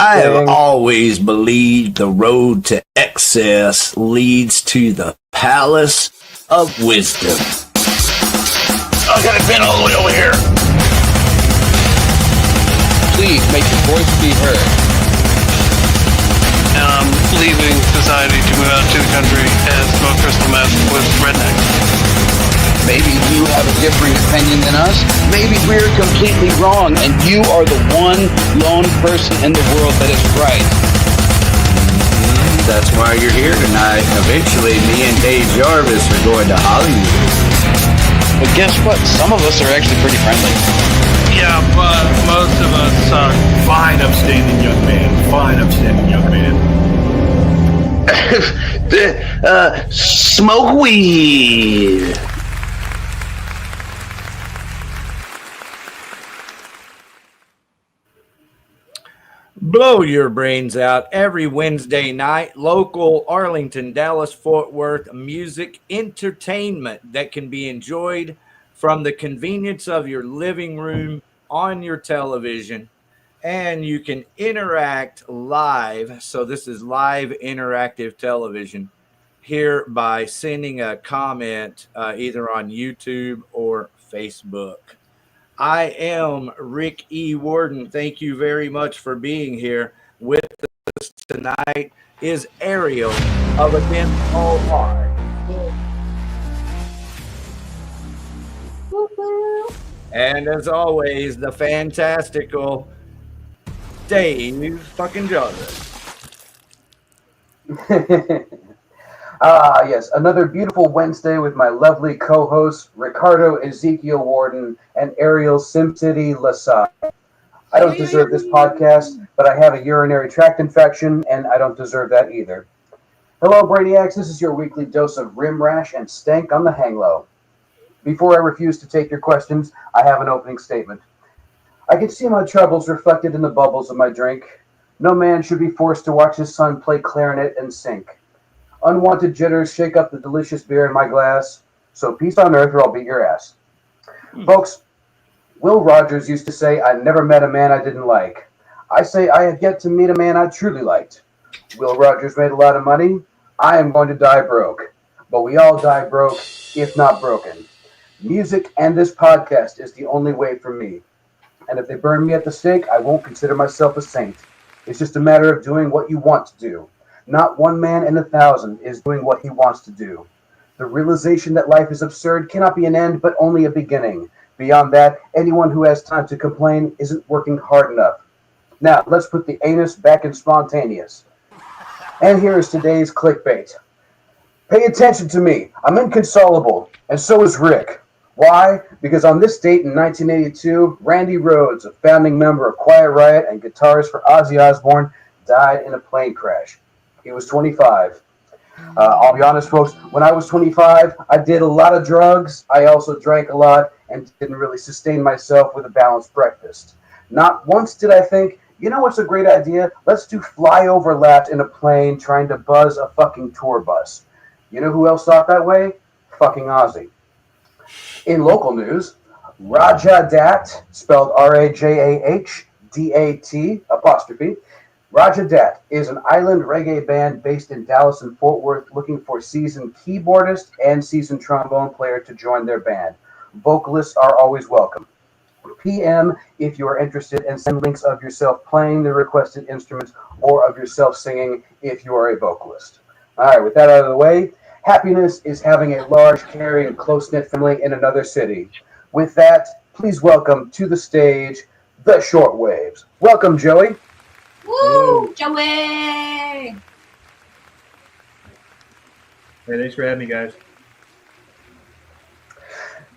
I have always believed the road to excess leads to the palace of wisdom. I got a pin all the way over here. Please make your voice be heard. And I'm leaving society to move out to the country and smoke crystal meth with rednecks. Maybe you have a differing opinion than us. Maybe we're completely wrong, and you are the one lone person in the world that is right. That's why you're here tonight. Eventually, me and Dave Jarvis are going to Hollywood. But guess what? Some of us are actually pretty friendly. Yeah, but most of us suck. Fine, upstanding young man. Fine, upstanding young man. Smoke weed. Blow your brains out every Wednesday night. Local Arlington, Dallas, Fort Worth music entertainment that can be enjoyed from the convenience of your living room on your television. And you can interact live. So this is live interactive television here by sending a comment either on YouTube or Facebook. I am Rick E. Warden. Thank you very much for being here. With us tonight is Ariel of Against All Odds. And as always, the fantastical Dave fucking Jarvis. Yes, another beautiful Wednesday with my lovely co-hosts, Ricardo Ezekiel Warden and Ariel SimCity Lasai. I don't deserve this podcast, but I have a urinary tract infection, and I don't deserve that either. Hello, Brainiacs. This is your weekly dose of rim rash and stank on the hang low. Before I refuse to take your questions, I have an opening statement. I can see my troubles reflected in the bubbles of my drink. No man should be forced to watch his son play clarinet and sink. Unwanted jitters shake up the delicious beer in my glass. So peace on earth or I'll beat your ass. Folks, Will Rogers used to say, I never met a man I didn't like. I say I have yet to meet a man I truly liked. Will Rogers made a lot of money. I am going to die broke. But we all die broke, if not broken. Music and this podcast is the only way for me. And if they burn me at the stake, I won't consider myself a saint. It's just a matter of doing what you want to do. Not one man in 1,000 is doing what he wants to do. The realization that life is absurd cannot be an end, but only a beginning. Beyond that, anyone who has time to complain isn't working hard enough. Now, let's put the anus back in spontaneous. And here is today's clickbait. Pay attention to me. I'm inconsolable, and so is Rick. Why? Because on this date in 1982, Randy Rhoads, a founding member of Quiet Riot and guitarist for Ozzy Osbourne, died in a plane crash. He was 25. I'll be honest, folks, when I was 25, I did a lot of drugs. I also drank a lot and didn't really sustain myself with a balanced breakfast. Not once did I think, you know what's a great idea? Let's do flyover laps in a plane trying to buzz a fucking tour bus. You know who else thought that way? Fucking Ozzy. In local news, Raja Dat, spelled R-A-J-A-H-D-A-T, apostrophe, Raja Dat is an island reggae band based in Dallas and Fort Worth looking for seasoned keyboardist and seasoned trombone player to join their band. Vocalists are always welcome. PM if you are interested, and send links of yourself playing the requested instruments or of yourself singing if you are a vocalist. All right, with that out of the way, happiness is having a large, caring, and close-knit family in another city. With that, please welcome to the stage the Shortwaves. Welcome, Joey. Woo, Joey! Hey, thanks for having me, guys.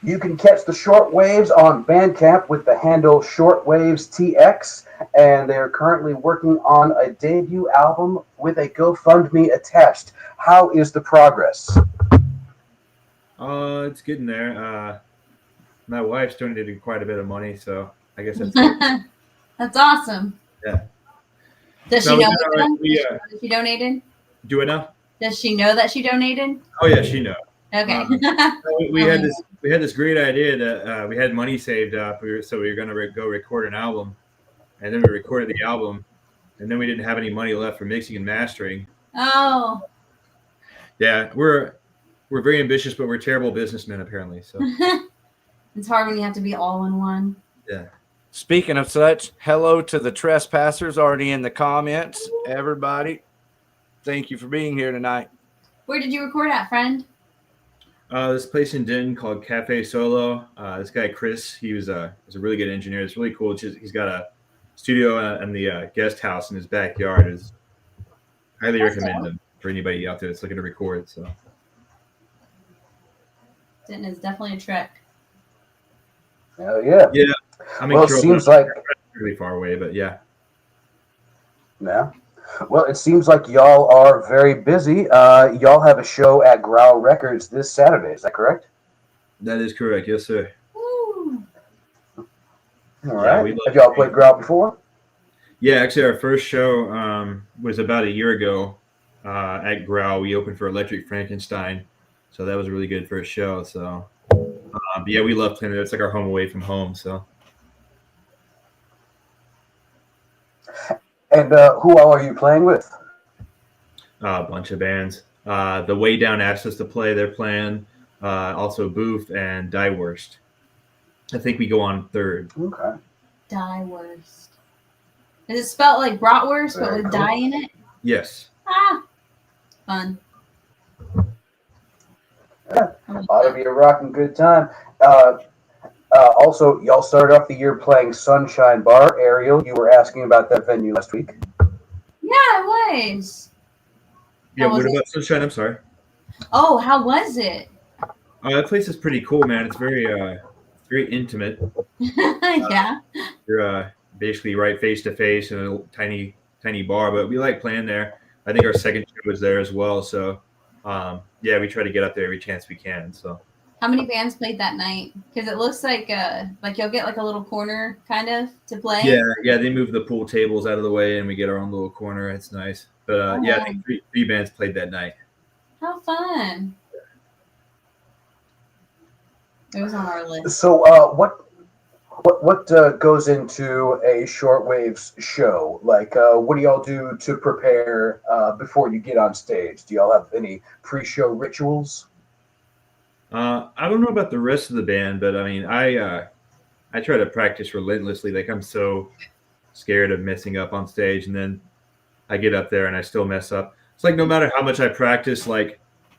You can catch the Shortwaves on Bandcamp with the handle ShortwavesTX, and they are currently working on a debut album with a GoFundMe attached. How is the progress? It's getting there. My wife's donated quite a bit of money, so I guess that's good. That's awesome. Yeah. Does she know that she donated? Do it now? Does she know that she donated? Oh yeah, she knows. Okay. We had this great idea that we had money saved up. So we were going to go record an album, and then we recorded the album, and then we didn't have any money left for mixing and mastering. Oh. Yeah, we're very ambitious, but we're terrible businessmen apparently. So It's hard when you have to be all in one. yeah. Speaking of such, hello to the trespassers already in the comments. Everybody, thank you for being here tonight. Where did you record at, friend? This place in Denton called Cafe Solo. This guy Chris, he's a really good engineer. It's really cool. He's got a studio and the guest house in his backyard. Is highly recommend them for anybody out there that's looking to record. So Denton is definitely a trek. Oh yeah. Yeah. I mean, Well, it seems like really far away, but yeah. yeah. Well, it seems like y'all are very busy. Y'all have a show at Growl Records this Saturday. Is that correct? That is correct. Yes, sir. Woo. All right. Have y'all played Growl before? Yeah, actually, our first show was about a year ago at Growl. We opened for Electric Frankenstein, so that was a really good first show. So, yeah, we love playing there. It's like our home away from home. So. And who all are you playing with? A bunch of bands. The Way Down asked us to play. They're playing. Also, Booth and Die Worst. I think we go on third. Okay. Die Worst. Is it spelled like bratwurst, but with die in it? Yes. Ah, fun. Yeah. Ought to be a rocking good time. Also, y'all started off the year playing Sunshine Bar. Ariel, you were asking about that venue last week. Yeah, it was. Yeah, How was what it? about Sunshine? I'm sorry. Oh, how was it? That place is pretty cool, man. It's very intimate. Yeah. You're basically right face to face in a tiny bar, but we like playing there. I think our second show was there as well. So, yeah, we try to get up there every chance we can. So. How many bands played that night? Because it looks like you'll get like a little corner kind of to play. Yeah, they move the pool tables out of the way and we get our own little corner. It's nice. But yeah, I think three bands played that night. How fun. It was on our list. So, what goes into a Shortwaves show? Like, what do y'all do to prepare before you get on stage? Do y'all have any pre-show rituals? I don't know about the rest of the band, but I mean, I try to practice relentlessly. Like I'm so scared of messing up on stage, and then I get up there and I still mess up. It's like no matter how much I practice, like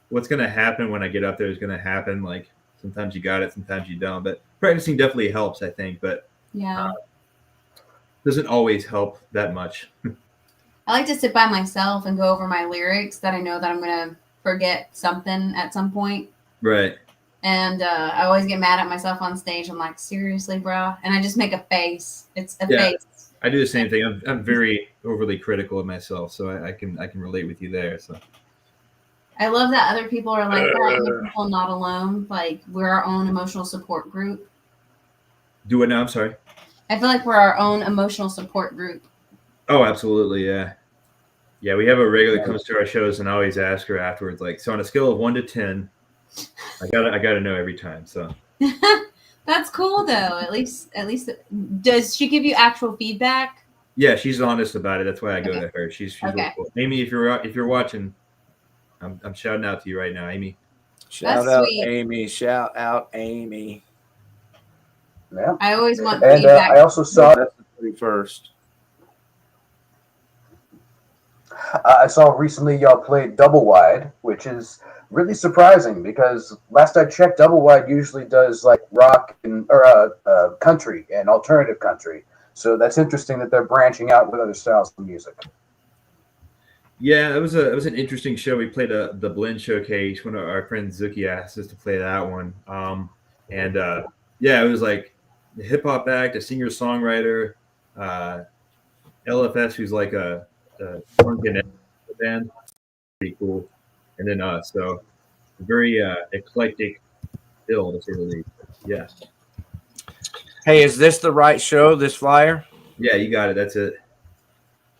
what's gonna happen when I get up there is gonna happen. Like sometimes you got it, sometimes you don't. But practicing definitely helps, I think. But yeah, doesn't always help that much. I like to sit by myself and go over my lyrics that I know that I'm gonna forget something at some point. Right. And I always get mad at myself on stage. I'm like, seriously, bro? And I just make a face. It's a face. I do the same thing. I'm very overly critical of myself, so I can relate with you there. So I love that other people are like that. And the people not alone. Like we're our own emotional support group. Do it now. I'm sorry. I feel like we're our own emotional support group. Oh, absolutely. Yeah. Yeah, we have a regular that comes to our shows, and I always ask her afterwards, like, so on a scale of 1 to 10. I gotta know every time. So that's cool though. At least does she give you actual feedback? Yeah, she's honest about it. That's why I go to her. She's okay. Really cool. Amy, if you're watching, I'm shouting out to you right now, Amy. Shout out Amy. Shout out Amy. Yeah. I always want and feedback. I also saw that's the first. I saw recently y'all played Double Wide, which is really surprising because last I checked, Double Wide usually does like rock and or country and alternative country. So that's interesting that they're branching out with other styles of music. Yeah, it was an interesting show. We played the Blend Showcase. One of our friends Zuki asked us to play that one. Yeah, it was like the hip hop act, a singer songwriter, LFS, who's like a drunken band, pretty cool, and then us. So very eclectic bill to say the least. Yeah. Hey, is this the right show? This flyer? Yeah, you got it. That's it.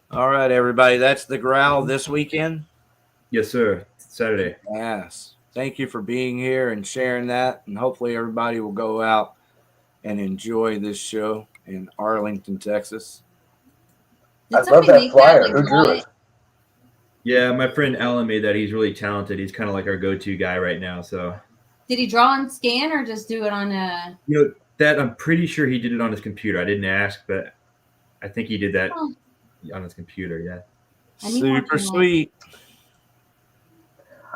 All right, everybody. That's the Growl this weekend. Yes, sir. Saturday. Yes. Thank you for being here and sharing that, and hopefully everybody will go out and enjoy this show in Arlington, Texas. Did I love somebody that make flyer. Like, Who drew it? Yeah, my friend Alan made that. He's really talented. He's kind of like our go-to guy right now. So, did he draw on scan or just do it on a? that I'm pretty sure he did it on his computer. I didn't ask, but I think he did that on his computer. Yeah. Super sweet.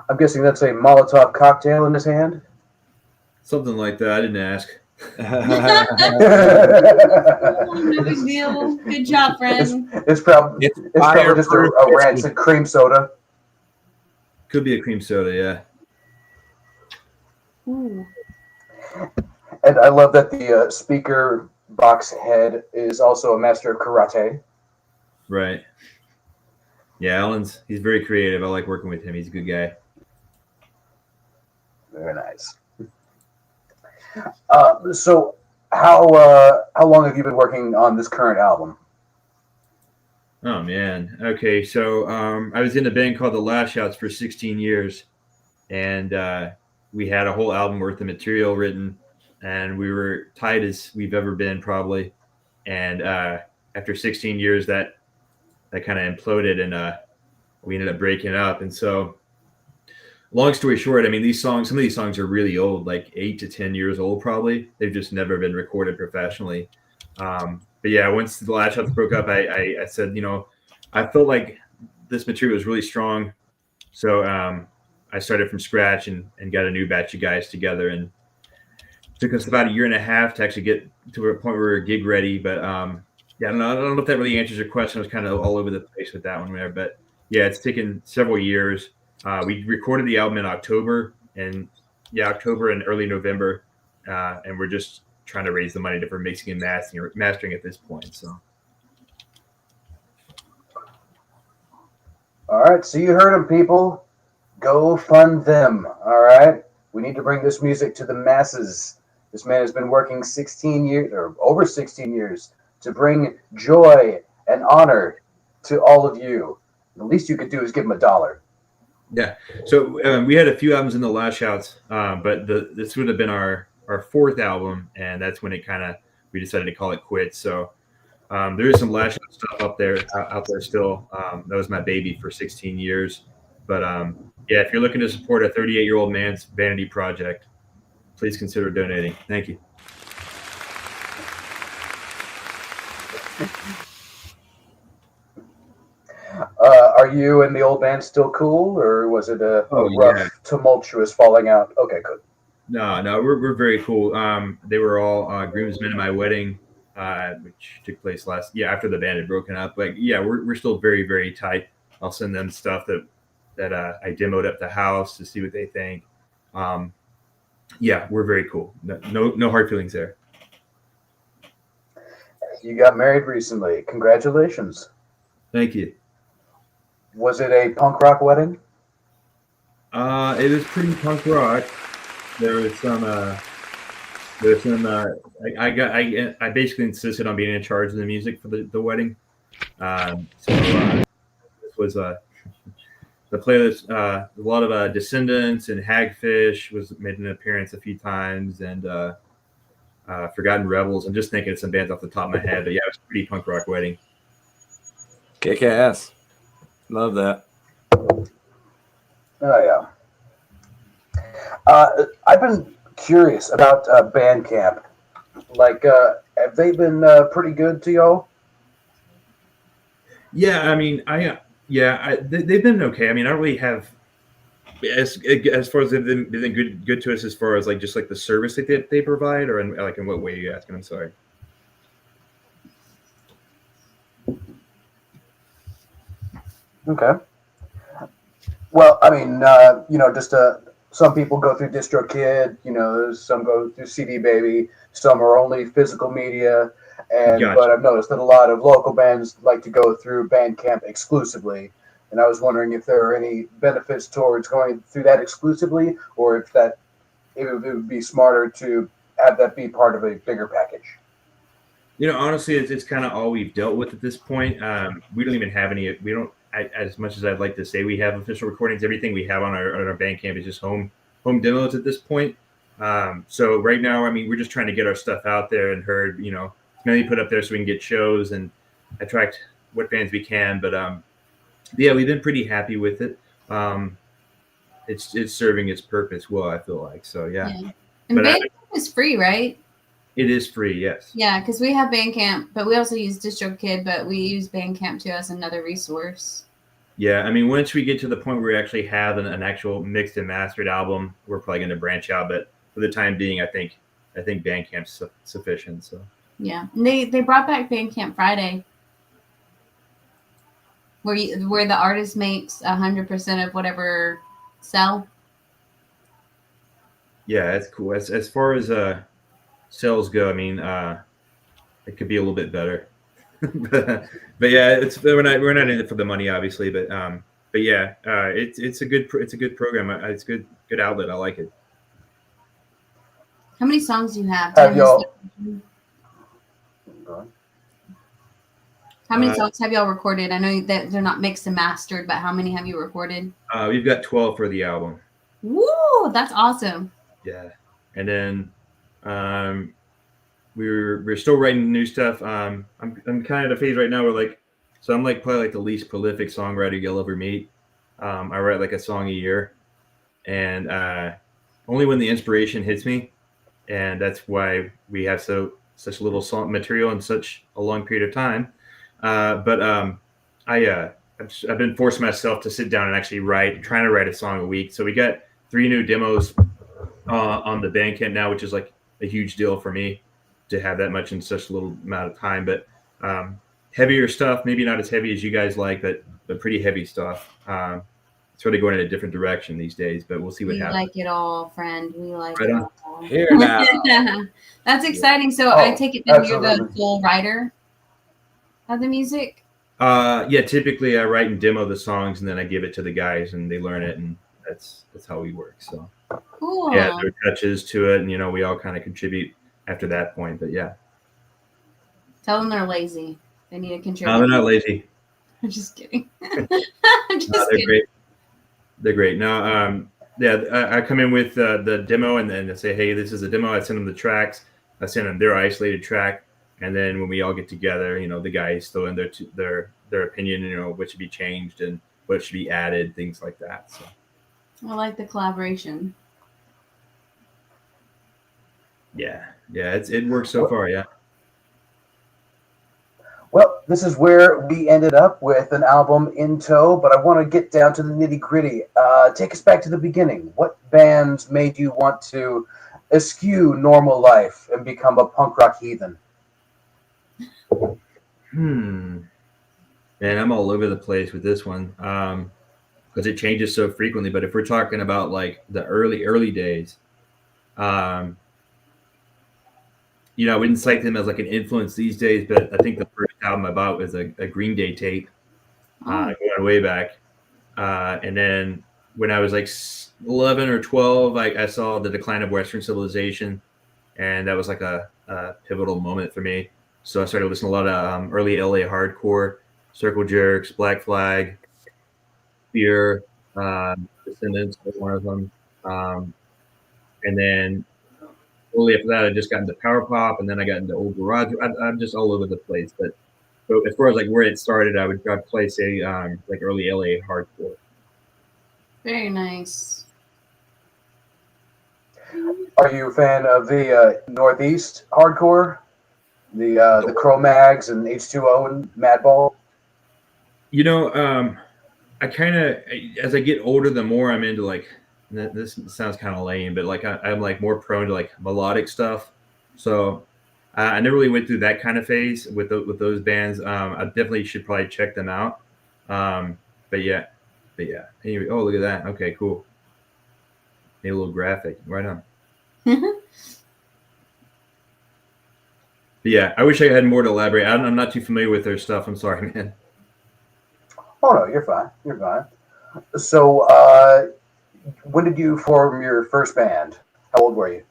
I'm guessing that's a Molotov cocktail in his hand. Something like that. I didn't ask. No big deal. Good job, friend. It's probably just a rancid cream soda. Could be a cream soda, yeah. Ooh. And I love that the speaker box head is also a master of karate. Right. Yeah, he's very creative. I like working with him. He's a good guy. Very nice. So how long have you been working on this current album? Oh man. Okay, so I was in a band called the Lash Outs for 16 years, and we had a whole album worth of material written, and we were tight as we've ever been probably. And after 16 years, that kind of imploded, and we ended up breaking up. And so, long story short, I mean, some of these songs are really old, like 8 to 10 years old, probably. They've just never been recorded professionally. But yeah, once the Lash Outs broke up, I said, I felt like this material was really strong. So I started from scratch and got a new batch of guys together. And it took us about a year and a half to actually get to a point where we were gig ready. But yeah, I don't know if that really answers your question. I was kind of all over the place with that one there. But yeah, it's taken several years. We recorded the album in October and early November. And we're just trying to raise the money for mixing and mastering at this point. So. All right, so you heard them, people. Go fund them. All right, we need to bring this music to the masses. This man has been working 16 years or over 16 years to bring joy and honor to all of you. The least you could do is give him $1. Yeah. So we had a few albums in the Lash Outs, but this would have been our fourth album, and that's when we decided to call it quits. So there is some Lash Out stuff out there still. That was my baby for 16 years. But yeah, if you're looking to support a 38-year-old man's vanity project, please consider donating. Thank you. Are you and the old man still cool, or was it a rough, tumultuous falling out? Okay, good. No, we're very cool. They were all groomsmen at my wedding, which took place after the band had broken up. Like, yeah, we're still very, very tight. I'll send them stuff that I demoed at the house to see what they think. Yeah, we're very cool. No hard feelings there. You got married recently. Congratulations. Thank you. Was it a punk rock wedding? It was pretty punk rock. There was some. I basically insisted on being in charge of the music for the wedding. This was the playlist. A lot of Descendants and Hagfish made an appearance a few times, and Forgotten Rebels. I'm just thinking of some bands off the top of my head, but yeah, it was a pretty punk rock wedding. Kick ass. Love that. Oh, yeah. I've been curious about Bandcamp. Like, have they been pretty good to y'all? Yeah, I mean, they've been okay. I mean, I don't really have as far as they've been good to us as far as like just like the service that they provide, or in what way are you asking? I'm sorry. Okay. Well, I mean, just some people go through DistroKid, some go through CD Baby, some are only physical media, but I've noticed that a lot of local bands like to go through Bandcamp exclusively, and I was wondering if there are any benefits towards going through that exclusively, or if it would be smarter to have that be part of a bigger package. Honestly, it's kind of all we've dealt with at this point. We don't even have any. We don't. As much as I'd like to say we have official recordings, everything we have on our Bandcamp is just home demos at this point. So right now, I mean, we're just trying to get our stuff out there and heard. It's mainly put up there so we can get shows and attract what bands we can. But yeah, we've been pretty happy with it. It's serving its purpose well, I feel like. So yeah. And But Bandcamp is free, right? it is free, yes. Yeah, because we have Bandcamp, but we also use DistroKid, but we use Bandcamp too as another resource. Yeah, I mean, once we get to the point where we actually have an actual mixed and mastered album, we're probably going to branch out. But for the time being, I think Bandcamp's sufficient. So Yeah, and they brought back Bandcamp Friday, where the artist makes 100% of whatever sell. yeah, that's cool. As far as sales go, I mean, it could be a little bit better. but yeah, we're not in it for the money, obviously. But yeah, it's a good program. It's good outlet. I like it. How many songs do you have? Have y'all? How many songs have y'all recorded? I know that they're not mixed and mastered, but how many have you recorded? We've got 12 for the album. Woo! That's awesome. Yeah, and then we're still writing new stuff. I'm kind of at a phase right now where I'm probably the least prolific songwriter you'll ever meet. I write like a song a year, and only when the inspiration hits me, and that's why we have such little song material in such a long period of time. I've been forcing myself to sit down and actually trying to write a song a week. So we got 3 new demos on the Bandcamp now, which is like a huge deal for me to have that much in such a little amount of time. But heavier stuff, maybe not as heavy as you guys like, but pretty heavy stuff. It's really going in a different direction these days, but we'll see what happens. We like it all, friend. We like Right it on. all. Here now. That's exciting. So I take it that you're the full writer of the music? Yeah, typically I write and demo the songs, and then I give it to the guys, and they learn it, and that's how we work. So Cool. yeah, there are touches to it, and we all kind of contribute after that point. But yeah, Tell them they're lazy. They need to contribute. no, they're not lazy. I'm just kidding. I'm just They're kidding. great. They're great. No, yeah, I come in with the demo, and then I say, hey, this is a demo. I send them the tracks. I send them their isolated track, and then when we all get together, the guys throw in their opinion, what should be changed and what should be added, things like that. So I like the collaboration. yeah, it works so far. Yeah. Well, this is where we ended up with an album in tow, but I want to get down to the nitty-gritty. Take us back to the beginning. What bands made you want to eschew normal life and become a punk rock heathen? Man, I'm all over the place with this one because it changes so frequently. But if we're talking about like the early days, I wouldn't cite them as like an influence these days, but I think the first album I bought was a Green Day tape, going way back. And then when I was like 11 or 12, I saw The Decline of Western Civilization, and that was like a pivotal moment for me. So I started listening to a lot of early LA hardcore, Circle Jerks, Black Flag, Fear, Descendants was one of them. And then only after that, I just got into power pop, and then I got into old garage. I'm just all over the place. But as far as like where it started, I'd probably say like early LA hardcore. Very nice. Are you a fan of the Northeast hardcore? The Cro-Mags and H2O and Madball? I kind of, as I get older, the more I'm into like, this sounds kind of lame, but like I'm like more prone to like melodic stuff. So I never really went through that kind of phase with those bands. I definitely should probably check them out. But yeah. Anyway, oh, look at that. Okay, cool. Made a little graphic. Right on. But yeah, I wish I had more to elaborate. I'm not too familiar with their stuff. I'm sorry, man. Oh no, you're fine. You're fine. So, when did you form your first band? How old were you?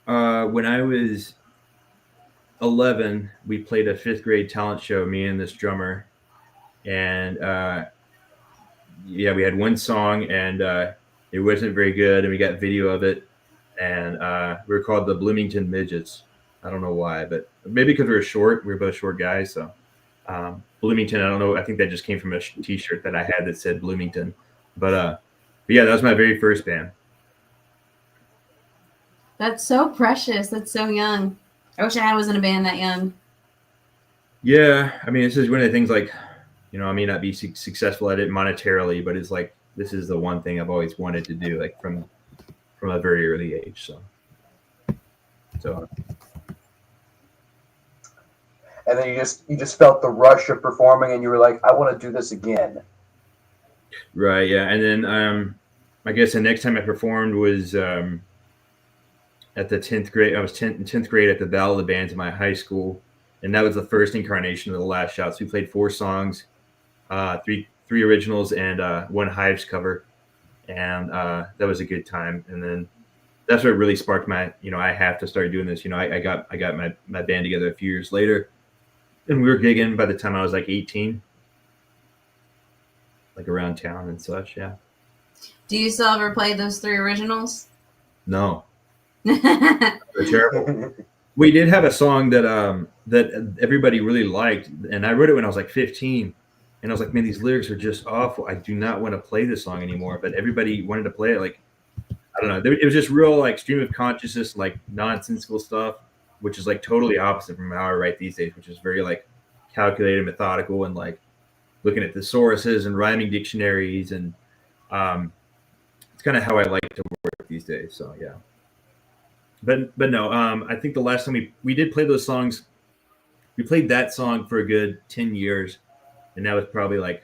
When I was 11, we played a 5th grade talent show, me and this drummer. And we had one song, and it wasn't very good, and we got video of it. And we were called the Bloomington Midgets. I don't know why, but maybe because we were short. We were both short guys, so Bloomington. I don't know. I think that just came from a T-shirt that I had that said Bloomington. But yeah, that was my very first band. That's so precious. That's so young. I wish I was in a band that young. Yeah, I mean, this is one of the things, like, you know, I may not be successful at it monetarily, but it's like this is the one thing I've always wanted to do, like from a very early age. So. And then you just felt the rush of performing, and you were like, I want to do this again. Right. Yeah. And then I guess the next time I performed was at the 10th grade. I was in 10th grade at the Battle of the Bands in my high school, and that was the first incarnation of The Last Shouts. We played 4 songs, three originals and one Hives cover, and that was a good time. And then that's what really sparked my, you know, I have to start doing this. You know, I got my band together a few years later, and we were gigging by the time I was like 18, like around town and such. Yeah. Do you still ever play those 3 originals? No. They're terrible. We did have a song that that everybody really liked, and I wrote it when I was like 15, and I was like, man, these lyrics are just awful. I do not want to play this song anymore. But everybody wanted to play it. Like, I don't know. It was just real, like, stream of consciousness, like nonsensical stuff, which is like totally opposite from how I write these days, which is very like calculated, methodical, and like looking at thesauruses and rhyming dictionaries, and it's kind of how I like to work these days. So yeah. But no, I think the last time we did play those songs, we played that song for a good 10 years, and that was probably like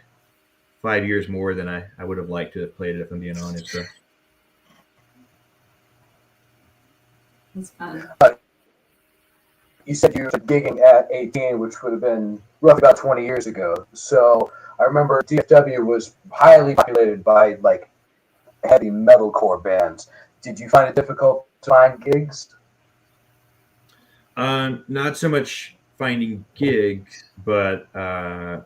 5 years more than I would have liked to have played it, if I'm being honest. So. That's fun. You said you were gigging at 18, which would have been roughly about 20 years ago. So I remember DFW was highly populated by like heavy metalcore bands. Did you find it difficult to find gigs? Not so much finding gigs, but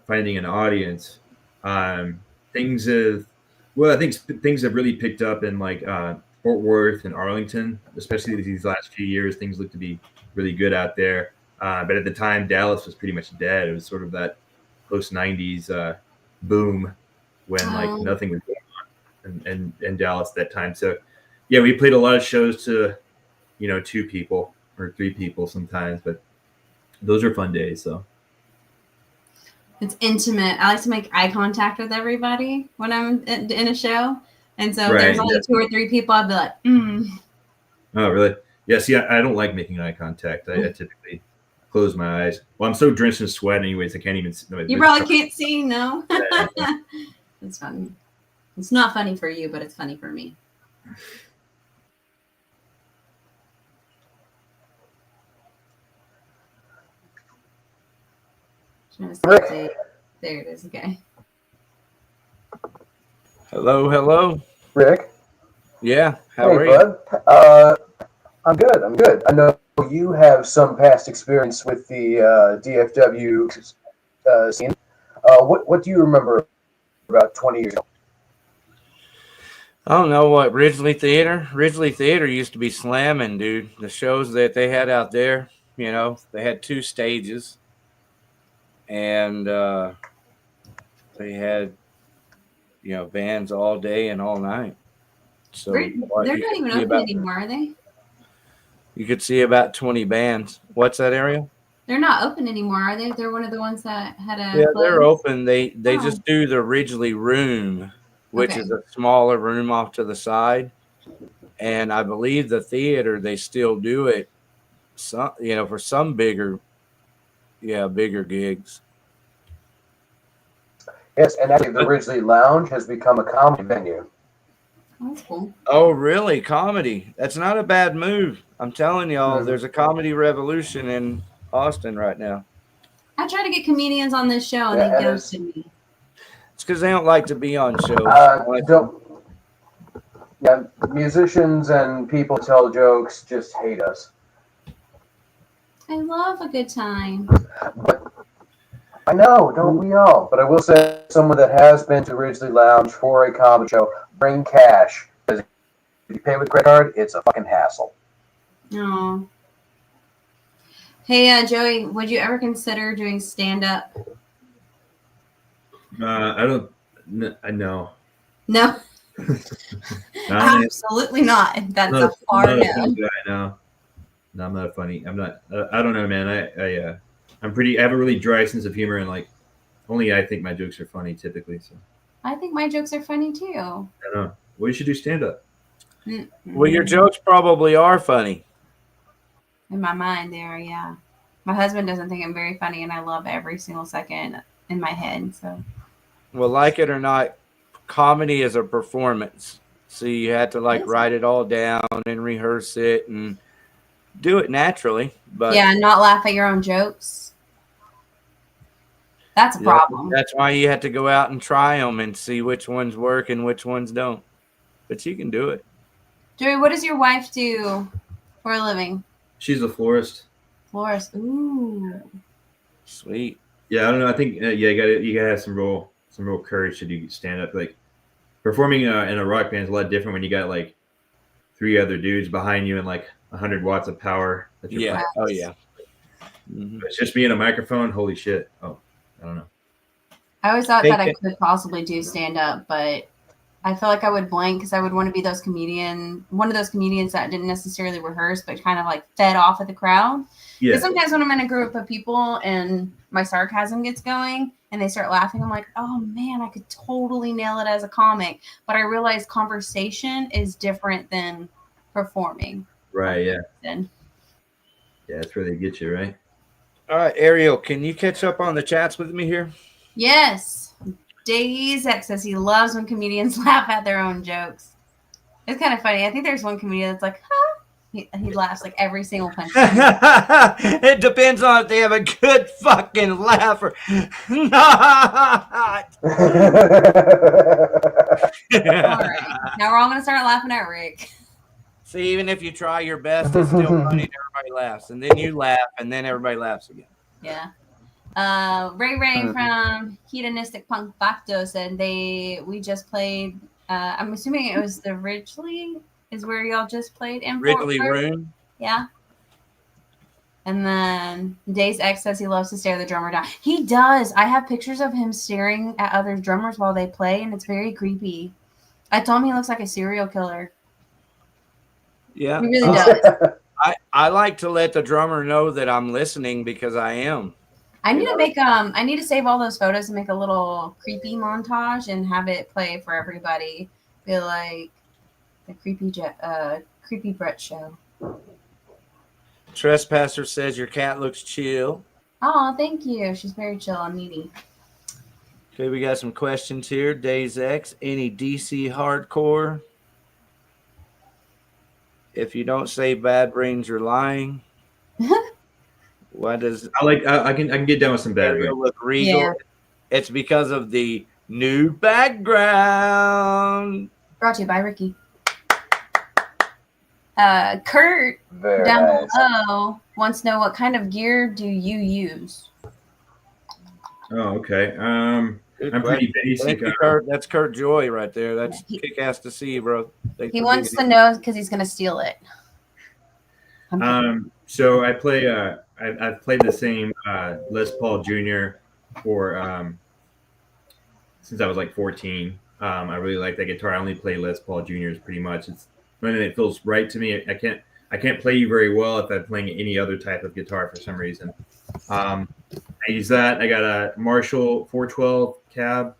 finding an audience. I think things have really picked up in like Fort Worth and Arlington, especially these last few years. Things look to be really good out there. But at the time, Dallas was pretty much dead. It was sort of that post 90s boom when like nothing was going on in Dallas at that time. So yeah, we played a lot of shows to, 2 people or 3 people sometimes, but those are fun days. So It's intimate. I like to make eye contact with everybody when I'm in a show. And so if Right, there's only yeah. 2 or 3 people, I'd be like, Oh, really? Yeah, see, I don't like making eye contact. I typically close my eyes. Well, I'm so drenched in sweat anyways, I can't even see. You probably can't see, no? Yeah. It's funny. It's not funny for you, but it's funny for me. There it is. Okay. Hello. Rick? Yeah. How Hey, are you? bud. I'm good. I know you have some past experience with the DFW scene. What do you remember about 20 years ago? I don't know what Ridgely Theater. Ridgely Theater used to be slamming, dude. The shows that they had out there, they had 2 stages, and they had, bands all day and all night. So They're not even open anymore, are they? You could see about 20 bands. What's that, Ariel? They're not open anymore, are they? They're one of the ones that had a Yeah, close? they're open. They just do the Ridgely Room, which is a smaller room off to the side. And I believe the theater, they still do it, for some bigger gigs. Yes, and actually the Ridgely Lounge has become a comedy venue. Oh, that's cool. Oh, really? Comedy? That's not a bad move. I'm telling y'all, there's a comedy revolution in Austin right now. I try to get comedians on this show, and they ghosted me. It's because they don't like to be on shows. Musicians and people tell jokes just hate us. I love a good time. But I know, don't we all? But I will say, someone that has been to Ridgely Lounge for a comedy show, bring cash. Because if you pay with credit card, it's a fucking hassle. Oh. Hey, Joey, would you ever consider doing stand-up I don't. I know. No, absolutely not. That's a far I'm not a funny no. guy. No, I'm not funny. I'm not. I don't know, man. I'm pretty. I have a really dry sense of humor, and like only I think my jokes are funny typically. So I think my jokes are funny too. I don't know. Well, you should do stand up. Well, your jokes probably are funny. In my mind, there, yeah. My husband doesn't think I'm very funny, and I love every single second in my head. So, Well, like it or not, comedy is a performance. So you have to like write it all down and rehearse it and do it naturally. But yeah, not laugh at your own jokes. That's a problem. That's why you have to go out and try them and see which ones work and which ones don't. But you can do it. Joey, what does your wife do for a living? She's a florist. Florist. Ooh. Sweet. Yeah, I don't know. I think you gotta have some real courage to do stand up. Like performing in a rock band is a lot different when you got like 3 other dudes behind you and like 100 watts of power. That you're Yeah. playing. Oh yeah. Mm-hmm. It's just me and a microphone. Holy shit. Oh, I don't know. I always thought that I could possibly do stand up, but I feel like I would blank because I would want to be one of those comedians that didn't necessarily rehearse, but kind of like fed off of the crowd. Yeah. Because sometimes when I'm in a group of people and my sarcasm gets going and they start laughing, I'm like, oh man, I could totally nail it as a comic. But I realize conversation is different than performing. Right. Yeah. Then. Yeah, that's where they get you, right? All right, Ariel, can you catch up on the chats with me here? Yes. Days X says he loves when comedians laugh at their own jokes. It's kind of funny. I think there's one comedian that's like, huh? He laughs like every single punch. It depends on if they have a good fucking laugh or not. All right. Now we're all going to start laughing at Rick. See, even if you try your best, it's still funny and everybody laughs. And then you laugh, and then everybody laughs again. Yeah. Ray from Hedonistic Punk Facto said we just played, I'm assuming it was the Ridgely is where y'all just played in Ridgely Room. Yeah. And then Days X says he loves to stare the drummer down. He does. I have pictures of him staring at other drummers while they play, and it's very creepy. I told him he looks like a serial killer. Yeah. He really does. I like to let the drummer know that I'm listening because I am. I need to make I need to save all those photos and make a little creepy montage and have it play for everybody. Be like the creepy Brett show. Trespasser says your cat looks chill. Oh, thank you. She's very chill and needy. Okay, we got some questions here. Days X, any DC hardcore? If you don't say Bad Brains, you're lying. Why does I can get down with some Bad Brains. look regal? Yeah. It's because of the new background. Brought to you by Ricky. Kurt down below wants to know what kind of gear do you use? Oh, okay. I'm pretty basic. Kurt. That's Kurt Joy right there. That's kick-ass to see, bro. He wants to know because he's going to steal it. So I play. I've played the same Les Paul Jr. for since I was like 14. I really like that guitar. I only play Les Paul Jr.'s pretty much. It's when it feels right to me. I can't play you very well if I'm playing any other type of guitar for some reason. I use that. I got a Marshall 412 cab,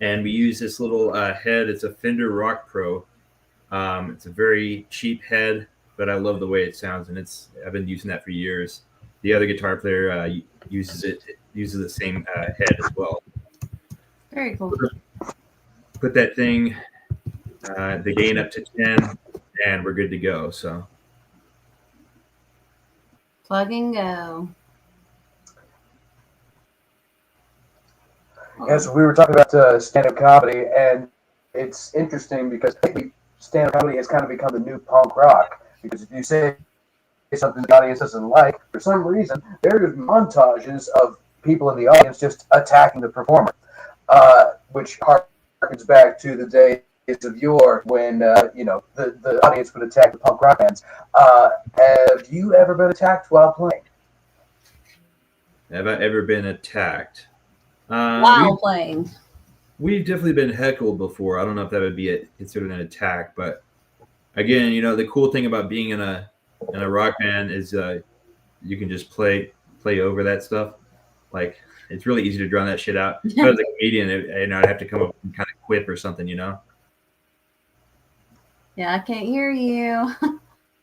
and we use this little head. It's a Fender Rock Pro. It's a very cheap head, but I love the way it sounds, and I've been using that for years. The other guitar player uses the same head as well. Very cool. Put that thing, the gain up to 10, and we're good to go. So plug and go. Yeah, so we were talking about stand-up comedy, and it's interesting because stand-up comedy has kind of become the new punk rock. Because if you say something the audience doesn't like, for some reason, there's montages of people in the audience just attacking the performer, which harkens back to the days of yore when the audience would attack the punk rock bands. Have you ever been attacked while playing? Have I ever been attacked? While playing. We've definitely been heckled before. I don't know if that would be considered an attack, but again, the cool thing about being in a rock band is you can just play over that stuff. Like, it's really easy to drown that shit out. But as a comedian, I'd have to come up with some kind of quip or something, Yeah, I can't hear you.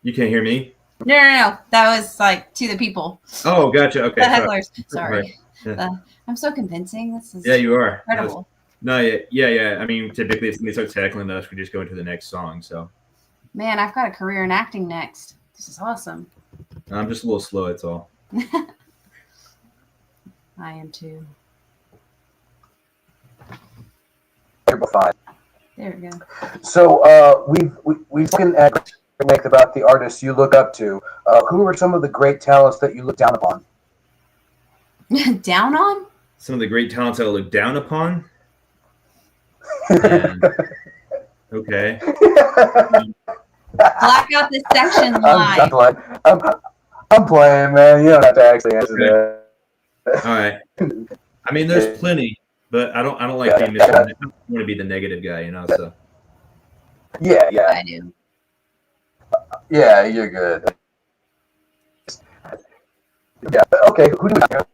You can't hear me? No. That was like to the people. Oh, gotcha. Okay. The hecklers. Sorry. Right. Yeah. I'm so convincing. This is you are. incredible. No, yeah. I mean, typically if somebody starts heckling us, we just go into the next song. So, man, I've got a career in acting next. This is awesome. I'm just a little slow. That's all. I am too. Fine. There we go. So we've spoken at length about the artists you look up to. Who are some of the great talents that you look down upon? Down on? Some of the great talents that I look down upon. And, okay. Black out this section live. I'm playing, man. You don't have to actually answer that. All right. I mean, there's plenty, but I don't like being missed. I want to be the negative guy, So. Yeah. I do. Yeah, you're good. Yeah. Okay. Who do we have?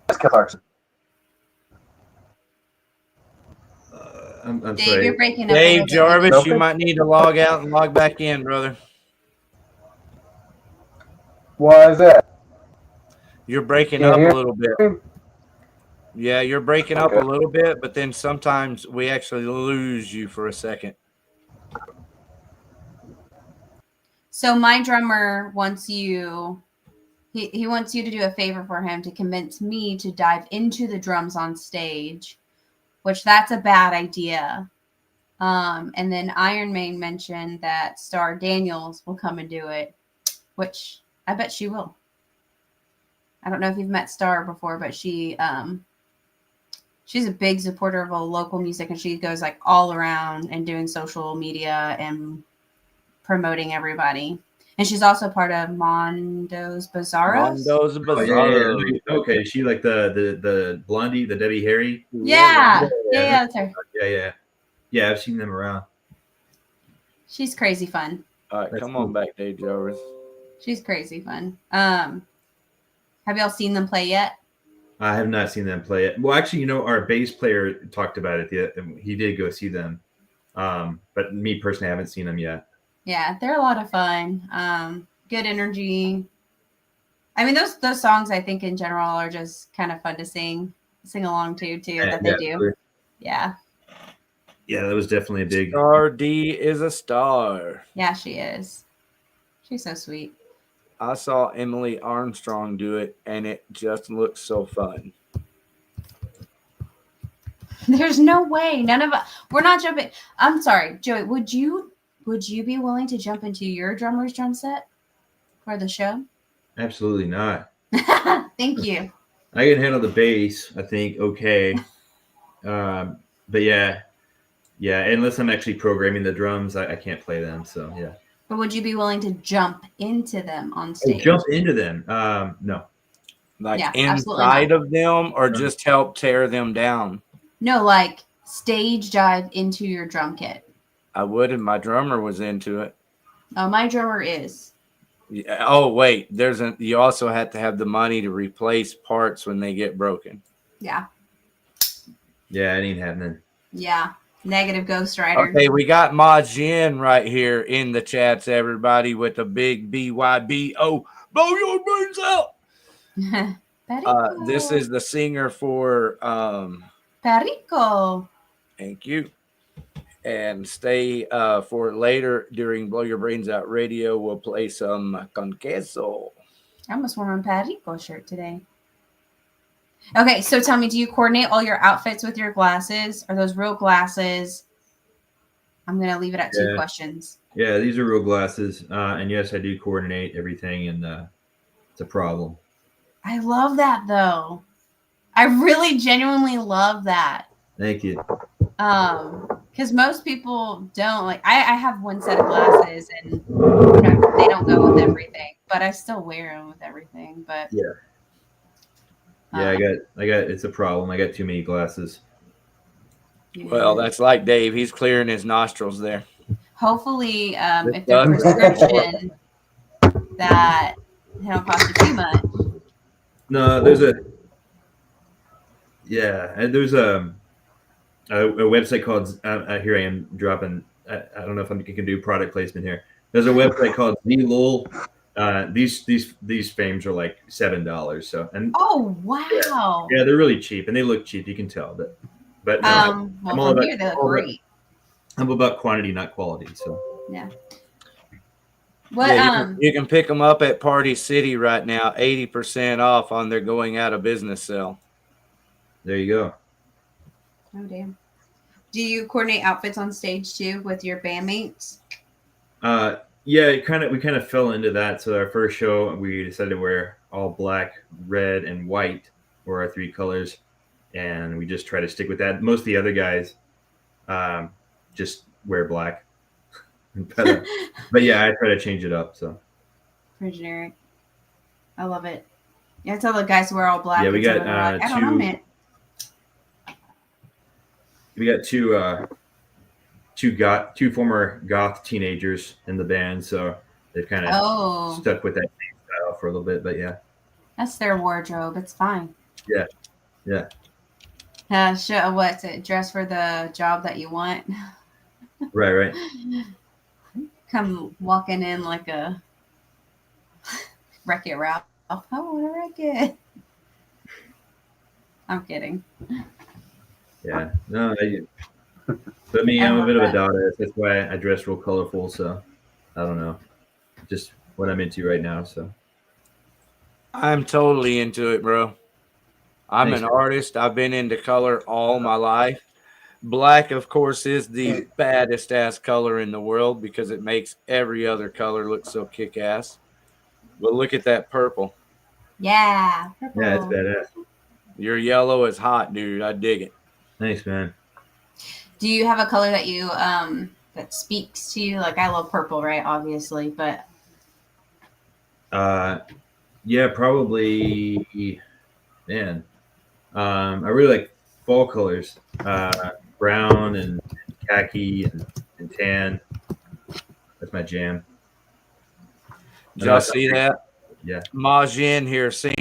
That's Ken Clarkson. I'm Dave, sorry. you're breaking up. Dave Jarvis, Nope. you might need to log out and log back in, brother. Why is that? You're breaking Can't up hear a little bit. Yeah, you're breaking up a little bit, but then sometimes we actually lose you for a second. So my drummer wants you. He wants you to do a favor for him to convince me to dive into the drums on stage, which that's a bad idea. And then Iron Man mentioned that Star Daniels will come and do it, which I bet she will. I don't know if you've met Star before, but she's a big supporter of local music, and she goes like all around and doing social media and promoting everybody. And she's also part of Mondo's Bizarros. Mondo's Bizarros. Okay, is she like the blondie, the Debbie Harry? Yeah, that's her. Yeah, I've seen them around. She's crazy fun. All right, come on back, Dave Jarvis. She's crazy fun. Have y'all seen them play yet? I have not seen them play it. Well, actually, our bass player talked about it. He did go see them. But me personally, I haven't seen them yet. Yeah, they're a lot of fun. Good energy. I mean, those songs I think in general are just kind of fun to sing along to that they do. Sure. Yeah. Yeah, that was definitely a big. Star D is a star. Yeah, she is. She's so sweet. I saw Emily Armstrong do it, and it just looks so fun. There's no way. We're not jumping. I'm sorry, Joey. Would you be willing to jump into your drummer's drum set for the show? Absolutely not. Thank you. I can handle the bass, I think, okay. But yeah, unless I'm actually programming the drums, I can't play them. So yeah. But would you be willing to jump into them on stage? Jump into them? No. Like Yeah, inside of them, or just help tear them down? No, like stage dive into your drum kit. I would if my drummer was into it. Oh, my drummer is. Yeah. Oh, wait. You also have to have the money to replace parts when they get broken. Yeah. Yeah, it ain't happening. Yeah. Negative Ghost Rider. Okay, we got Ma Jin right here in the chats, everybody, with the big BYBO. Blow your brains out. This is the singer for Perico. Thank you. And stay for later during Blow Your Brains Out Radio. We'll play some con queso. I almost wore my Perico shirt today. Okay, so tell me, do you coordinate all your outfits with your glasses? Are those real glasses? I'm going to leave it at 2 questions. Yeah, these are real glasses. And yes, I do coordinate everything, and it's a problem. I love that, though. I really genuinely love that. Thank you. Because most people don't. Like, I have one set of glasses, and they don't go with everything. But I still wear them with everything. But yeah. Yeah, I got. It's a problem. I got too many glasses. Well, that's like Dave. He's clearing his nostrils there. Hopefully, if they're does- prescription, that they don't cost you too much. No, there's a. Yeah, and there's a website called. Here I am dropping. I don't know if I can do product placement here. There's a website called ZLul. These frames are like $7. So Oh wow! yeah, they're really cheap and they look cheap. You can tell, but no, Well, all from about- here they look all about- great. I'm about quantity, not quality. So Yeah. What you can pick them up at Party City right now, 80% off on their going out of business sale. there you go. Oh damn. Do you coordinate outfits on stage too with your bandmates? Yeah, we kind of fell into that. So our first show, we decided to wear all black, red, and white were our 3 colors, and we just try to stick with that. Most of the other guys just wear black, but yeah, I try to change it up. So Pretty generic. I love it. Yeah, I tell the guys to wear all black. Yeah, we got, until they're like, I don't know, two- man. we got two former goth teenagers in the band, so they've kind of Oh, stuck with that same style for a little bit. But yeah, that's their wardrobe. It's fine. yeah. What's it? Dress for the job that you want. Right. Come walking in like a Wreck-It Ralph. Oh, Wreck-It. I'm kidding. Yeah, no, but me, I'm a bit of a dadaist. That's why I dress real colorful. So I don't know, just what I'm into right now. So I'm totally into it, bro. I'm Thanks, an man. artist. I've been into color all my life. Black, of course, is the baddest ass color in the world because it makes every other color look so kick ass. But look at that purple. Yeah. Purple. yeah, it's badass. Your yellow is hot, dude. I dig it. Thanks, man. Do you have a color that you that speaks to you? Like I love purple, right? Obviously, but Yeah, probably. Man, I really like fall colors, brown and khaki and tan. That's my jam. Did y'all see that? Yeah. Majin here, singer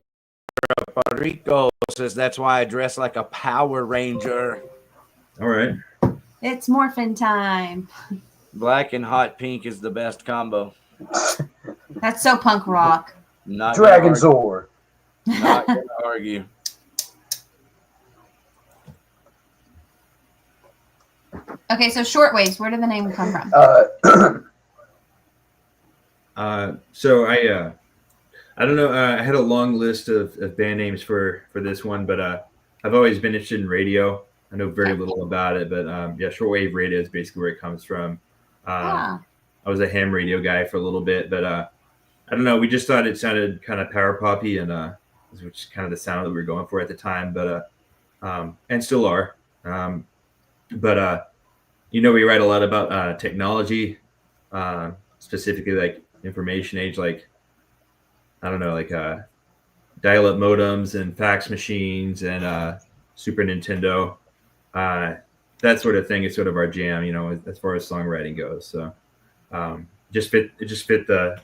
of Puerto Rico, says that's why I dress like a Power Ranger. All right. it's morphin' time. Black and hot pink is the best combo. That's so punk rock. Not Dragon gonna argue. Zord. Not gonna argue. Okay, so Shortwaves, where did the name come from? So I don't know. I had a long list of band names for this one, but I've always been interested in radio. I know very little about it, but yeah, shortwave radio is basically where it comes from. I was a ham radio guy for a little bit, but I don't know. We just thought it sounded kind of power poppy, and which is kind of the sound that we were going for at the time, but and still are. But we write a lot about technology, specifically like information age, like I don't know, like dial-up modems and fax machines and Super Nintendo. That sort of thing is sort of our jam, as far as songwriting goes. So it just fit the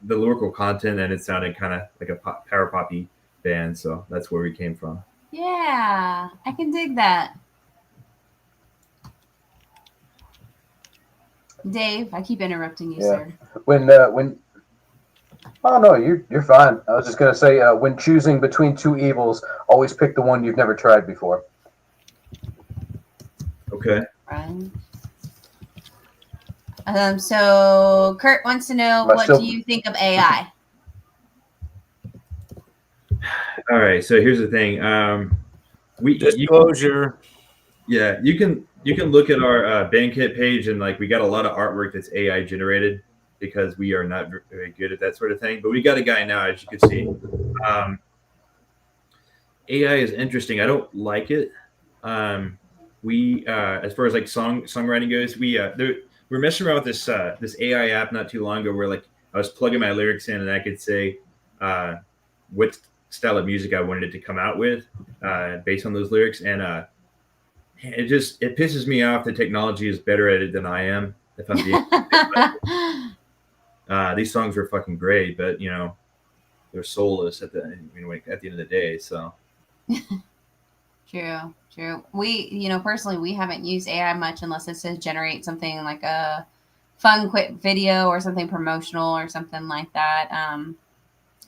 lyrical content, and it sounded kind of like a power poppy band. So that's where we came from. Yeah, I can dig that. Dave, I keep interrupting you, sir. When oh no, you're fine. I was just gonna say when choosing between two evils, always pick the one you've never tried before. Okay. Right. So Kurt wants to know, what do you think of AI? All right. So here's the thing. Disclosure. You can look at our Bandkit page, and like we got a lot of artwork that's AI generated because we are not very good at that sort of thing. But we got a guy now, as you can see. AI is interesting. I don't like it. We as far as like songwriting goes, we're messing around with this AI app not too long ago where like I was plugging my lyrics in and I could say what style of music I wanted it to come out with, based on those lyrics. And it pisses me off that technology is better at it than I am. If I'm being these songs were fucking great, but they're soulless at the end of the day. So True. We, personally, we haven't used AI much unless it's to generate something like a fun, quick video or something promotional or something like that.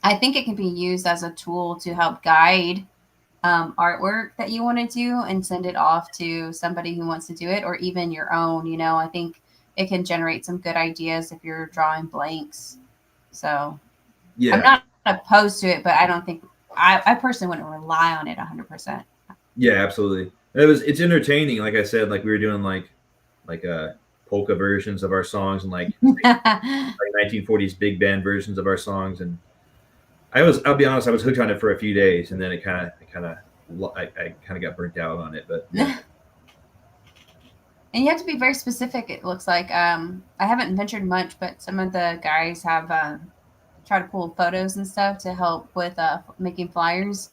I think it can be used as a tool to help guide artwork that you want to do and send it off to somebody who wants to do it, or even your own. I think it can generate some good ideas if you're drawing blanks. So yeah, I'm not opposed to it, but I don't think I personally wouldn't rely on it 100%. Yeah, absolutely. It's entertaining. Like I said, like we were doing like polka versions of our songs and like 1940s big band versions of our songs. And I'll be honest, I was hooked on it for a few days, and then I kind of got burnt out on it. But yeah. And you have to be very specific. It looks like I haven't ventured much, but some of the guys have tried to pull photos and stuff to help with making flyers,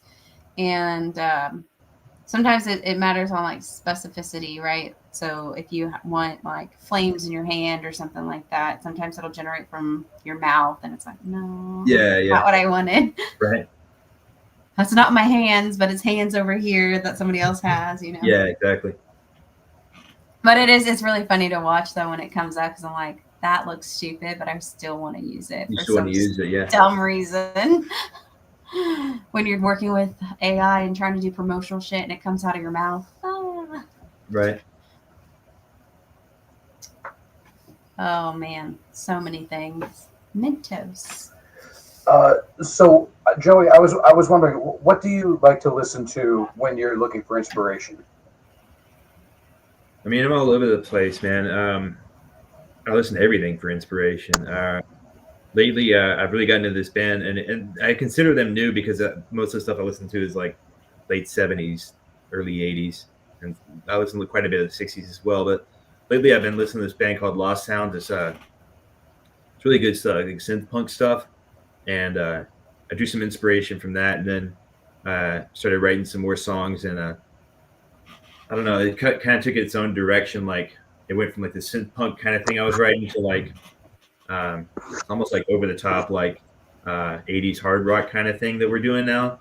and sometimes it matters on like specificity, right? So if you want like flames in your hand or something like that, sometimes it'll generate from your mouth, and it's like, no, not what I wanted. Right. That's not my hands, but it's hands over here that somebody else has, Yeah, exactly. But it's really funny to watch though when it comes up, because I'm like, that looks stupid, but I still want to use it. You still want to use it, yeah. Dumb reason. When you're working with AI and trying to do promotional shit and it comes out of your mouth. Right. Oh man, so many things. Mentos. So Joey, I was wondering, what do you like to listen to when you're looking for inspiration? I mean, I'm all over the place, man. I listen to everything for inspiration. Lately, I've really gotten into this band, and I consider them new because most of the stuff I listen to is like late 70s, early 80s, and I listen to quite a bit of the 60s as well. But lately, I've been listening to this band called Lost Sounds. It's really good stuff, like synth punk stuff, and I drew some inspiration from that, and then started writing some more songs. And I don't know, it kind of took its own direction. Like it went from like the synth punk kind of thing I was writing to like almost like over the top, like 80s hard rock kind of thing that we're doing now.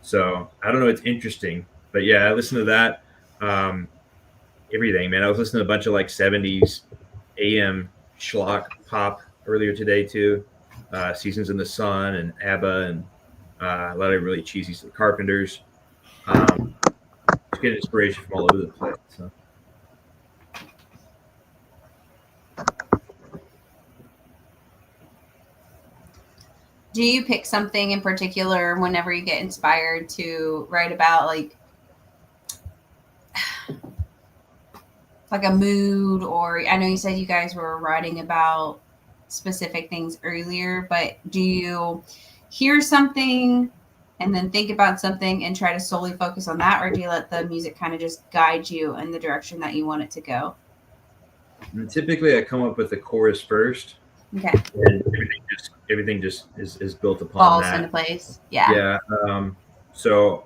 So I don't know, it's interesting, but yeah, I listen to that. Everything, man. I was listening to a bunch of like 70s AM schlock pop earlier today too. Seasons in the Sun and ABBA and a lot of really cheesy stuff. Carpenters. Just get inspiration from all over the place. So. Do you pick something in particular whenever you get inspired to write about, like a mood? Or I know you said you guys were writing about specific things earlier, but do you hear something and then think about something and try to solely focus on that, or do you let the music kind of just guide you in the direction that you want it to go? And typically, I come up with the chorus first. Okay. And everything just is built upon Falls that. into place. Yeah. Yeah. So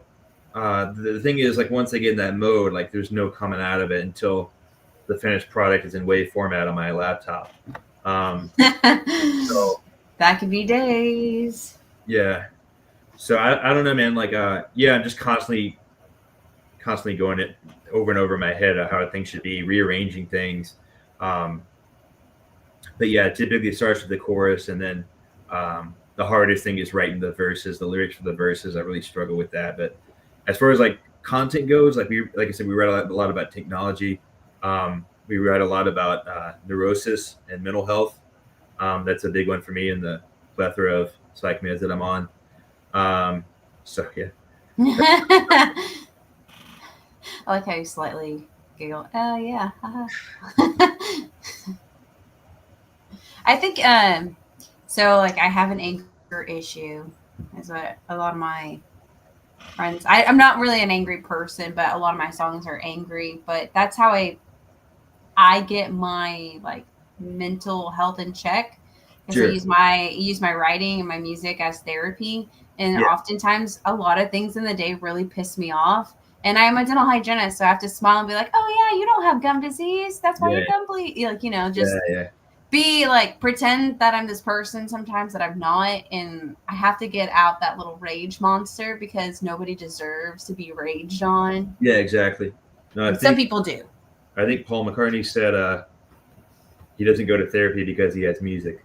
the thing is, like, once I get in that mode, like, there's no coming out of it until the finished product is in WAV format on my laptop. So that could be days. Yeah. So I don't know, man. Like, yeah, I'm just constantly going it over and over in my head of how things should be, rearranging things. But yeah, typically it starts with the chorus, and then the hardest thing is writing the verses, the lyrics for the verses. I really struggle with that. But as far as like content goes, like I said, we read a lot about technology. We read a lot about neurosis and mental health. That's a big one for me in the plethora of psych meds that I'm on. So yeah. I like how you slightly giggle. Oh yeah. I think so. Like, I have an anger issue, is what a lot of my friends. I'm not really an angry person, but a lot of my songs are angry. But that's how I get my like mental health in check, because Sure. I use my writing and my music as therapy. And Yeah. oftentimes, a lot of things in the day really piss me off. And I am a dental hygienist, so I have to smile and be like, "Oh yeah, you don't have gum disease. That's why Yeah. your gum bleed." Like, just Yeah. be like, pretend that I'm this person sometimes that I'm not, and I have to get out that little rage monster because nobody deserves to be raged on. Yeah, exactly. No, I Some think people do. Paul McCartney said he doesn't go to therapy because he has music.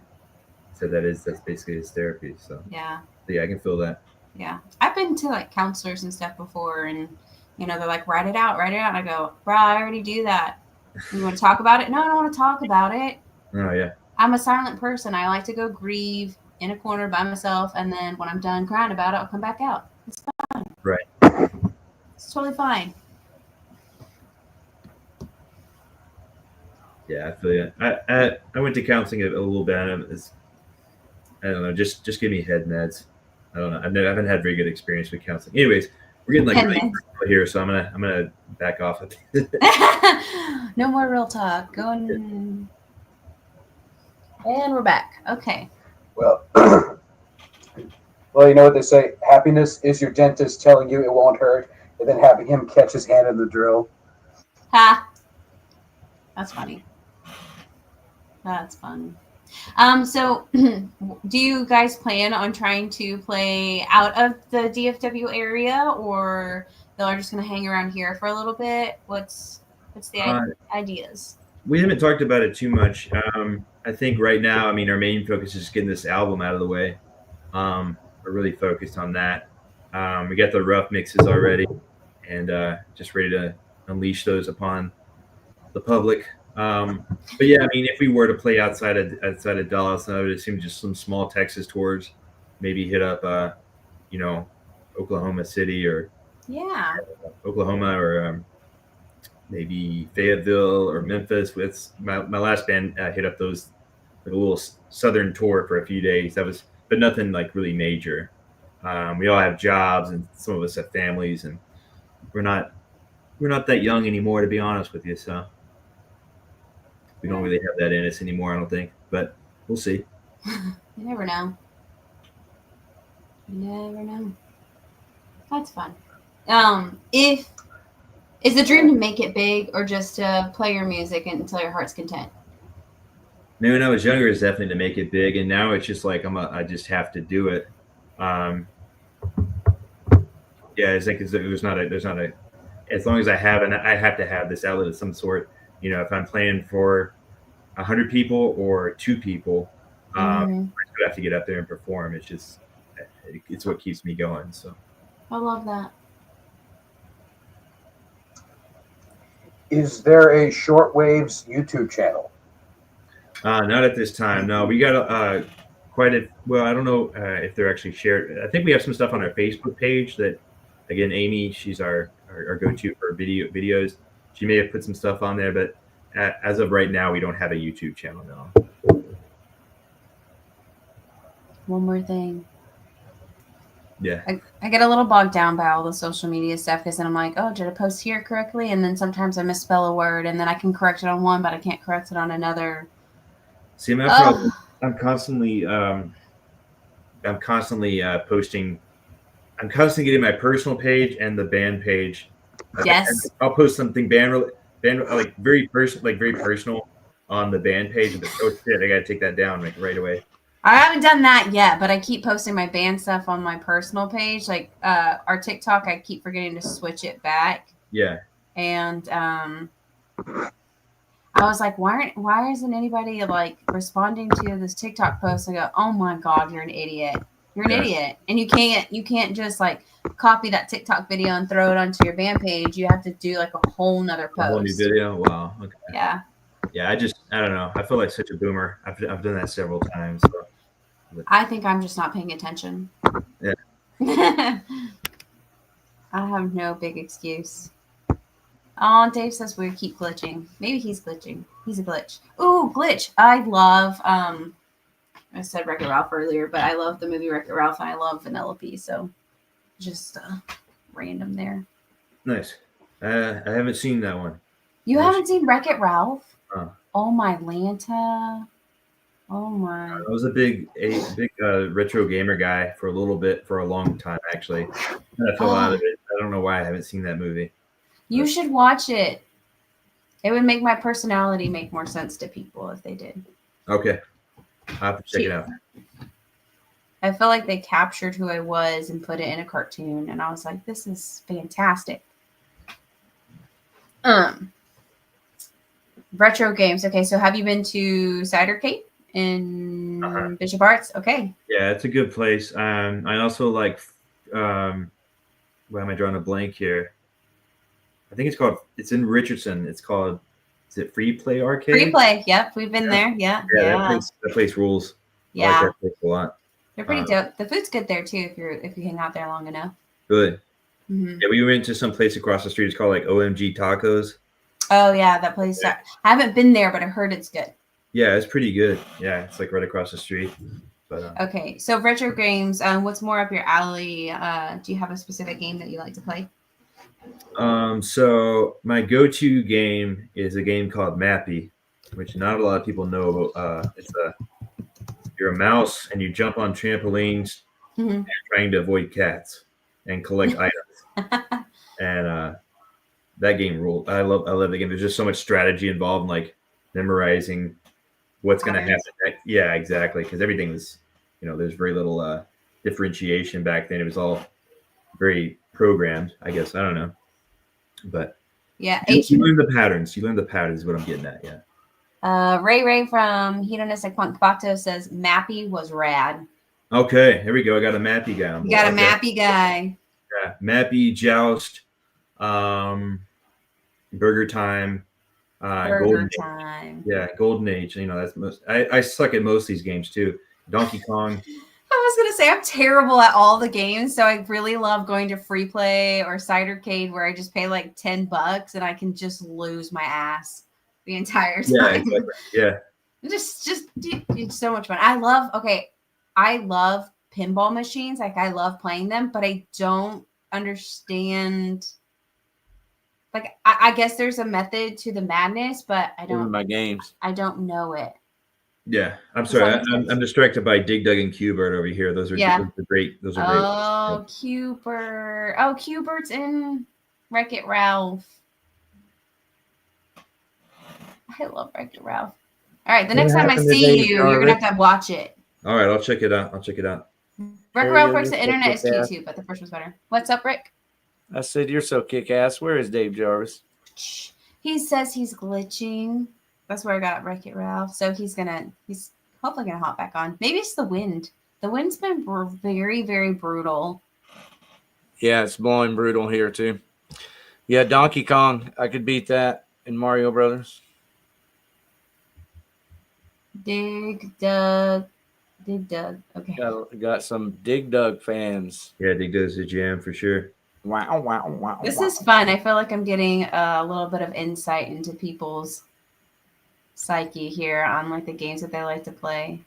He said that's basically his therapy. So Yeah. yeah, I can feel that. Yeah. I've been to like counselors and stuff before, and they're like, write it out. And I go, bro, I already do that. You want to talk about it? No, I don't want to talk about it. Oh yeah. I'm a silent person. I like to go grieve in a corner by myself, and then when I'm done crying about it, I'll come back out. It's fine. Right. It's totally fine. Yeah, I feel you. I went to counseling a little bit. I don't know, just give me head meds. I don't know. I haven't had very good experience with counseling. Anyways, we're getting like Head really meds. personal here, so I'm gonna back off of it. No more real talk. Going. And we're back. Okay. Well, well, you know what they say: happiness is your dentist telling you it won't hurt, and then having him catch his hand in the drill. Ha. That's funny. That's fun. So do you guys plan on trying to play out of the DFW area, or y'all are just gonna hang around here for a little bit? What's the ideas? We haven't talked about it too much. I think right now, I mean, our main focus is getting this album out of the way. We're really focused on that. We got the rough mixes already, and just ready to unleash those upon the public. But yeah, I mean, if we were to play outside of Dallas, I would assume just some small Texas tours, maybe hit up, Oklahoma City or Oklahoma or maybe Fayetteville or Memphis. With my last band hit up those like a little southern tour for a few days. But nothing like really major. We all have jobs, and some of us have families, and we're not that young anymore, to be honest with you. So we don't really have that in us anymore, I don't think. But we'll see. You never know. You never know. That's fun. Is the dream to make it big, or just to play your music until your heart's content? Maybe when I was younger, it's definitely to make it big, and now it's just like I just have to do it. Yeah, it's like there's not a. As long as I have to have this outlet of some sort. If I'm playing for 100 people or 2 people, I still have to get up there and perform. It's what keeps me going. So I love that. Is there a Shortwaves YouTube channel? not at this time. No, we got quite a. Well, I don't know if they're actually shared. I think we have some stuff on our Facebook page that, again, Amy, she's our go-to for videos. She may have put some stuff on there, but as of right now, we don't have a YouTube channel now. One more thing. Yeah. I get a little bogged down by all the social media stuff, because then I'm like, oh, did I post here correctly? And then sometimes I misspell a word, and then I can correct it on one, but I can't correct it on another. See, my problem, I'm constantly posting. I'm constantly getting my personal page and the band page. Yes. I'll post something band like very personal on the band page, and oh shit, I gotta take that down like right away. I haven't done that yet, but I keep posting my band stuff on my personal page. Like our TikTok, I keep forgetting to switch it back. Yeah. And I was like, why isn't anybody like responding to this TikTok post? I go, oh my God, you're an idiot. You're an idiot. And you can't just like copy that TikTok video and throw it onto your band page. You have to do like a whole nother post. A whole new video. Wow. Okay. Yeah. Yeah. I don't know. I feel like such a boomer. I've done that several times. So. I think I'm just not paying attention. Yeah. I have no big excuse. Oh, Dave says we keep glitching. Maybe he's glitching. He's a glitch. Ooh, glitch. I love, I said Wreck-It Ralph earlier, but I love the movie Wreck-It Ralph, and I love Vanellope, so just random there. Nice. I haven't seen that one. You haven't seen Wreck-It Ralph? Uh. Oh, my Lanta. Oh my. I was a big retro gamer guy for a long time actually. And I fell out of it. I don't know why I haven't seen that movie. You should watch it. It would make my personality make more sense to people if they did. Okay, I'll have to check it out. I felt like they captured who I was and put it in a cartoon, and I was like, this is fantastic. Retro games. Okay, so have you been to Cidercade in Bishop Arts? Okay. Yeah, it's a good place. I also like why am I drawing a blank here? I think it's in Richardson. It's called, is it Free Play Arcade? Free Play. Yep, we've been there. Yeah. That place rules. Yeah. I like that place a lot. They're pretty dope. The food's good there too if you hang out there long enough. Good. Mm-hmm. Yeah, we went to some place across the street. It's called like OMG Tacos. Oh yeah, that place. I haven't been there, but I heard it's good. Yeah, it's pretty good. Yeah, it's like right across the street. But okay, so retro games. What's more up your alley? Do you have a specific game that you like to play? So my go-to game is a game called Mappy, which not a lot of people know about. You're a mouse and you jump on trampolines, and you're trying to avoid cats and collect items. And that game ruled. I love the game. There's just so much strategy involved in like memorizing what's going to happen next. Yeah, exactly. Because everything was, there's very little differentiation back then. It was all very programmed, I guess. I don't know. But yeah, you learn the patterns. You learn the patterns is what I'm getting at. Yeah. Ray from Hedonistic Punk Bato says Mappy was rad. Okay, here we go. I got a Mappy guy. You got a Mappy guy. Yeah, Mappy, Joust, Burger Time, Golden Time. Age. Yeah, Golden Age. That's most. I suck at most of these games too. Donkey Kong. I was gonna say I'm terrible at all the games, so I really love going to Free Play or Cidercade where I just pay like $10 and I can just lose my ass the entire time. Yeah, exactly. Yeah. Just it's so much fun. I love pinball machines. Like I love playing them, but I don't understand. Like I guess there's a method to the madness, but I don't. My games. I don't know it. Yeah, I'm sorry. I'm distracted by Dig Dug and Q-Bert over here. Those are great. Those are great. Oh, Q-Bert. Oh, Q-Bert's in Wreck-It Ralph. I love Wreck-It Ralph. All right, the next time I see you, you're gonna have to watch it. All right, I'll check it out. Wreck-It Ralph works. The internet is key too, but the first one's better. What's up, Rick? I said you're so kick-ass. Where is Dave Jarvis? He says he's glitching. That's where I got Wreck-It Ralph. So he's hopefully gonna hop back on. Maybe it's the wind. The wind's been very, very brutal. Yeah, it's blowing brutal here too. Yeah, Donkey Kong. I could beat that in Mario Brothers. Dig Dug. Okay. Got some Dig Dug fans. Yeah, Dig Dug's a jam for sure. Wow. This is fun. I feel like I'm getting a little bit of insight into people's psyche here on like the games that they like to play.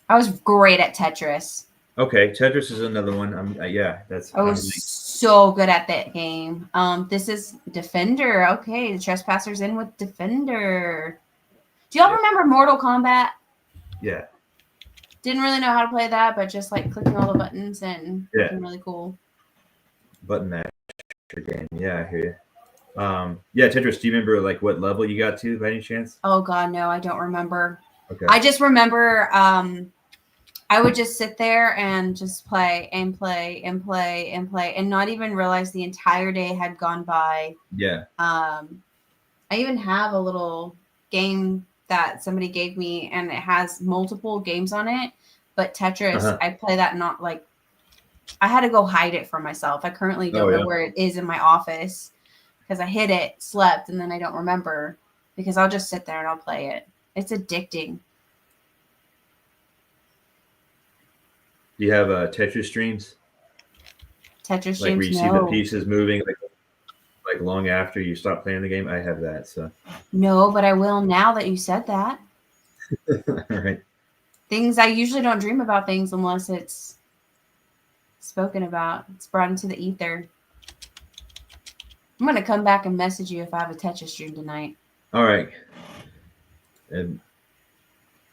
I was great at Tetris. Okay, Tetris is another one. I was so good at that game. This is Defender. Okay, the Trespassers in with Defender. Do y'all remember Mortal Kombat? Yeah. Didn't really know how to play that, but just like clicking all the buttons and looking really cool. Button masher game. Yeah, I hear you. Yeah, Tetris, do you remember like what level you got to by any chance? Oh god, no, I don't remember. Okay. I just remember I would just sit there and just play and play and play and play and not even realize the entire day had gone by. Yeah. I even have a little game that somebody gave me and it has multiple games on it, but Tetris, I play that not like I had to go hide it from myself. I currently don't know where it is in my office because I hid it, slept, and then I don't remember because I'll just sit there and I'll play it. It's addicting. Do you have Tetris streams? Tetris streams, like where you see the pieces moving like long after you stop playing the game? I have that, so. No, but I will now that you said that. All right. Things I usually don't dream about things unless it's spoken about. It's brought into the ether. I'm gonna come back and message you if I have a Tetris stream tonight. All right. And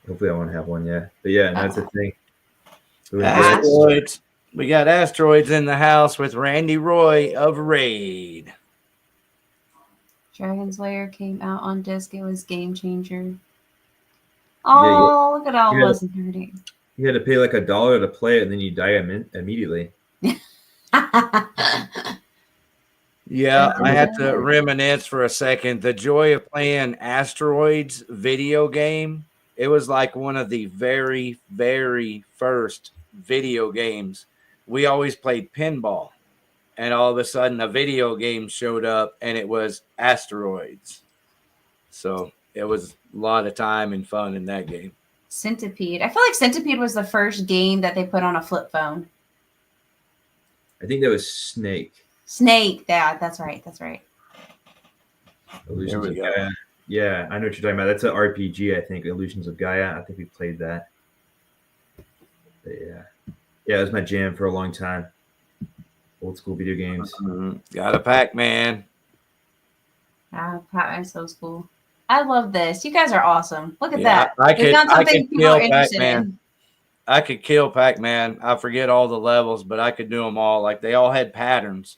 Hopefully, I won't have one yet. But yeah, that's the thing. Asteroids. We got asteroids in the house with Randy Roy of Raid. Dragon's Lair came out on disc. It was game changer. Oh, look at all of us hurting. You had to pay like $1 to play it, and then you die immediately. Yeah, I had to reminisce for a second. The joy of playing Asteroids video game. It was like one of the very, very first video games. We always played pinball, and all of a sudden a video game showed up, and it was Asteroids. So it was a lot of time and fun in that game. Centipede. I feel like Centipede was the first game that they put on a flip phone. I think that was Snake. Snake. Yeah, that's right. That's right. Illusions of Gaia. Yeah, I know what you're talking about. That's an RPG, I think. Illusions of Gaia. I think we played that. But yeah, it was my jam for a long time. Old school video games. Got a Pac-Man. Pac-Man's so cool. I love this. You guys are awesome. Look at that. I could kill Pac-Man. I could kill Pac-Man. I forget all the levels, but I could do them all. Like they all had patterns.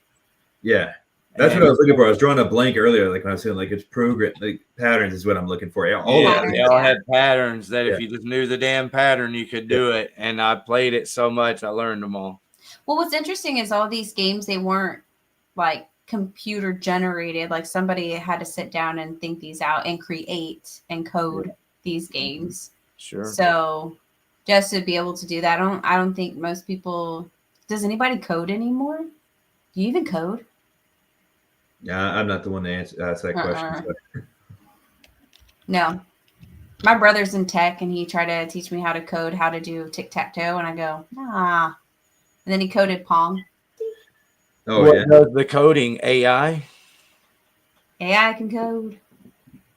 Yeah, that's what I was looking for. I was drawing a blank earlier, like when I was saying like it's program, like patterns is what I'm looking for. Yeah, they all had patterns that if you just knew the damn pattern, you could do it. And I played it so much, I learned them all. Well, what's interesting is all these games, they weren't like computer generated. Like somebody had to sit down and think these out and create and code these games. Sure. So just to be able to do that, I don't think most people. Does anybody code anymore? Do you even code? Yeah, I'm not the one to ask that question. So. No. My brother's in tech, and he tried to teach me how to code, how to do tic-tac-toe, and I go, nah. And then he coded Pong. Oh, what does the coding? AI? AI can code.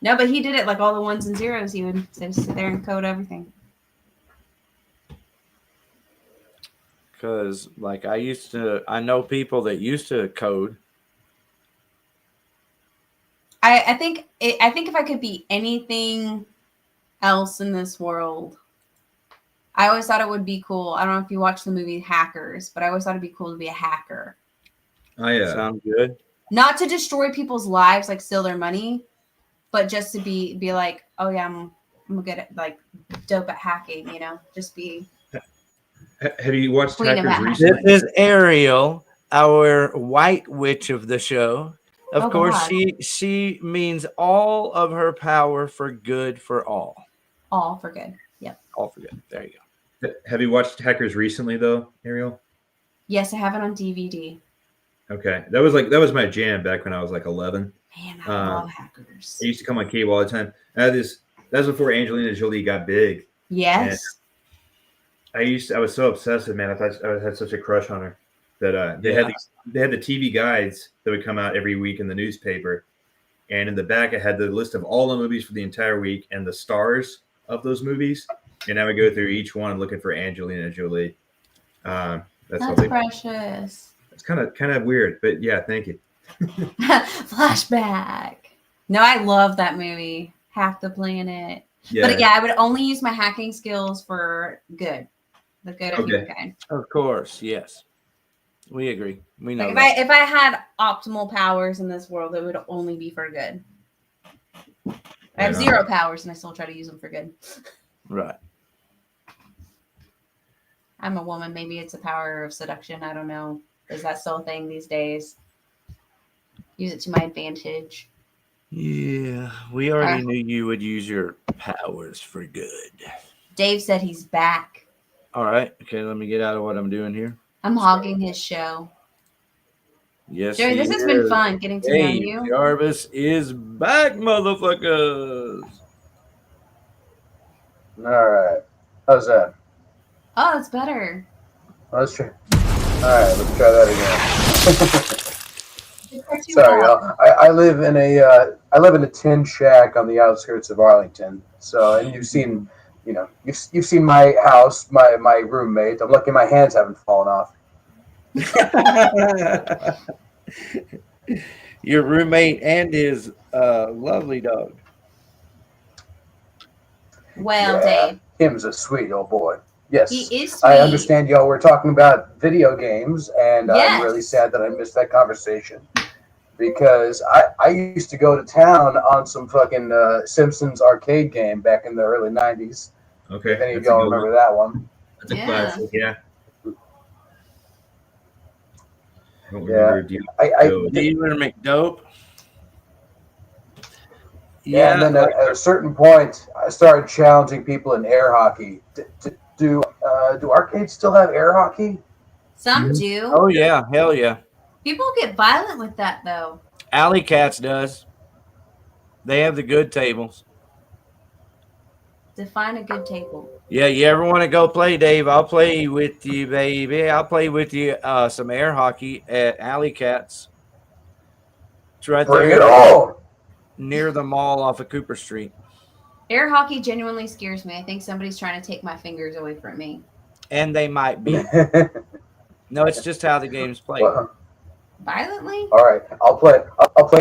No, but he did it like all the ones and zeros. He would sit there and code everything. Because, like, I know people that used to code. I think if I could be anything else in this world, I always thought it would be cool. I don't know if you watch the movie Hackers, but I always thought it'd be cool to be a hacker. Oh yeah, sounds good. Not to destroy people's lives, like steal their money, but just to be like, oh yeah, I'm good at like dope at hacking. You know, just be. Have you watched Hackers recently? This is Ariel, our white witch of the show. Of course, God. She means all of her power for good for all. All for good. Yep. All for good. There you go. Have you watched Hackers recently, though, Ariel? Yes, I have it on DVD. Okay, that was my jam back when I was like 11. Man, I love Hackers. It used to come on cable all the time. That was before Angelina Jolie got big. Yes. And I was so obsessive, man. I had such a crush on her that they had the TV guides that would come out every week in the newspaper, and in the back it had the list of all the movies for the entire week and the stars of those movies, and I would go through each one looking for Angelina Jolie. That's precious. It's kind of weird, but yeah, thank you. Flashback. No, I love that movie. Half the Planet. Yeah. But yeah, I would only use my hacking skills for good. The good of humankind. Of course, yes. We agree. We know. Like if I had optimal powers in this world, it would only be for good. I have 0 powers, and I still try to use them for good. Right. I'm a woman. Maybe it's a power of seduction. I don't know. Is that still a thing these days? Use it to my advantage. Yeah, we already knew you would use your powers for good. Dave said he's back. All right. Okay, let me get out of what I'm doing here. I'm hogging his show. Yes, Jerry, this has been fun getting to know you. Jarvis is back, motherfuckers. All right. How's that? Oh, that's better. Let's try. All right, let's try that again. Sorry, y'all. I live in a tin shack on the outskirts of Arlington. So, and you've seen my house, my roommate. I'm lucky my hands haven't fallen off. Your roommate and his lovely dog. Well, Dave, Him's a sweet old boy. Yes, He is I sweet. understand y'all were talking about video games, Yes, He is I sweet. understand y'all were talking about video games, and I'm really Yes. sad that I missed that conversation because I used to go to town on some fucking Simpsons arcade game back in the early '90s. Okay, If any of that's a y'all good remember one. that one, That's a Yeah. classic. Yeah. I don't yeah, remember Deal. Dealer McDope. yeah, and Yeah, then at a certain point, I started challenging people in air hockey. Do arcades still have air hockey? Some Mhm. do. oh yeah, hell yeah. People get violent with that though. Alley Cats does. They have the good tables. Define a good table. Yeah, you ever want to go play, Dave? I'll play with you, baby. I'll play with you some air hockey at Alley Cats. It's right Bring there it on! near the mall off of Cooper Street. Air hockey genuinely scares me. I think somebody's trying to take my fingers away from me. And they might be. No, it's just how the game's played. Well, Violently? all right, I'll play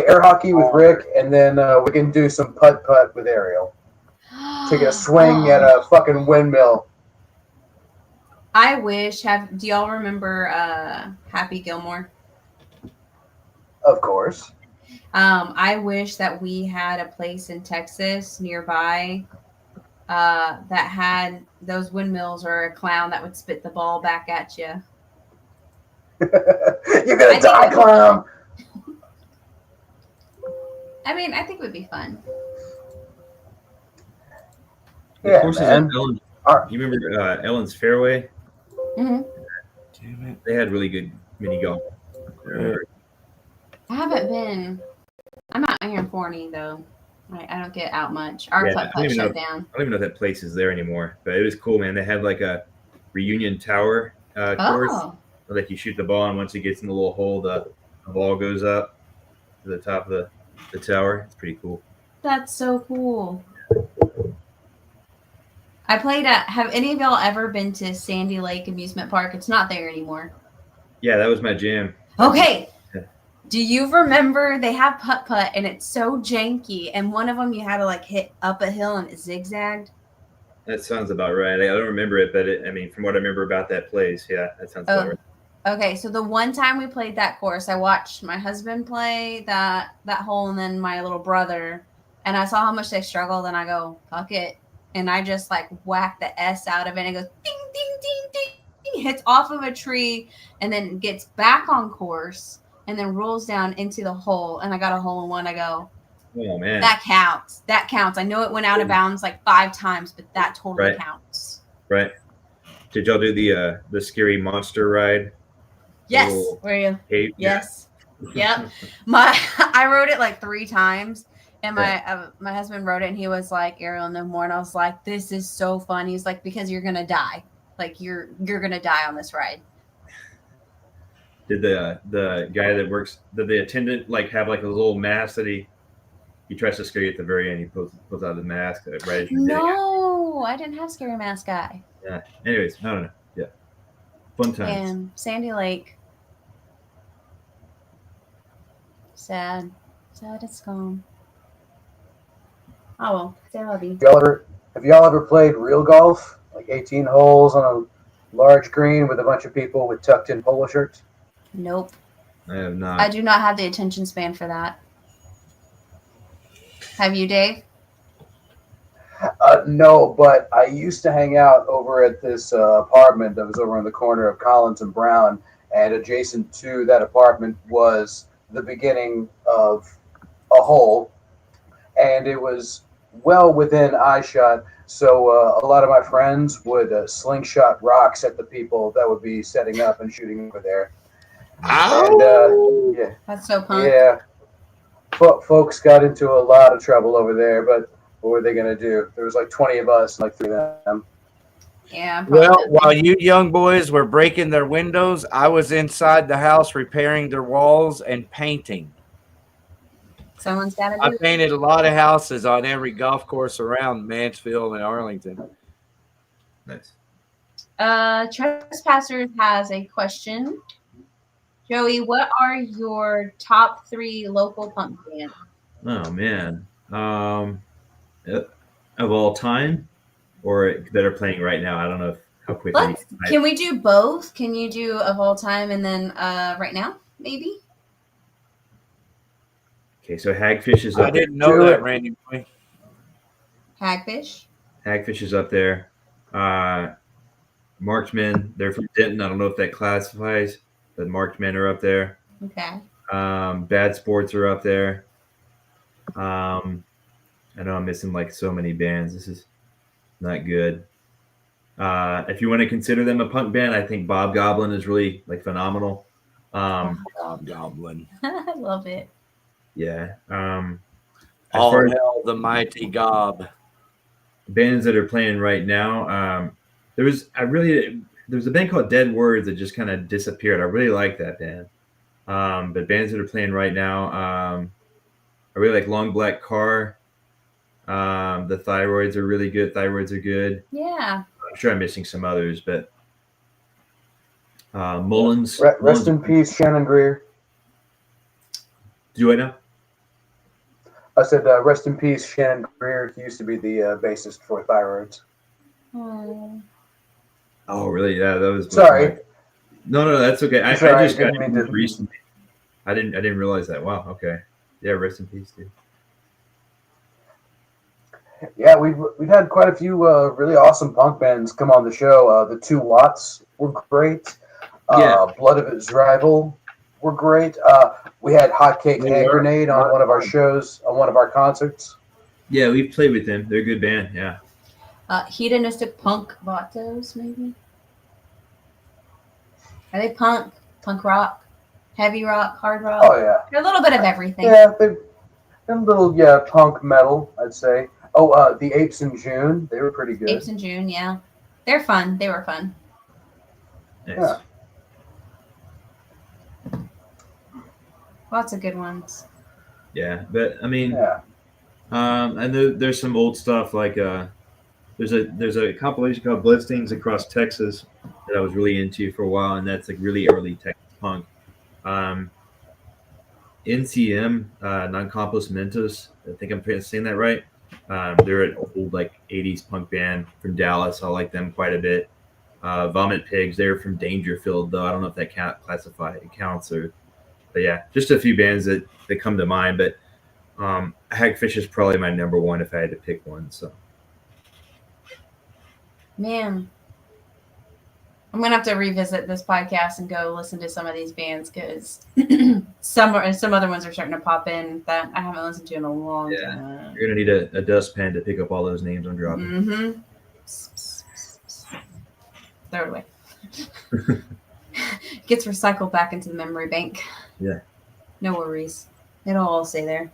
air hockey with Rick, and then we can do some putt with Ariel. Taking a swing at a fucking windmill. I wish. Do y'all remember Happy Gilmore? Of course. I wish that we had a place in Texas nearby that had those windmills or a clown that would spit the ball back at you. You're gonna die, clown. I mean, I think it would be fun. The courses man. at Ellen, Alright. you remember Ellen's Fairway? Mm-hmm. Damn it. They had really good mini golf. I haven't been. I'm not iron horny though. I don't get out much. Our Yeah, putt shut down. I don't even know if that place is there anymore, but it was cool, man. They had like a reunion tower course. Oh, Like you shoot the ball, and once it gets in the little hole, the ball goes up to the top of the tower. It's pretty cool. that's so cool. I played at. Have any of y'all ever been to Sandy Lake Amusement Park? It's not there anymore. Yeah, that was my jam. Okay. Yeah. Do you remember they have putt and it's so janky, and one of them you had to like hit up a hill and it zigzagged? That sounds about right. I don't remember it, but I mean, from what I remember about that place, yeah, that sounds about right. Okay, so the one time we played that course, I watched my husband play that hole and then my little brother, and I saw how much they struggled, and I go, fuck it. And I just like whacked the S out of it, and it goes ding, ding, ding, ding, hits off of a tree, and then gets back on course, and then rolls down into the hole, and I got a hole in one. I go, Oh man, that counts. That counts. I know it went out of bounds like 5 times, but that totally Right. counts. right? Did y'all do the scary monster ride? Yes. Little Were you? Cape? Yes. Yep. I wrote it like 3 times, and my husband wrote it, and he was like, Ariel, no more. And I was like, this is so fun. He's like, because you're gonna die. Like you're gonna die on this ride. Did the guy that works, did the attendant like have like a little mask that he tries to scare you at the very end? He pulls out the mask right as you're getting out. No, I didn't have Scary Mask Guy. Yeah. Anyways, I don't know. Yeah. Fun times. And Sandy Lake. Sad it's gone. Oh well, say I love you. Have y'all ever played real golf? Like 18 holes on a large green with a bunch of people with tucked in polo shirts? Nope. I have not. I do not have the attention span for that. Have you, Dave? No, but I used to hang out over at this apartment that was over on the corner of Collins and Brown, and adjacent to that apartment was the beginning of a hole, and it was well within eyeshot. So a lot of my friends would slingshot rocks at the people that would be setting up and shooting over there. And yeah, That's so punk. yeah, folks got into a lot of trouble over there, but what were they going to do? There was like 20 of us, like 3 of them. Yeah. Well, probably. while you young boys were breaking their windows, I was inside the house repairing their walls and painting. Someone's got to I do it. painted a lot of houses on every golf course around Mansfield and Arlington. Nice. Trespassers has a question. Joey, what are your top 3 local punk bands? Oh man. Of all time? or that are playing right now. I don't know how quickly. Can we do both? Can you do of all time and then right now, maybe? Okay, so Hagfish is I up there. didn't know that, Randy boy. Hagfish. Hagfish is up there. Marksmen, they're from Denton. I don't know if that classifies, but Marksmen are up there. Okay. Bad Sports are up there. I know I'm missing like so many bands. This is not good. If you want to consider them a punk band, I think Bob Goblin is really like phenomenal. Bob Goblin. I love it. Yeah. As All far as hail the mighty Gob. bands that are playing right now, there's a band called Dead Words that just kind of disappeared. I really like that band. But bands that are playing right now, I really like Long Black Car. The Thyroids are really good. Thyroids are good. Yeah. I'm sure I'm missing some others, but Mullins. Rest in peace, Shannon Greer. Do I know? I said, rest in peace, Shannon Greer. He used to be the bassist for Thyroids. Oh, really? Yeah, that was. Sorry. No, that's okay. I just got it recently. I didn't realize that. Wow. Okay. Yeah. Rest in peace, dude. Yeah, we've had quite a few really awesome punk bands come on the show. The 2 Watts were great. Blood of Its Rival were great. We had Hotcake Hand Grenade on one of our shows, on one of our concerts. Yeah, we've played with them. They're a good band. Yeah. Hedonistic Punk Vatos, maybe? Are they punk? Punk rock? Heavy rock? Hard rock? Oh, yeah. They're a little bit of everything. Yeah, they're a little, punk metal, I'd say. Oh, the Apes in June. They were pretty good. Apes in June, yeah. They're fun. They were fun. Nice. Yeah. Lots of good ones. Yeah, but I mean, Yeah. and there's some old stuff like there's a compilation called Bloodstains Across Texas that I was really into for a while, and that's like really early Texas punk. NCM, Non Compos Mentos, I think I'm saying that right. They're an old like 80s punk band from Dallas. I like them quite a bit. Vomit Pigs, they're from Dangerfield, though I don't know if that counts but yeah, just a few bands that come to mind. But Hagfish is probably my number one if I had to pick one. So, man, I'm gonna have to revisit this podcast and go listen to some of these bands because some other ones are starting to pop in that I haven't listened to in a long time. You're gonna need a dustpan to pick up all those names I'm dropping. Mm-hmm. Throw it away. Gets recycled back into the memory bank. Yeah. No worries. It'll all stay there.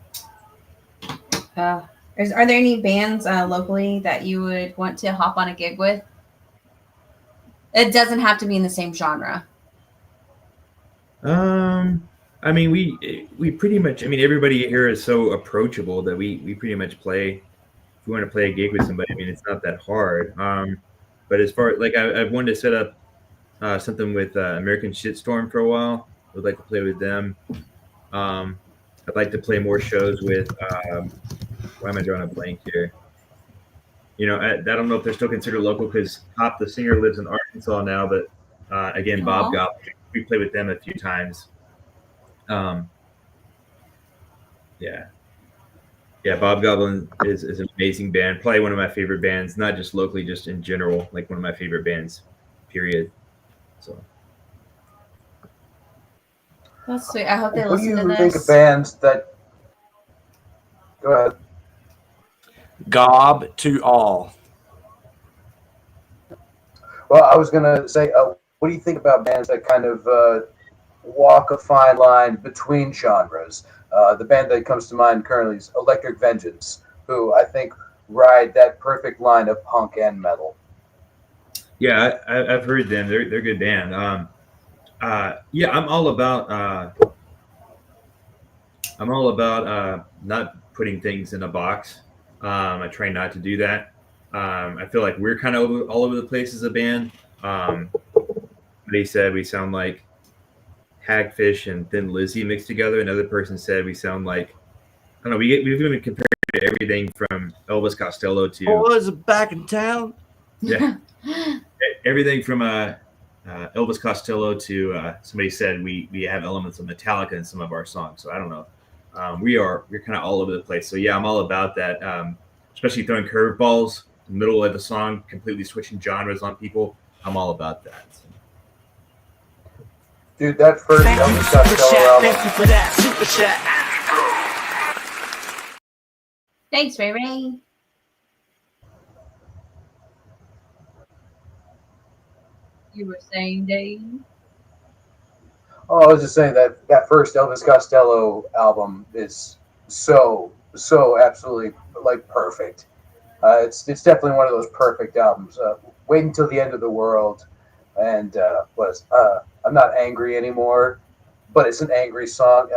Are there any bands locally that you would want to hop on a gig with? It doesn't have to be in the same genre. I mean, we pretty much. I mean, everybody here is so approachable that we pretty much play. If we want to play a gig with somebody, I mean, it's not that hard. But as far like I've wanted to set up something with American Shitstorm for a while. Would like to play with them. I'd like to play more shows with. Why am I drawing a blank here? You know, I don't know if they're still considered local because Hop, the singer, lives in Arkansas now. But again, Bob Goblin, we played with them a few times. Yeah, Bob Goblin is an amazing band. Probably one of my favorite bands, not just locally, just in general. Like one of my favorite bands, period. So. That's sweet. I hope they What do listen to you this. think of bands that? Go ahead. Gob to all. Well, I was gonna say, what do you think about bands that kind of walk a fine line between genres? The band that comes to mind currently is Electric Vengeance, who I think ride that perfect line of punk and metal. Yeah, I've heard them. They're a good band. Yeah, I'm all about not putting things in a box. I try not to do that. I feel like we're kind of all over the place as a band. Somebody said we sound like Hagfish and Thin Lizzy mixed together. Another person said we sound like don't know. We've even compared everything from Elvis Costello to Boys are back in town. yeah, everything from Elvis Costello to somebody said we have elements of Metallica in some of our songs. So I don't know. We're kind of all over the place. So yeah, I'm all about that. Especially throwing curveballs in the middle of the song, completely switching genres on people. I'm all about that. So. Dude, that first Elvis Costello album. Thank you for that super chat. Thanks, Ray Ray. You were saying, Dave? Oh, I was just saying that first Elvis Costello album is so absolutely like perfect. It's definitely one of those perfect albums. Wait until the end of the world, and I'm not angry anymore, but it's an angry song.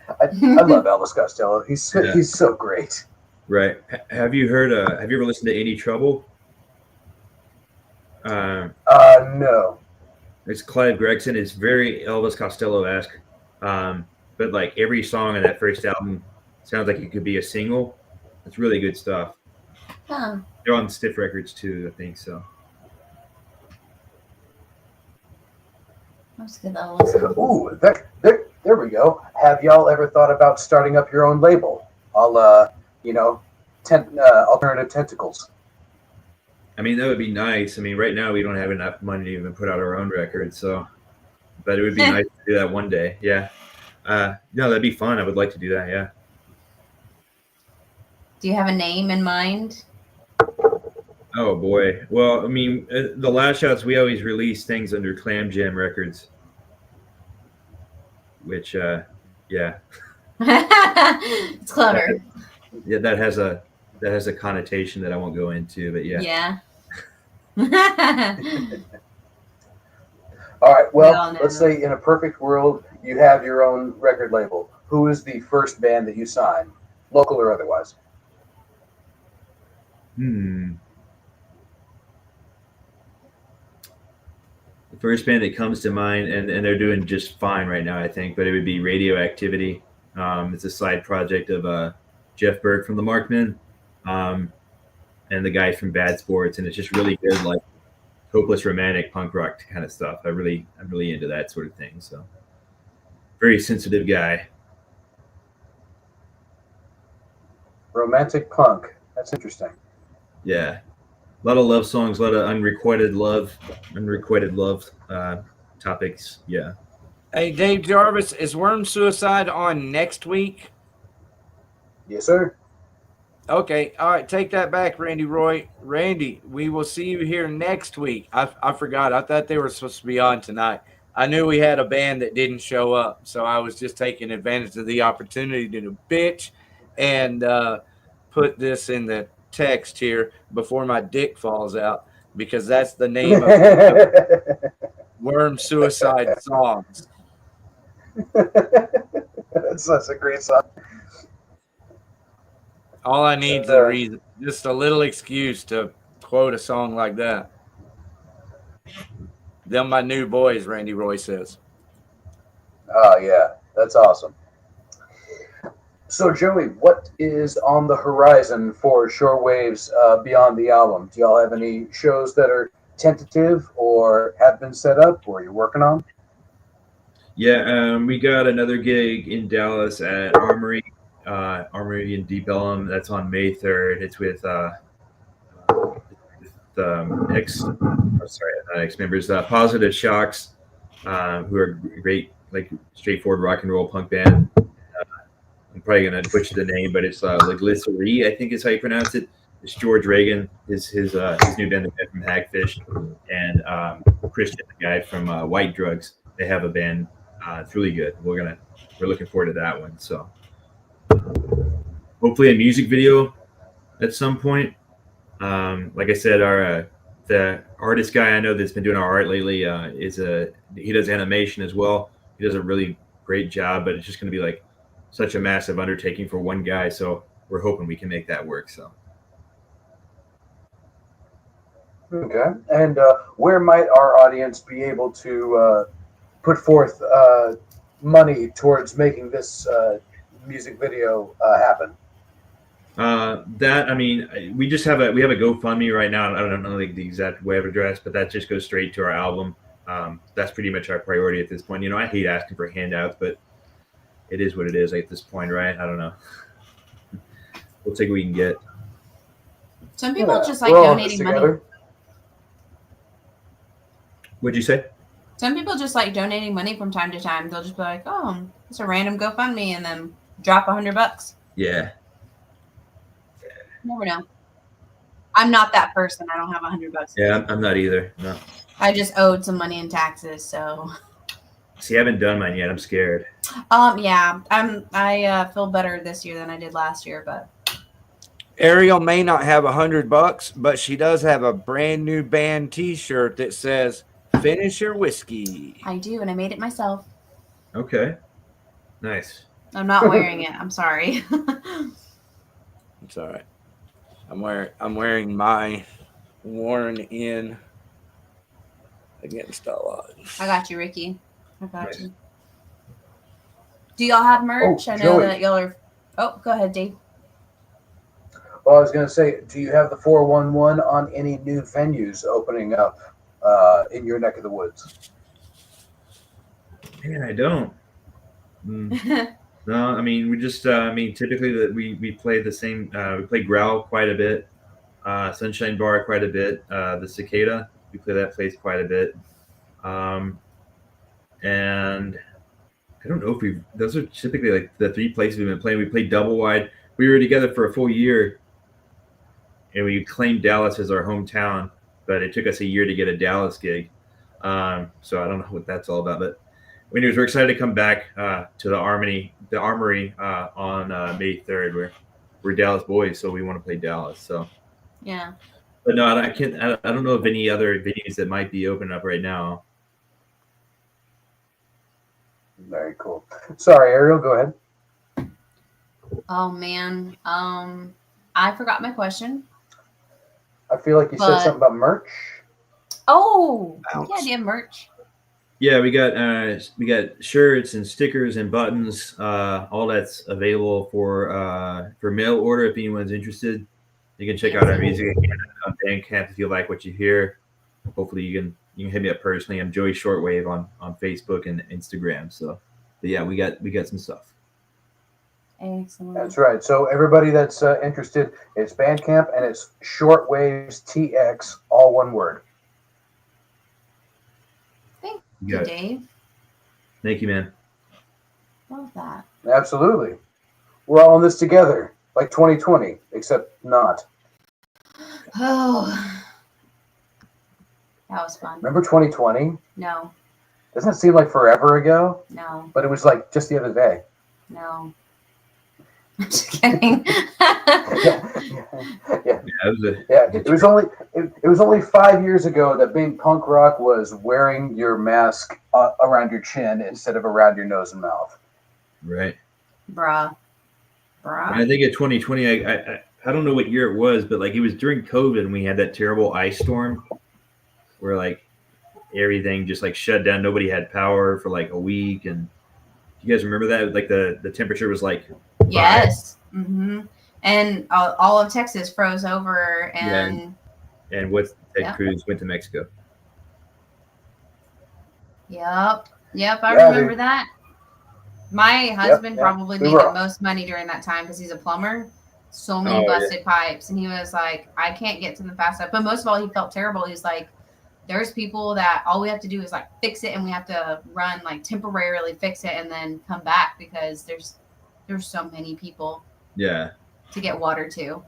I love Elvis Costello. He's so great. Right. Have you heard? Have you ever listened to Any Trouble? No. It's Clive Gregson. It's very Elvis Costello-esque, but like every song on that first album sounds like it could be a single. It's really good stuff. Huh. They're on Stiff Records too, I think so. That's good. I'll listen. Ooh, there we go. Have y'all ever thought about starting up your own label? Alternative Tentacles. I mean, that would be nice. I mean, right now we don't have enough money to even put out our own record, so. But it would be nice to do that one day. Yeah. No, that'd be fun. I would like to do that. Yeah. Do you have a name in mind? Oh boy. Well, I mean, the Last Shots, we always release things under Clam Jam Records, which, yeah. It's clever. Yeah, that has a connotation that I won't go into, but yeah. Yeah. All right. Well, let's say in a perfect world, you have your own record label. Who is the first band that you sign, local or otherwise? The first band that comes to mind, and they're doing just fine right now, I think, but it would be Radioactivity. It's a side project of Jeff Berg from the Markmen, and the guy from Bad Sports, and it's just really good, like hopeless romantic punk rock kind of stuff. I'm really into that sort of thing. So, very sensitive guy. Romantic punk. That's interesting. Yeah, a lot of love songs, a lot of unrequited love topics. Yeah. Hey, Dave Jarvis, is Worm Suicide on next week? Yes, sir. Okay, all right, take that back, Randy Roy. Randy, we will see you here next week. I forgot. I thought they were supposed to be on tonight. I knew we had a band that didn't show up, so I was just taking advantage of the opportunity to bitch and put this in the text here before my dick falls out, because that's the name of Worm Suicide songs. That's a great song. All I need is a reason, just a little excuse to quote a song like that. Them my new boys, Randy Roy says. Oh, yeah. That's awesome. So, Joey, what is on the horizon for Shortwaves beyond the album? Do y'all have any shows that are tentative or have been set up or you're working on? Yeah, we got another gig in Dallas at Armory in Deep Ellum. That's on May 3rd. It's with ex-members, Positive Shocks, who are great, like straightforward rock and roll punk band. I'm probably gonna butcher the name, but it's Leglisserie, I think is how you pronounce it. It's George Reagan, his new band, the guy from Hagfish, and Christian, the guy from White Drugs. They have a band. It's really good. We're looking forward to that one. So hopefully a music video at some point. Like I said, the artist guy I know that's been doing our art lately he does animation as well. He does a really great job, but it's just going to be like such a massive undertaking for one guy. So we're hoping we can make that work. So. Okay. And where might our audience be able to put forth money towards making this music video happen? That, I mean, we just have a GoFundMe right now. I don't know the exact web address, but that just goes straight to our album. That's pretty much our priority at this point. You know, I hate asking for handouts, but it is what it is at this point, right? I don't know. We'll take what we can get. Some people just like we're all in this donating money. together. What'd you say? Some people just like donating money from time to time. They'll just be like, "Oh, it's a random GoFundMe," and then drop $100. Yeah. Never know. I'm not that person. I don't have $100. Yeah, I'm not either. No. I just owed some money in taxes, so. See, I haven't done mine yet. I'm scared. Yeah. I feel better this year than I did last year, but. Ariel may not have $100, but she does have a brand new band T-shirt that says "Finish your whiskey." I do, and I made it myself. Okay. Nice. I'm not wearing it. I'm sorry. It's all right. I'm wearing my worn in against all odds. I got you, Ricky. I got Nice. you. Do y'all have merch? Oh, I know Joey. that y'all are. Oh, go ahead, Dave. Well, I was going to say, do you have the 411 on any new venues opening up in your neck of the woods? Man, I don't. No, I mean, we just, typically that we play the same, we play Growl quite a bit, Sunshine Bar quite a bit, the Cicada, we play that place quite a bit. And I don't know if those are typically like the three places we've been playing. We played Double Wide. We were together for a full year and we claimed Dallas as our hometown, but it took us a year to get a Dallas gig. So I don't know what that's all about, but anyways, we're excited to come back to the Armory on May 3rd. We're Dallas boys, so we want to play Dallas. So Yeah. but no, I can't. I don't know of any other venues that might be open up right now. Very cool. Sorry, Ariel, go ahead. Oh man. I forgot my question. I feel like you said something about merch. Oh, Ouch. yeah, do you have merch? Yeah, we got shirts and stickers and buttons. All that's available for mail order if anyone's interested. You can check out our music on Bandcamp if you like what you hear. Hopefully you can hit me up personally. I'm Joey Shortwave on Facebook and Instagram. So, but yeah, we got some stuff. Excellent. That's right. So everybody that's interested, it's Bandcamp and it's Shortwaves TX, all one word. Thank You you, got it. Dave. Thank you, man. Love that. Absolutely. We're all in this together, like 2020, except not. Oh, that was fun. Remember 2020? No, Doesn't it seem like forever ago? no, But it was like just the other day. no. I'm just kidding. Yeah. Yeah, It was only 5 years ago that being punk rock was wearing your mask around your chin instead of around your nose and mouth. right. Bruh. And I think at 2020, I don't know what year it was, but like it was during COVID and we had that terrible ice storm where like everything just like shut down. Nobody had power for like a week. And you guys remember that? Like the temperature was like Yes. Mm-hmm. And all of Texas froze over, and and what Ted Yeah. Cruz went to Mexico. yep, I Yeah, remember dude. that. My husband yeah. probably We made were- the most money during that time because he's a plumber. So many Oh, yeah. busted pipes, and he was like, "I can't get to them fast enough." But most of all, he felt terrible. He's like, "There's people that all we have to do is like fix it, and we have to run like temporarily fix it, and then come back because there's so many people Yeah. to get water to."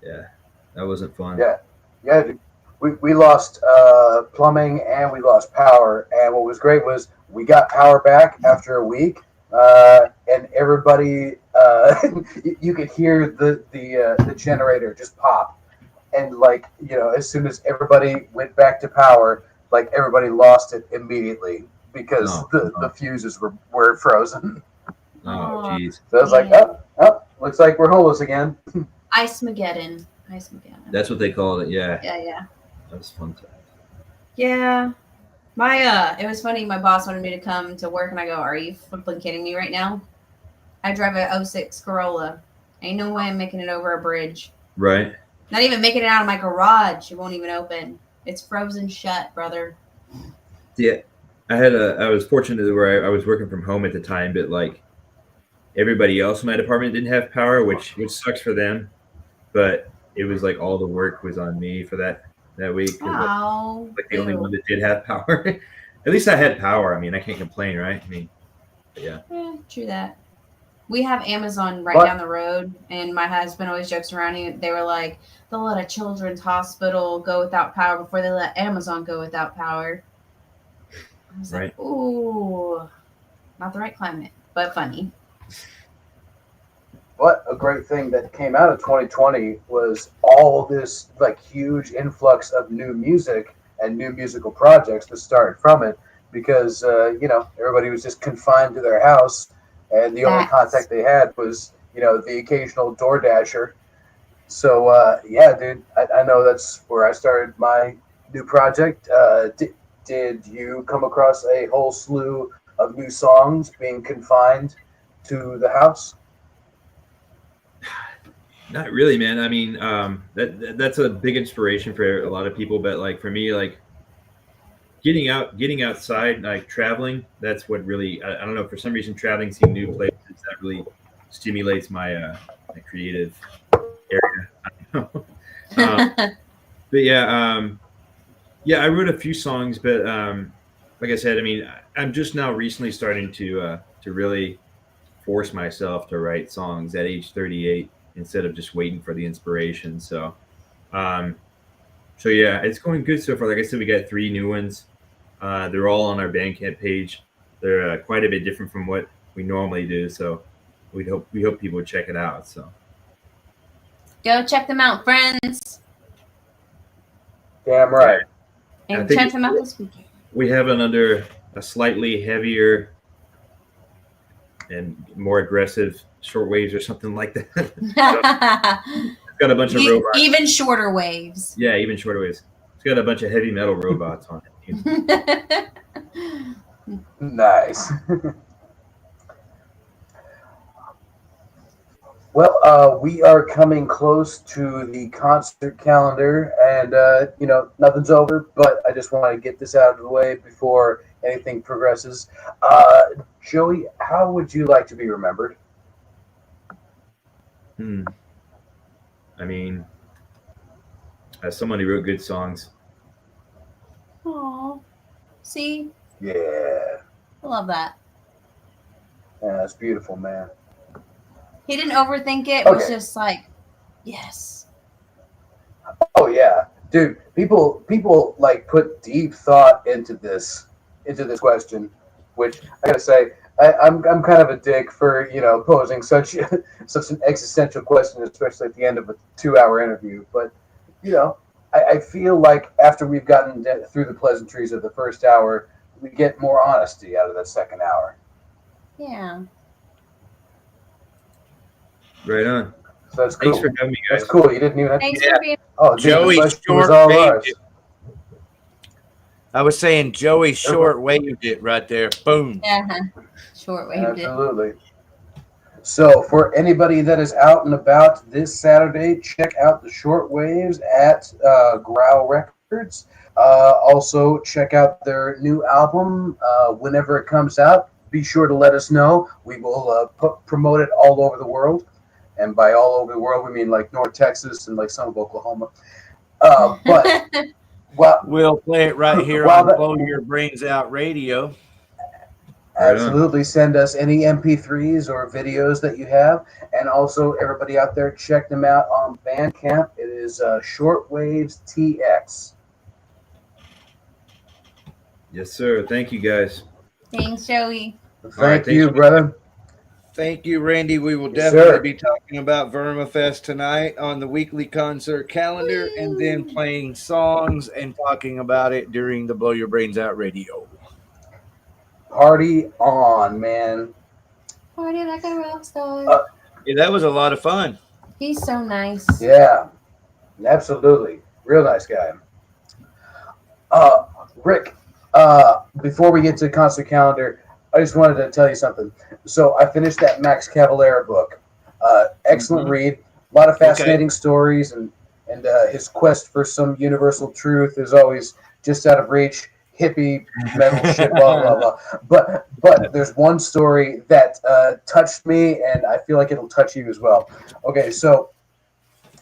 Yeah. That wasn't fun. Yeah, dude. We lost plumbing and we lost power. And what was great was we got power back after a week, and everybody you could hear the generator just pop. And like, as soon as everybody went back to power, like everybody lost it immediately because the fuses were frozen. Oh, jeez. So I was like, oh, looks like we're homeless again. Ice-mageddon. That's what they called it. Yeah. Yeah. That was fun time. Yeah. It was funny. My boss wanted me to come to work, and I go, "Are you flipping kidding me right now?" I drive a '06 Corolla. Ain't no way I'm making it over a bridge. Right. Not even making it out of my garage. It won't even open. It's frozen shut, brother. Yeah. I was fortunate where I was working from home at the time, but like everybody else in my department didn't have power, which sucks for them. But it was like all the work was on me for that week. Oh, like the only one that did have power. At least I had power. I mean, I can't complain, right? I mean, yeah. True that. We have Amazon right down the road, and my husband always jokes around. They were like, they'll let a children's hospital go without power before they let Amazon go without power. I was like, ooh, not the right climate, but funny. What a great thing that came out of 2020 was all this like huge influx of new music and new musical projects that started from it, because everybody was just confined to their house, and the only contact they had was the occasional door dasher. So yeah, dude, I know that's where I started my new project. Did you come across a whole slew of new songs being confined to the house? Not really, man. I mean, that's a big inspiration for a lot of people, but like for me, like getting outside, like traveling, that's what really, I don't know, for some reason traveling, seeing new places, that really stimulates my my creative area. I don't know. But yeah, I wrote a few songs, but like I said, I mean, I'm just now recently starting to really force myself to write songs at age 38 instead of just waiting for the inspiration. So yeah, it's going good so far. Like I said, we got 3 new ones. They're all on our Bandcamp page. They're quite a bit different from what we normally do. So we hope people would check it out. So go check them out, friends. Damn right. And check them out this weekend. We have it under a slightly heavier and more aggressive Shortwaves or something like that. It's got a bunch of robots. Even shorter waves. Yeah, even shorter waves. It's got a bunch of heavy metal robots on it. Nice. Well, we are coming close to the concert calendar, and nothing's over, but I just want to get this out of the way before anything progresses. Joey, how would you like to be remembered? I mean, as someone who wrote good songs. Aww. See? Yeah. I love that. Yeah, that's beautiful, man. He didn't overthink it. It was just like, yes. Oh yeah, dude. People like put deep thought into this question, which I gotta say, I'm kind of a dick for posing such an existential question, especially at the end of a 2-hour interview. But I feel like after we've gotten through the pleasantries of the first hour, we get more honesty out of that second hour. Yeah. Right on. So that's cool. Thanks for having me, guys. That's cool. You didn't even have Thanks to. for being. Oh, Joey was all ours. I was saying Joey short waved it right there. Boom. Short waved it. Absolutely. So for anybody that is out and about this Saturday, check out the Shortwaves at Growl Records. Also, check out their new album whenever it comes out. Be sure to let us know. We will promote it all over the world. And by all over the world, we mean like North Texas and like some of Oklahoma. But we'll play it right here on Blow Your Brains Out Radio. Absolutely. Send us any MP3s or videos that you have. And also, everybody out there, check them out on Bandcamp. It is Shortwaves TX. Yes, sir. Thank you, guys. Thanks, Joey. Thank you, brother. Thank you, Randy. We will definitely be talking about VermaFest tonight on the weekly concert calendar, and then playing songs and talking about it during the Blow Your Brains Out radio. Party on, man. Party like a rock star. Yeah, that was a lot of fun. He's so nice. Yeah, absolutely. Real nice guy. Rick, before we get to the concert calendar, I just wanted to tell you something. So I finished that Max Cavalera book. Excellent read. A lot of fascinating stories, and his quest for some universal truth is always just out of reach. Hippie metal shit, blah blah blah. But there's one story that touched me, and I feel like it'll touch you as well. Okay, so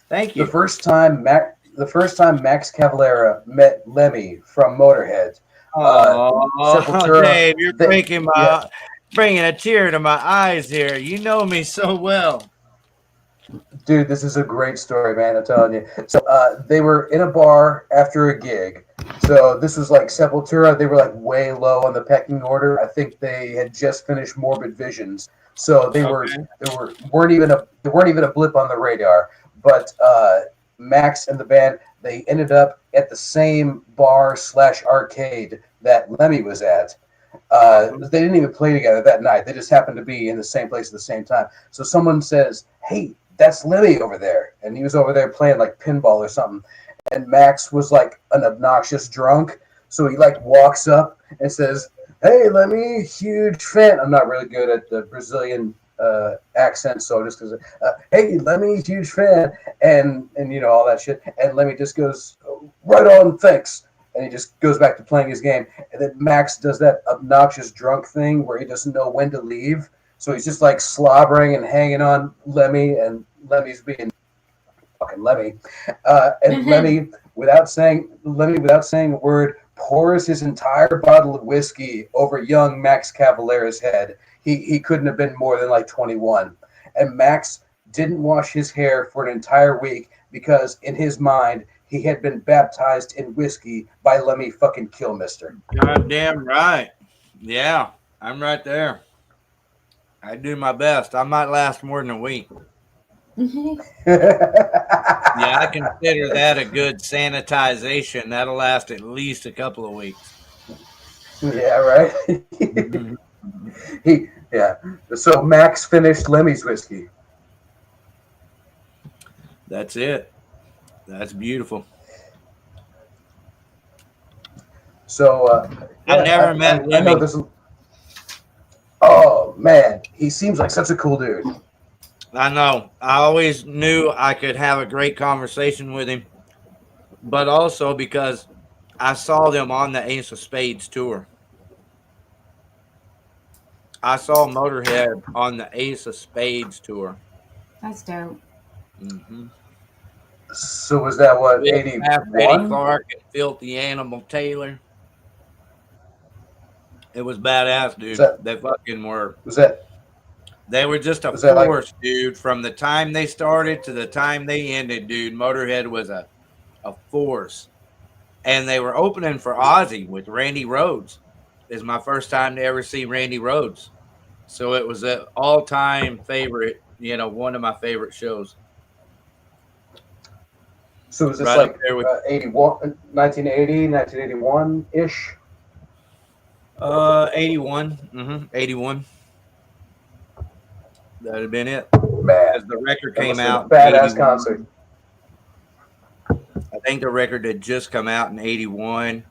Thank you. the first time Max Cavalera met Lemmy from Motorhead. Sepultura, Dave, you're bringing a tear to my eyes here. You know me so well. Dude, this is a great story, man. I'm telling you. So they were in a bar after a gig. So this was like Sepultura. They were like way low on the pecking order. I think they had just finished Morbid Visions. So they weren't even a blip on the radar. But Max and the band, they ended up at the same bar / arcade that Lemmy was at. They didn't even play together that night. They just happened to be in the same place at the same time. So someone says, "Hey, that's Lemmy over there," and he was over there playing like pinball or something. And Max was like an obnoxious drunk, so he like walks up and says, "Hey, Lemmy, huge fan." I'm not really good at the Brazilian accent, so just because, "Hey, Lemmy, huge fan," and you know all that shit. And Lemmy just goes, "Right on, thanks." And he just goes back to playing his game. And then Max does that obnoxious drunk thing where he doesn't know when to leave. So he's just like slobbering and hanging on Lemmy, and Lemmy's being fucking Lemmy. And Lemmy, without saying a word, pours his entire bottle of whiskey over young Max Cavalera's head. He couldn't have been more than like 21. And Max didn't wash his hair for an entire week because in his mind, he had been baptized in whiskey by Lemmy fucking Kilmister. Goddamn right. Yeah, I'm right there. I do my best. I might last more than a week. Yeah, I consider that a good sanitization. That'll last at least a couple of weeks. Yeah, right? So Max finished Lemmy's whiskey. That's it. That's beautiful. So I never met Lemmy. I know this. Oh man, he seems like such a cool dude. I know. I always knew I could have a great conversation with him, but also because I saw them on the Ace of Spades tour. I saw Motorhead on the Ace of Spades tour. That's dope. Mm-hmm. So was that what, 81? Eddie Clark and Filthy Animal Taylor. It was badass, dude. They fucking were. They were just a force, dude. From the time they started to the time they ended, dude, Motorhead was a force. And they were opening for Ozzy with Randy Rhoads. It's my first time to ever see Randy Rhoads. So it was an all-time favorite, one of my favorite shows. So was this right like 81, 1980, 1981-ish? 81. 81. That'd have been it. Man, as the record came out. Badass concert. I think the record had just come out in 81,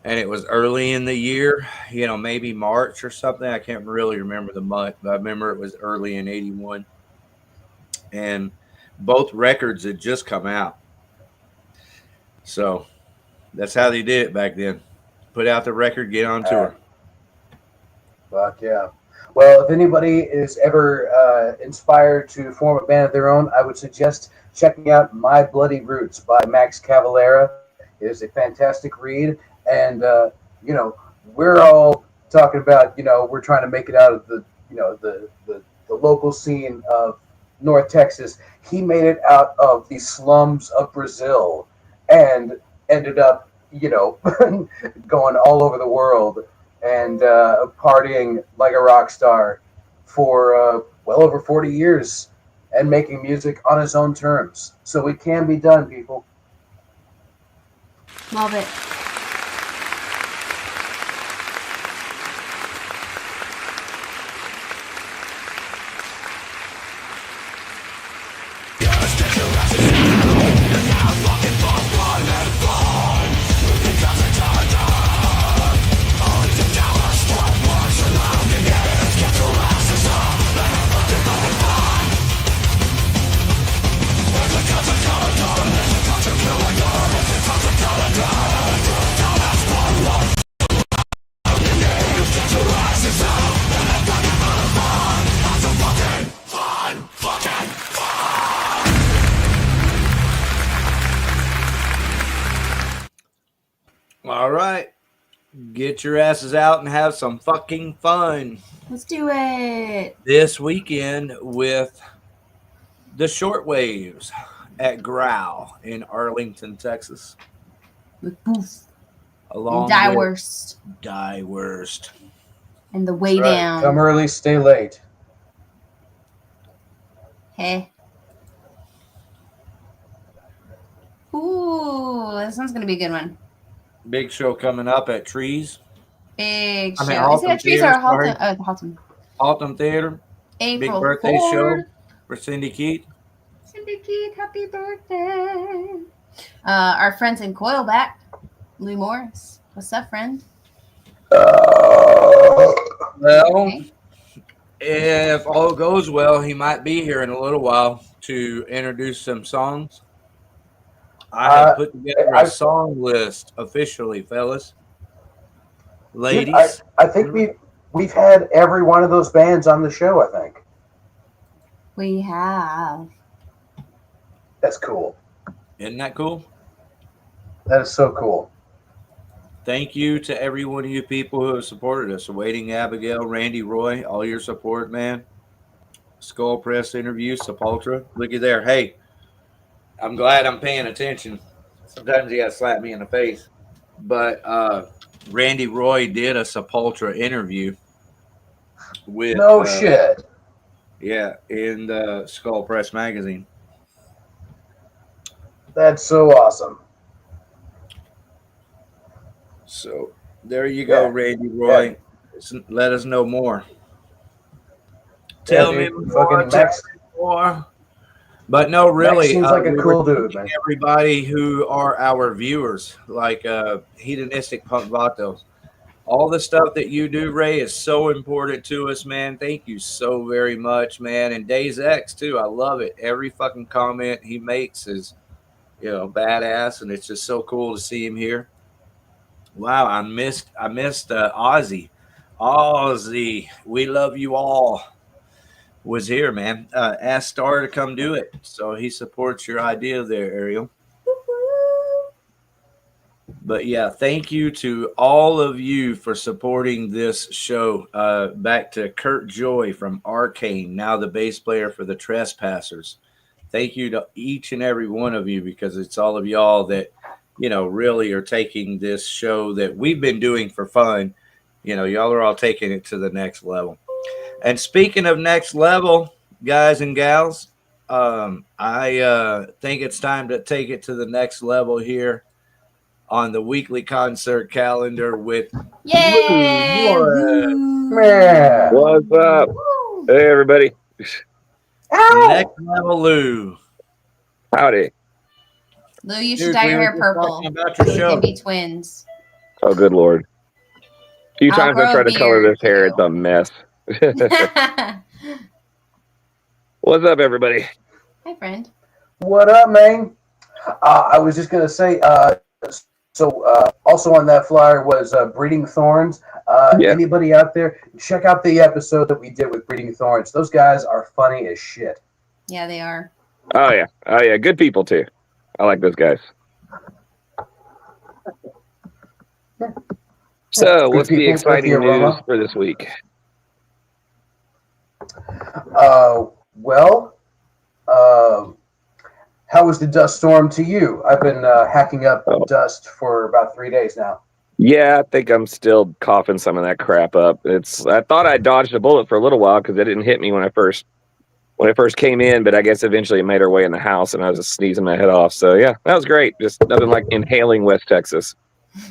and it was early in the year, maybe March or something. I can't really remember the month, but I remember it was early in 81. And both records had just come out. So that's how they did it back then. Put out the record, get on tour. Fuck yeah. Well, if anybody is ever inspired to form a band of their own, I would suggest checking out My Bloody Roots by Max Cavalera. It is a fantastic read. And, we're all talking about, we're trying to make it out of the local scene of North Texas. He made it out of the slums of Brazil and ended up, going all over the world and partying like a rock star for well over 40 years and making music on his own terms. So it can be done, people. Love it. right. Get your asses out and have some fucking fun Let's do it. this weekend with the Shortwaves at Growl in Arlington, Texas. With Booth Along and Die with Worst Die Worst. and the Way Right. Down. Come early, stay late. Hey. Ooh, this one's gonna be a good one. Big show coming up at Trees. Big show. I mean, Is it Alton a Trees or Theater, a Halton? Halton. Alton Theater. Big April birthday 4th. show for Cindy Keith. Cindy Keith, happy birthday. Our friends in Coilback, Lou Morris. What's up, friend? Well, Okay. if all goes well, he might be here in a little while to introduce some songs. I have put together a song list officially, fellas. Ladies. Dude, I think we've had every one of those bands on the show, I think. We have. That's cool. Isn't that cool? That is so cool. Thank you to every one of you people who have supported us. Awaiting Abigail, Randy, Roy, all your support, man. Skull Press interview, Sepultura. Looky there. Hey, I'm glad I'm paying attention. Sometimes you got to slap me in the face. But Randy Roy did a Sepultura interview with shit. Yeah, in the Skull Press magazine. That's so awesome. So there you go, Yeah. Randy Roy. Let us know more. Tell me more. Tell me more. But no, really, seems like a cool dude, man. Everybody who are our viewers, like Hedonistic Punk Vatos, all the stuff that you do, Ray, is so important to us, man. Thank you so very much, man. And Days X too, I love it. Every fucking comment he makes is, badass, and it's just so cool to see him here. Wow, I missed Ozzy. Ozzy, we love you all. Was here, man. Ask Star to come do it. So he supports your idea there, Ariel. But yeah, thank you to all of you for supporting this show. Back to Kurt Joy from Arcane, now the bass player for the Trespassers. Thank you to each and every one of you, because it's all of y'all that, really are taking this show that we've been doing for fun. Y'all are all taking it to the next level. And speaking of next level, guys and gals, I think it's time to take it to the next level here on the weekly concert calendar with Yay! Yeah. What's up? Hey, everybody. Next Level Lou. Howdy. Lou, you should dye your hair purple. About your We show. can be twins. Oh, good Lord. A few I'll times grow I a tried to color beard this hair. too. It's a mess. What's up, everybody? Hi, friend. What up, man? I was just gonna say. Also on that flyer was Breeding Thorns. Yeah. Anybody out there, check out the episode that we did with Breeding Thorns. Those guys are funny as shit. Yeah, they are. Oh, yeah. Oh, yeah. Good people, too. I like those guys. So, what's the exciting news for this week? How was the dust storm to you? I've been hacking up dust for about 3 days now. Yeah, I think I'm still coughing some of that crap up. I thought I dodged a bullet for a little while because it didn't hit me when I first came in, but I guess eventually it made our way in the house and I was just sneezing my head off. So yeah, that was great. Just nothing like inhaling West Texas.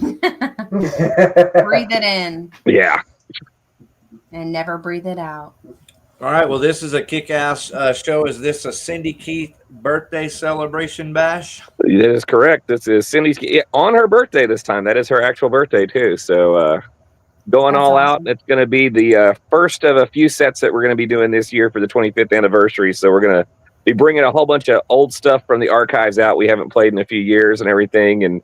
Breathe it in. Yeah. And never breathe it out. All right. Well, this is a kick-ass show. Is this a Cindy Keith birthday celebration bash? That is correct. This is Cindy's on her birthday this time. That is her actual birthday too. So going all out. It's going to be the first of a few sets that we're going to be doing this year for the 25th anniversary. So we're going to be bringing a whole bunch of old stuff from the archives out we haven't played in a few years and everything, and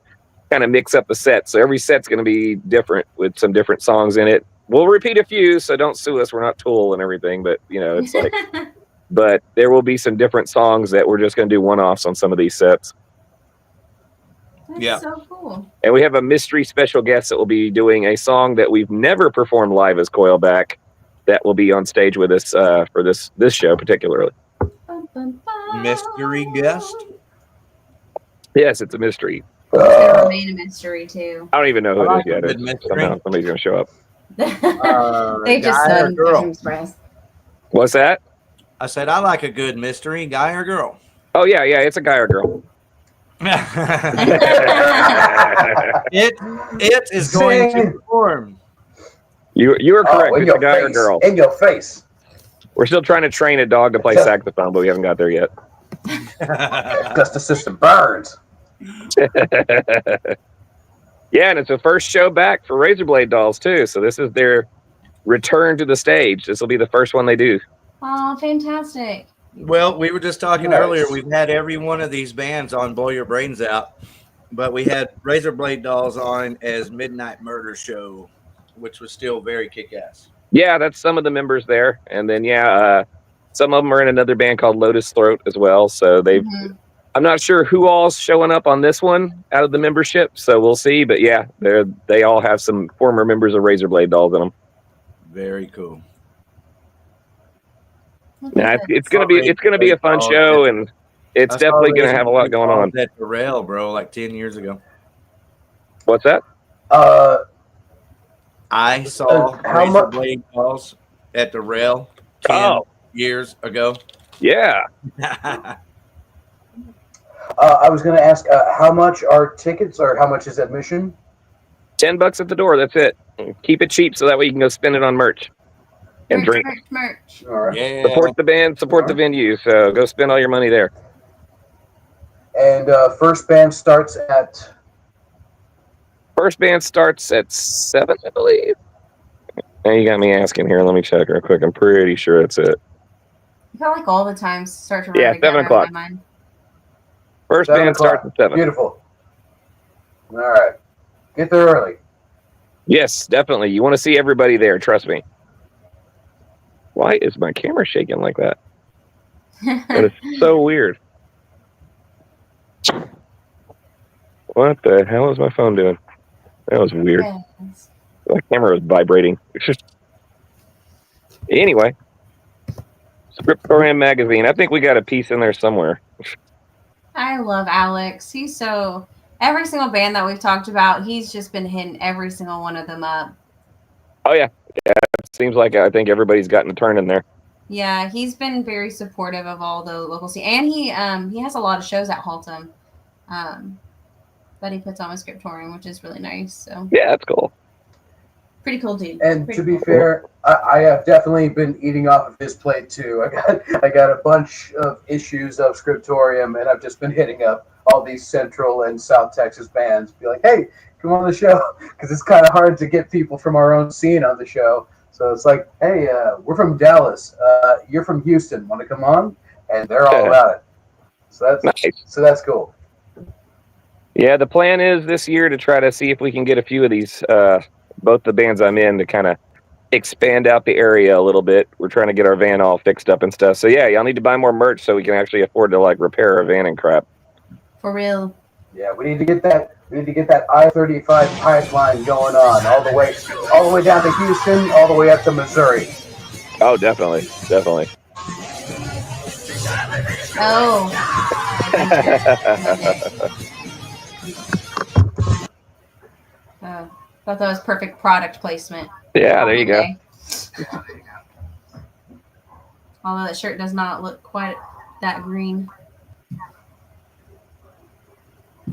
kind of mix up the set. So every set's going to be different with some different songs in it. We'll repeat a few, so don't sue us. We're not Tool and everything, but it's like, but there will be some different songs that we're just going to do one-offs on some of these sets. That's so cool. And we have a mystery special guest that will be doing a song that we've never performed live as Coilback that will be on stage with us for this show particularly. Bum, bum, bum. Mystery guest. Yes, it's a mystery. It's gonna remain a mystery too. I don't even know who I it like is yet. a good It's mystery. somehow somebody's going to show up. They just guy or said girl? Express. What's that? I said I like a good mystery, guy or girl. Oh, yeah, it's a guy or girl. it is going to perform. You are correct. In It's your a guy or face. girl. In your face. We're still trying to train a dog to play saxophone, but we haven't got there yet. Justice system burns. Yeah, and it's the first show back for Razorblade Dolls, too. So this is their return to the stage. This will be the first one they do. Oh, fantastic. Well, we were just talking Nice. earlier. We've had every one of these bands on Blow Your Brains Out, but we had Razorblade Dolls on as Midnight Murder Show, which was still very kick-ass. Yeah, that's some of the members there. And then, some of them are in another band called Lotus Throat as well. So they've... Mhm. I'm not sure who all's showing up on this one out of the membership, so we'll see. But yeah, they all have some former members of Razorblade Dolls in them. Very cool. Yeah, it's gonna be a fun show, and it's definitely gonna have a lot going on. At the rail, bro, like 10 years ago. What's that? I saw how mu- Razorblade Dolls at the rail 10 years ago. Yeah. I was going to ask, how much are tickets, or how much is admission? $10 at the door. That's it. Keep it cheap so that way you can go spend it on merch and drink. Merch. All right. Yeah. Support the band, support the venue. So go spend all your money there. And first band starts at... First band starts at 7, I believe. Now you got me asking here. Let me check real quick. I'm pretty sure that's it. I feel like all the times start to run Yeah, together 7 o'clock. in my mind. First 7 band starts at 7. Beautiful. All right. Get there early. Yes, definitely. You want to see everybody there. Trust me. Why is my camera shaking like that? That is so weird. What the hell is my phone doing? That was weird. Yes. My camera was vibrating. Anyway, Scriptorium Magazine. I think we got a piece in there somewhere. I love Alex. He's so... Every single band that we've talked about, he's just been hitting every single one of them up. Oh, yeah. Yeah, it seems like I think everybody's gotten a turn in there. Yeah, he's been very supportive of all the local scene. And he has a lot of shows at Haltom that he puts on with Scriptorium, which is really nice. So Yeah, that's cool. pretty cool dude. And Pretty to be cool. fair, I have definitely been eating off of his plate too. I got a bunch of issues of Scriptorium, and I've just been hitting up all these Central and South Texas bands. Be like, hey, come on the show, because it's kind of hard to get people from our own scene on the show. So it's like, hey, we're from Dallas. You're from Houston. Want to come on? And they're all about it. So that's cool. Yeah, the plan is this year to try to see if we can get a few of these, both the bands I'm in, to kind of expand out the area a little bit. We're trying to get our van all fixed up and stuff. So yeah, y'all need to buy more merch so we can actually afford to like repair our van and crap. For real. Yeah, we need to get that. We need to get that I-35 pipeline going on all the way down to Houston, all the way up to Missouri. Oh, definitely. Oh. Thought that was perfect product placement. Yeah, there you go. Although that shirt does not look quite that green.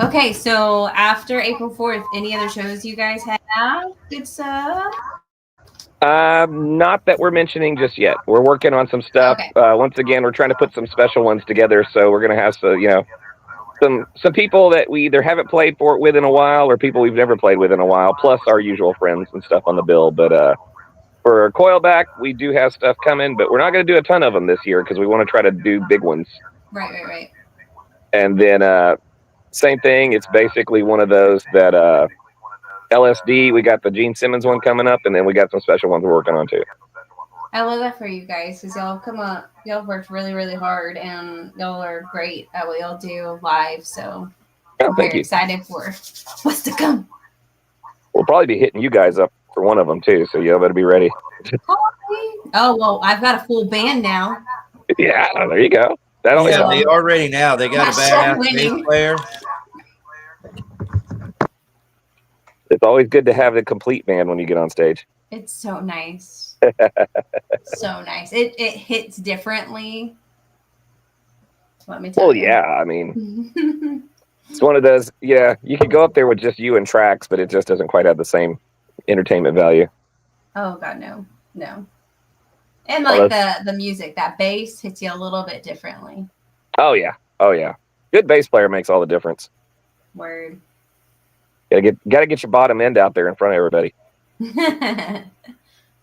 Okay, so after April 4th, any other shows you guys have? Good stuff? Not that we're mentioning just yet. We're working on some stuff. Okay. Once again, we're trying to put some special ones together. So we're going to have some people that we either haven't played with in a while, or people we've never played with in a while, plus our usual friends and stuff on the bill. But for Coilback, we do have stuff coming, but we're not going to do a ton of them this year because we want to try to do big ones. Right. And then same thing. It's basically one of those that LSD, we got the Gene Simmons one coming up, and then we got some special ones we're working on too. I love that for you guys, because y'all come up, y'all worked really, really hard, and y'all are great at what y'all do live. So Oh, I'm thank very you. excited for what's to come. We'll probably be hitting you guys up for one of them too, so you better be ready. Oh, well, I've got a full band now. Yeah, there you go. That only Yeah, helps. they are ready now. They got a Hashtag badass bass winning. player. It's always good to have the complete band when you get on stage. It's so nice. So nice. It hits differently. Let me tell Well, you. yeah, I mean, it's one of those. Yeah, you could go up there with just you and tracks, but it just doesn't quite have the same entertainment value. Oh God, no. And like the music, that bass hits you a little bit differently. Oh yeah. Good bass player makes all the difference. Word. Gotta get your bottom end out there in front of everybody.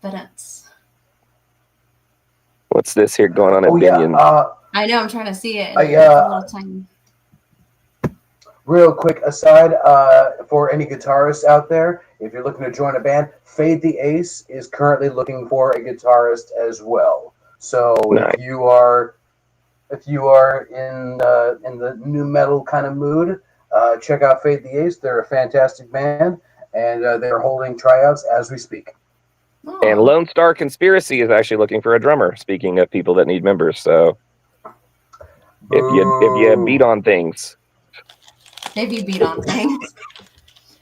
But What's this here going on at Binion? I know, I'm trying to see it. It's a little tiny. Real quick aside, for any guitarists out there, if you're looking to join a band, Fade the Ace is currently looking for a guitarist as well. So Nice. if you are in the new metal kind of mood, check out Fade the Ace. They're a fantastic band, and they're holding tryouts as we speak. Oh. And Lone Star Conspiracy is actually looking for a drummer. Speaking of people that need members, so if you beat on things, If you beat on things,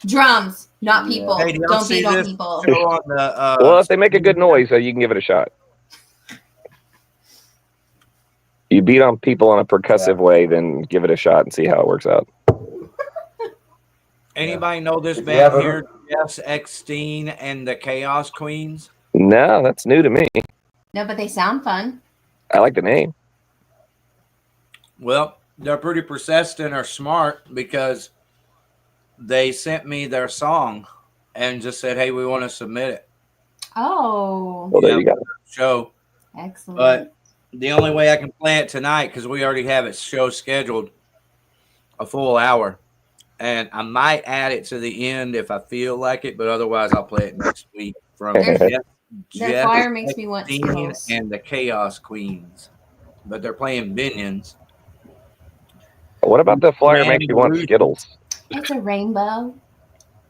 drums, not people. Hey, do y'all Don't see beat on this people. show on the, well, if they make a good noise, so you can give it a shot. You beat on people in a percussive way, then give it a shot and see how it works out. Anybody know this If you band have a- here, Jess Eckstein and the Chaos Queens? No, that's new to me. No, but they sound fun. I like the name. Well, they're pretty persistent or smart because they sent me their song and just said, "Hey, we want to submit it." Oh, Well, there you go. Show, excellent. but the only way I can play it tonight because we already have it show scheduled a full hour, and I might add it to the end if I feel like it, but otherwise I'll play it next week from Their flyer makes me want Eckstein Skittles. and the Chaos Queens, but they're playing Binions. What about the flyer Miami makes you want Blues. Skittles? It's a rainbow.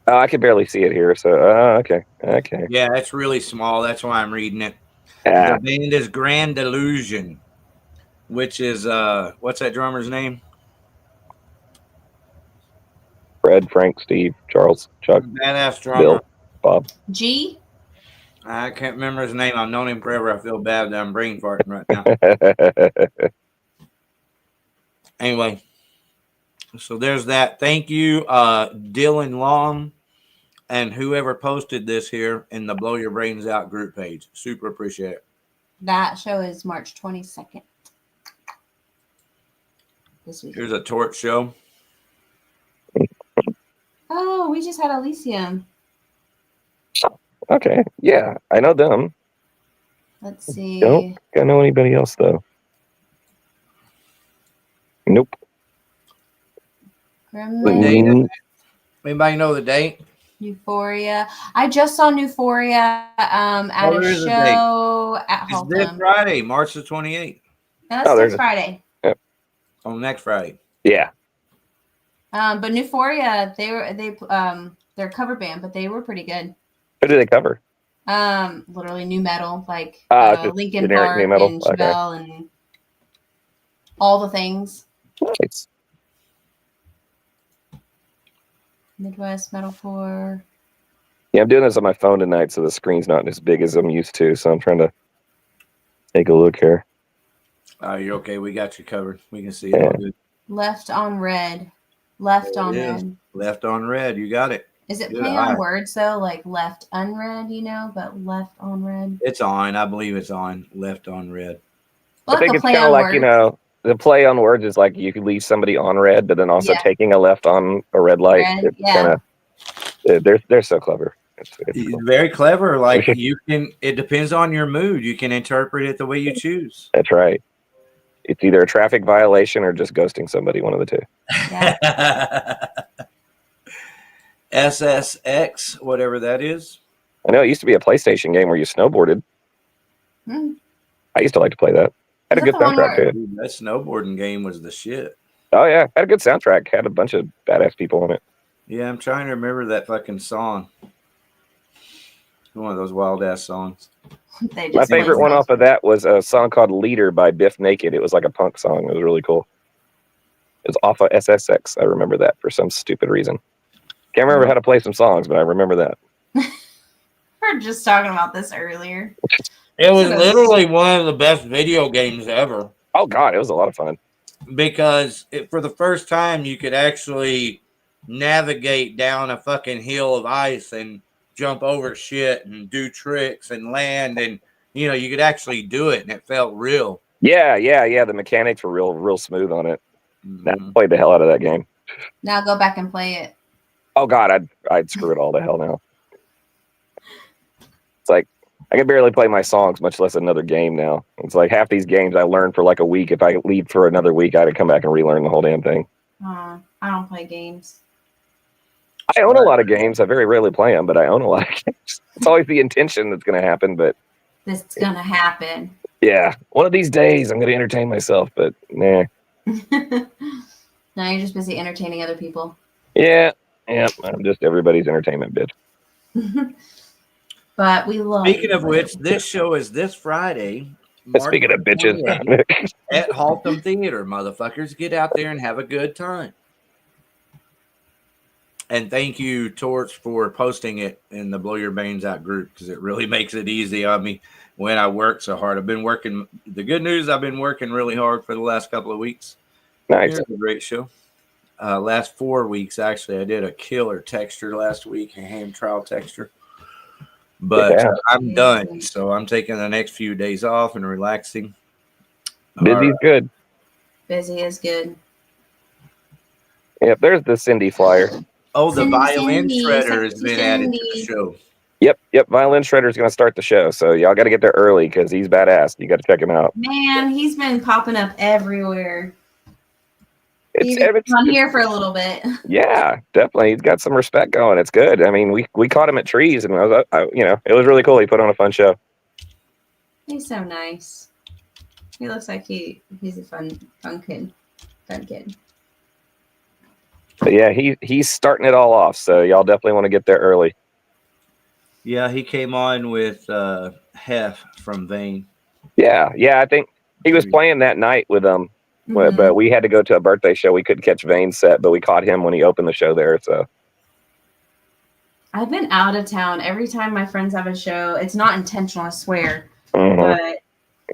Oh, I can barely see it here. So, okay. Yeah, it's really small. That's why I'm reading it. Ah, The band is Grand Illusion, which is what's that drummer's name? Fred, Frank, Steve, Charles, Chuck, Badass drummer. Bill, Bob. G. I can't remember his name. I've known him forever. I feel bad that I'm brain farting right now. Anyway, so there's that. Thank you, Dylan Long, and whoever posted this here in the Blow Your Brains Out group page. Super appreciate it. That show is March 22nd. This week. Here's a torch show. Oh, we just had Elysium. Okay, yeah, I know them. Let's see. Don't know anybody else though. Nope. Gremlin, Anybody know the date? Euphoria. I just saw Euphoria at Oh, a there is a show at It's this Haltom. Friday, March the 28th. No, that's there's next Friday. On next Friday. Yeah. But Euphoria, they're a cover band, but they were pretty good. Who do they cover? Literally new metal, like Just Linkin generic Park new metal. and Okay. Chevelle and all the things. Nice. Midwest metalcore. Yeah, I'm doing this on my phone tonight, so the screen's not as big as I'm used to. So I'm trying to take a look here. You're okay. We got you covered. We can see it all good. Left on Red. Left on It is. Red. Left on red. You got it. Is it Good play eye. on words though? Like left unread, but left on red. It's on. I believe it's on. Left on red. Well, I think the it's play kind of on like, words. the play on words is like you could leave somebody on red, but then also Yeah. taking a left on a red light. Red, It's yeah. kind of, they're so clever. It's cool. Very clever. Like you can. It depends on your mood. You can interpret it the way you choose. That's right. It's either a traffic violation or just ghosting somebody, one of the two. Yeah. SSX, whatever that is. I know it used to be a PlayStation game where you snowboarded. Hmm. I used to like to play that. Had a Is that good the one soundtrack where- too. Dude, that snowboarding game was the shit. Oh yeah, had a good soundtrack. Had a bunch of badass people on it. Yeah, I'm trying to remember that fucking song. One of those wild ass songs. They My just play favorite one songs. off of that was a song called "Leader" by Biff Naked. It was like a punk song. It was really cool. It was off of SSX. I remember that for some stupid reason. Can't remember how to play some songs, but I remember that. We were just talking about this earlier. It was literally one of the best video games ever. Oh God, it was a lot of fun. Because for the first time, you could actually navigate down a fucking hill of ice and jump over shit and do tricks and land, and you could actually do it, and it felt real. Yeah. The mechanics were real smooth on it. Mm-hmm. I played the hell out of that game. Now go back and play it. Oh God, I'd screw it all to hell now. It's like I can barely play my songs, much less another game now. It's like half these games I learned for like a week. If I leave for another week, I had to come back and relearn the whole damn thing. I don't play games. I own a lot of games. I very rarely play them, but I own a lot of games. It's always the intention that's going to happen, but This is gonna happen. yeah, one of these days I'm going to entertain myself, but nah. Now you're just busy entertaining other people. Yeah, I'm just everybody's entertainment bitch. But we love. Speaking of which, this show is this Friday. Speaking of bitches, at Haltom Theater, motherfuckers, get out there and have a good time. And thank you, Torch, for posting it in the Blow Your Brains Out group, because it really makes it easy on me when I work so hard. I've been working. The good news, I've been working really hard for the last couple of weeks. Nice. It was a great show. Last 4 weeks, actually, I did a killer texture last week, a ham trial texture. But Yeah. I'm done, so I'm taking the next few days off and relaxing. Busy's good. Busy is good. Yep, there's the Cindy flyer. Oh, the Cindy, violin Cindy, shredder has been added to the Cindy. show. Yep, Violin Shredder's going to start the show, so y'all got to get there early because he's badass. You got to check him out. Man, he's been popping up everywhere. He's It's on here for a little bit. Yeah, definitely. He's got some respect going. It's good. I mean, we caught him at trees, and it was really cool. He put on a fun show. He's so nice. He looks like he's a fun kid. Fun kid. But yeah, he's starting it all off, so y'all definitely want to get there early. Yeah, he came on with Hef from Vane. Yeah, I think he was playing that night with them. Mhm. But we had to go to a birthday show. We couldn't catch Vane's set, but we caught him when he opened the show there. So I've been out of town. Every time my friends have a show, it's not intentional, I swear. Mhm. But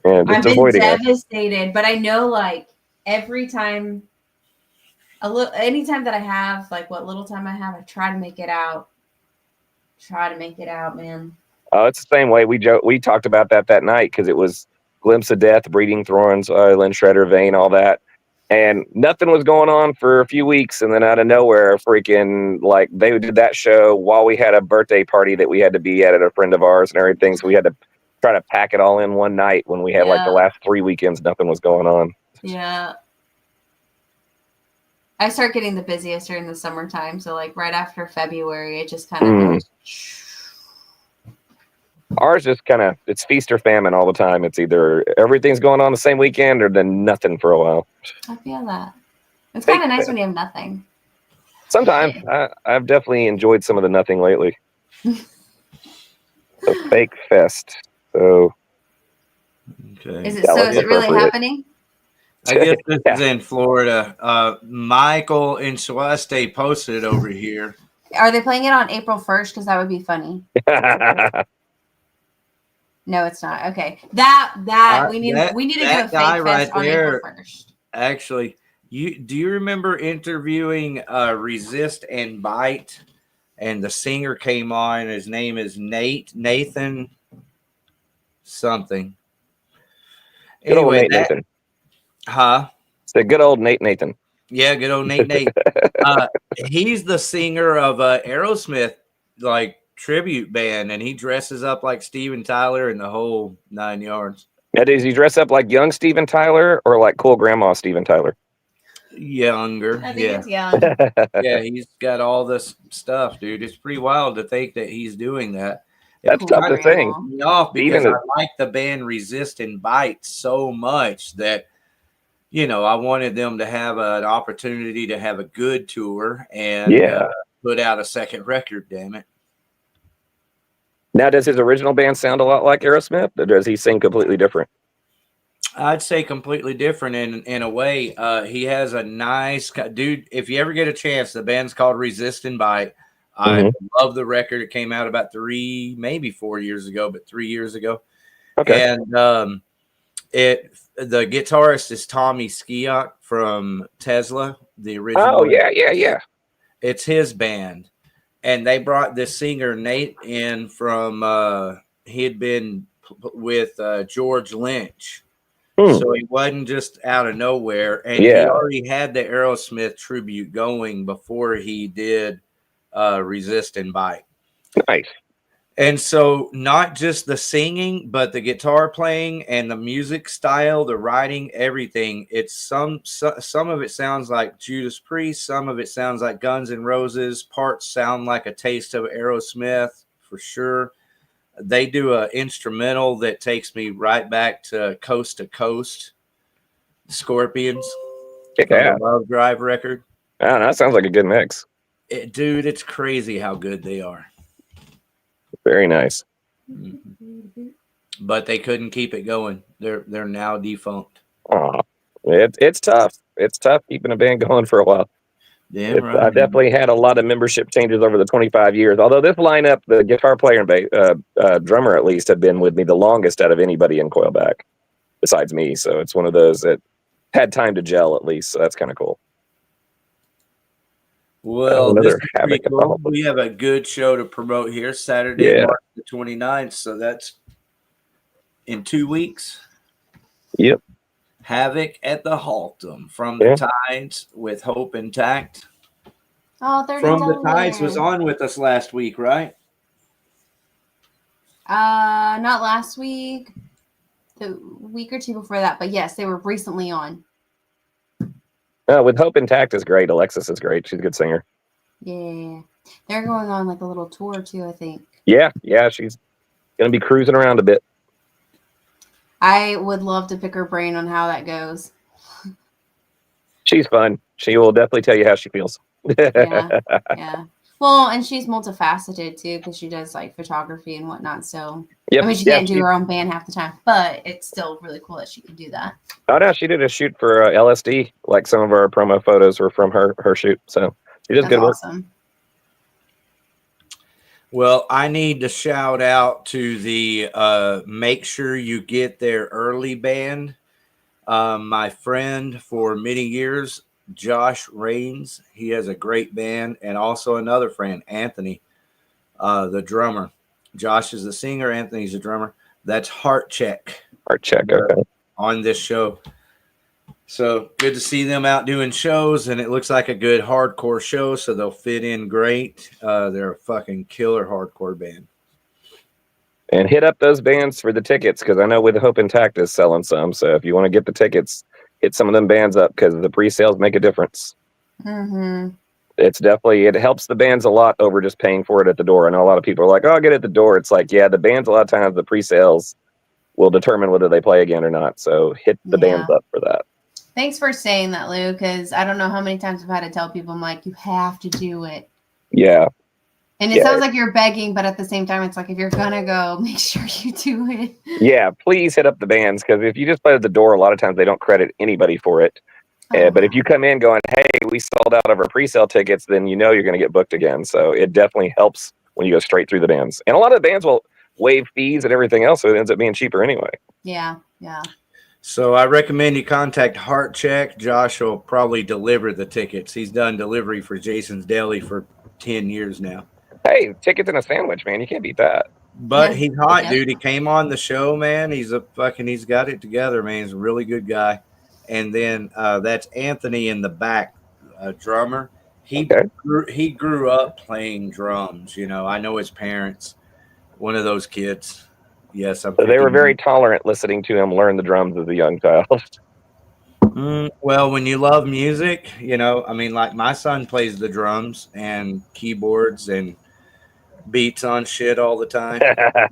yeah, just I've been avoiding it. devastated. But I know, like, every time, anytime that I have, like, what little time I have, I try to make it out. Man. Oh, it's the same way. We talked about that night because it was Glimpse of Death, Breeding Thorns, Lynn Shredder, Vane, all that. And nothing was going on for a few weeks. And then out of nowhere, freaking, like, they did that show while we had a birthday party that we had to be at a friend of ours and everything. So we had to try to pack it all in one night when we had, like, the last 3 weekends, nothing was going on. Yeah. I start getting the busiest during the summertime. So, like, right after February, it just kind of goes. Ours just kind of, it's feast or famine all the time. It's either everything's going on the same weekend or then nothing for a while. I feel that. It's kind of nice when you have nothing. Sometimes. I've definitely enjoyed some of the nothing lately. The Fake Fest. So, Okay. Is it really happening? I guess this is in Florida. Michael and Celeste posted over here. Are they playing it on April 1st? Because that would be funny. No, it's not. Okay. We need to do a Fake Fest on April 1st. Actually, do you remember interviewing Resist and Bite? And the singer came on. His name is Nathan something. Good old Anyway, Nathan. It's a good old Nathan. Yeah, good old Nate. He's the singer of Aerosmith, like, tribute band, and he dresses up like Steven Tyler and the whole 9 yards. Yeah, does he dress up like young Steven Tyler or like cool grandma Steven Tyler? Younger. I think it's young. Yeah, he's got all this stuff, dude. It's pretty wild to think that he's doing that. That's tough to sing. Me off because I like the band Resist and Bite so much that you know, I wanted them to have an opportunity to have a good tour and Yeah. put out a second record, damn it. Now, does his original band sound a lot like Aerosmith, or does he sing completely different? I'd say completely different in a way. He has a nice dude. If you ever get a chance, the band's called Resist and Bite. I love the record. It came out about 3, maybe 4 years ago, but 3 years ago. Okay. And the guitarist is Tommy Skiok from Tesla, the original. Oh, yeah. It's his band. And they brought this singer Nate in from he had been with George Lynch. So he wasn't just out of nowhere, and he already had the Aerosmith tribute going before he did Resist and Bite. Nice. And so not just the singing, but the guitar playing and the music style, the writing, everything. It's some of it sounds like Judas Priest, some of it sounds like Guns N' Roses, parts sound like a taste of Aerosmith for sure. They do an instrumental that takes me right back to Coast, Scorpions, from the Love Drive record. Oh, that sounds like a good mix. Dude, it's crazy how good they are. Very nice. But they couldn't keep it going. They're now defunct. Oh, it's tough. It's tough keeping a band going for a while. Yeah, right. I definitely had a lot of membership changes over the 25 years. Although this lineup, the guitar player and drummer at least, have been with me the longest out of anybody in Coilback, besides me. So it's one of those that had time to gel at least. So that's kind of cool. Well, this is pretty cool. We have a good show to promote here Saturday, March the 29th. So that's in 2 weeks. Yep. Havoc at the Haltom from the Tides with Hope Intact. Oh, $30. From the Tides was on with us last week, right? Not last week. The week or two before that, but yes, they were recently on. With Hope Intact is great. Alexis is great. She's a good singer. Yeah. They're going on like a little tour too, I think. Yeah, she's gonna be cruising around a bit. I would love to pick her brain on how that goes. She's fun. She will definitely tell you how she feels. Yeah. Well, and she's multifaceted too, because she does like photography and whatnot. So I mean, she can't do her own band half the time, but it's still really cool that she can do that. Oh no, she did a shoot for LSD. Like some of our promo photos were from her shoot. So she does good work. Awesome. Well, I need to shout out to the Make Sure You Get There Early band. My friend for many years, Josh Raines. He has a great band, and also another friend, Anthony, the drummer. Josh is the singer. Anthony's the drummer. That's Heart Check. Heart Check, okay. On this show. So good to see them out doing shows, and it looks like a good hardcore show, so they'll fit in great. They're a fucking killer hardcore band. And hit up those bands for the tickets, because I know with Hope Intact is selling some. So if you want to get the tickets, hit some of them bands up, because the pre-sales make a difference. It's definitely, it helps the bands a lot over just paying for it at the door. I know a lot of people are like, oh, I'll get it at the door. It's like, yeah, the bands, a lot of times the pre-sales will determine whether they play again or not. So hit the bands up for that. Thanks for saying that, Lou, because I don't know how many times I've had to tell people, I'm like, you have to do it. Yeah. And it sounds like you're begging, but at the same time, it's like, if you're going to go, make sure you do it. Yeah, please hit up the bands, because if you just play at the door, a lot of times they don't credit anybody for it. But if you come in going, hey, we sold out of our pre-sale tickets, then you know you're going to get booked again. So it definitely helps when you go straight through the bands. And a lot of the bands will waive fees and everything else, so it ends up being cheaper anyway. Yeah. So I recommend you contact Heart Check. Josh will probably deliver the tickets. He's done delivery for Jason's Deli for 10 years now. Hey, tickets and a sandwich, man. You can't beat that. But he's hot, dude. He came on the show, man. He's got it together, man. He's a really good guy. And then that's Anthony in the back, drummer. He grew up playing drums. You know, I know his parents. One of those kids. Yes, so they were very tolerant listening to him learn the drums as a young child. Well, when you love music, you know, I mean, like my son plays the drums and keyboards and beats on shit all the time.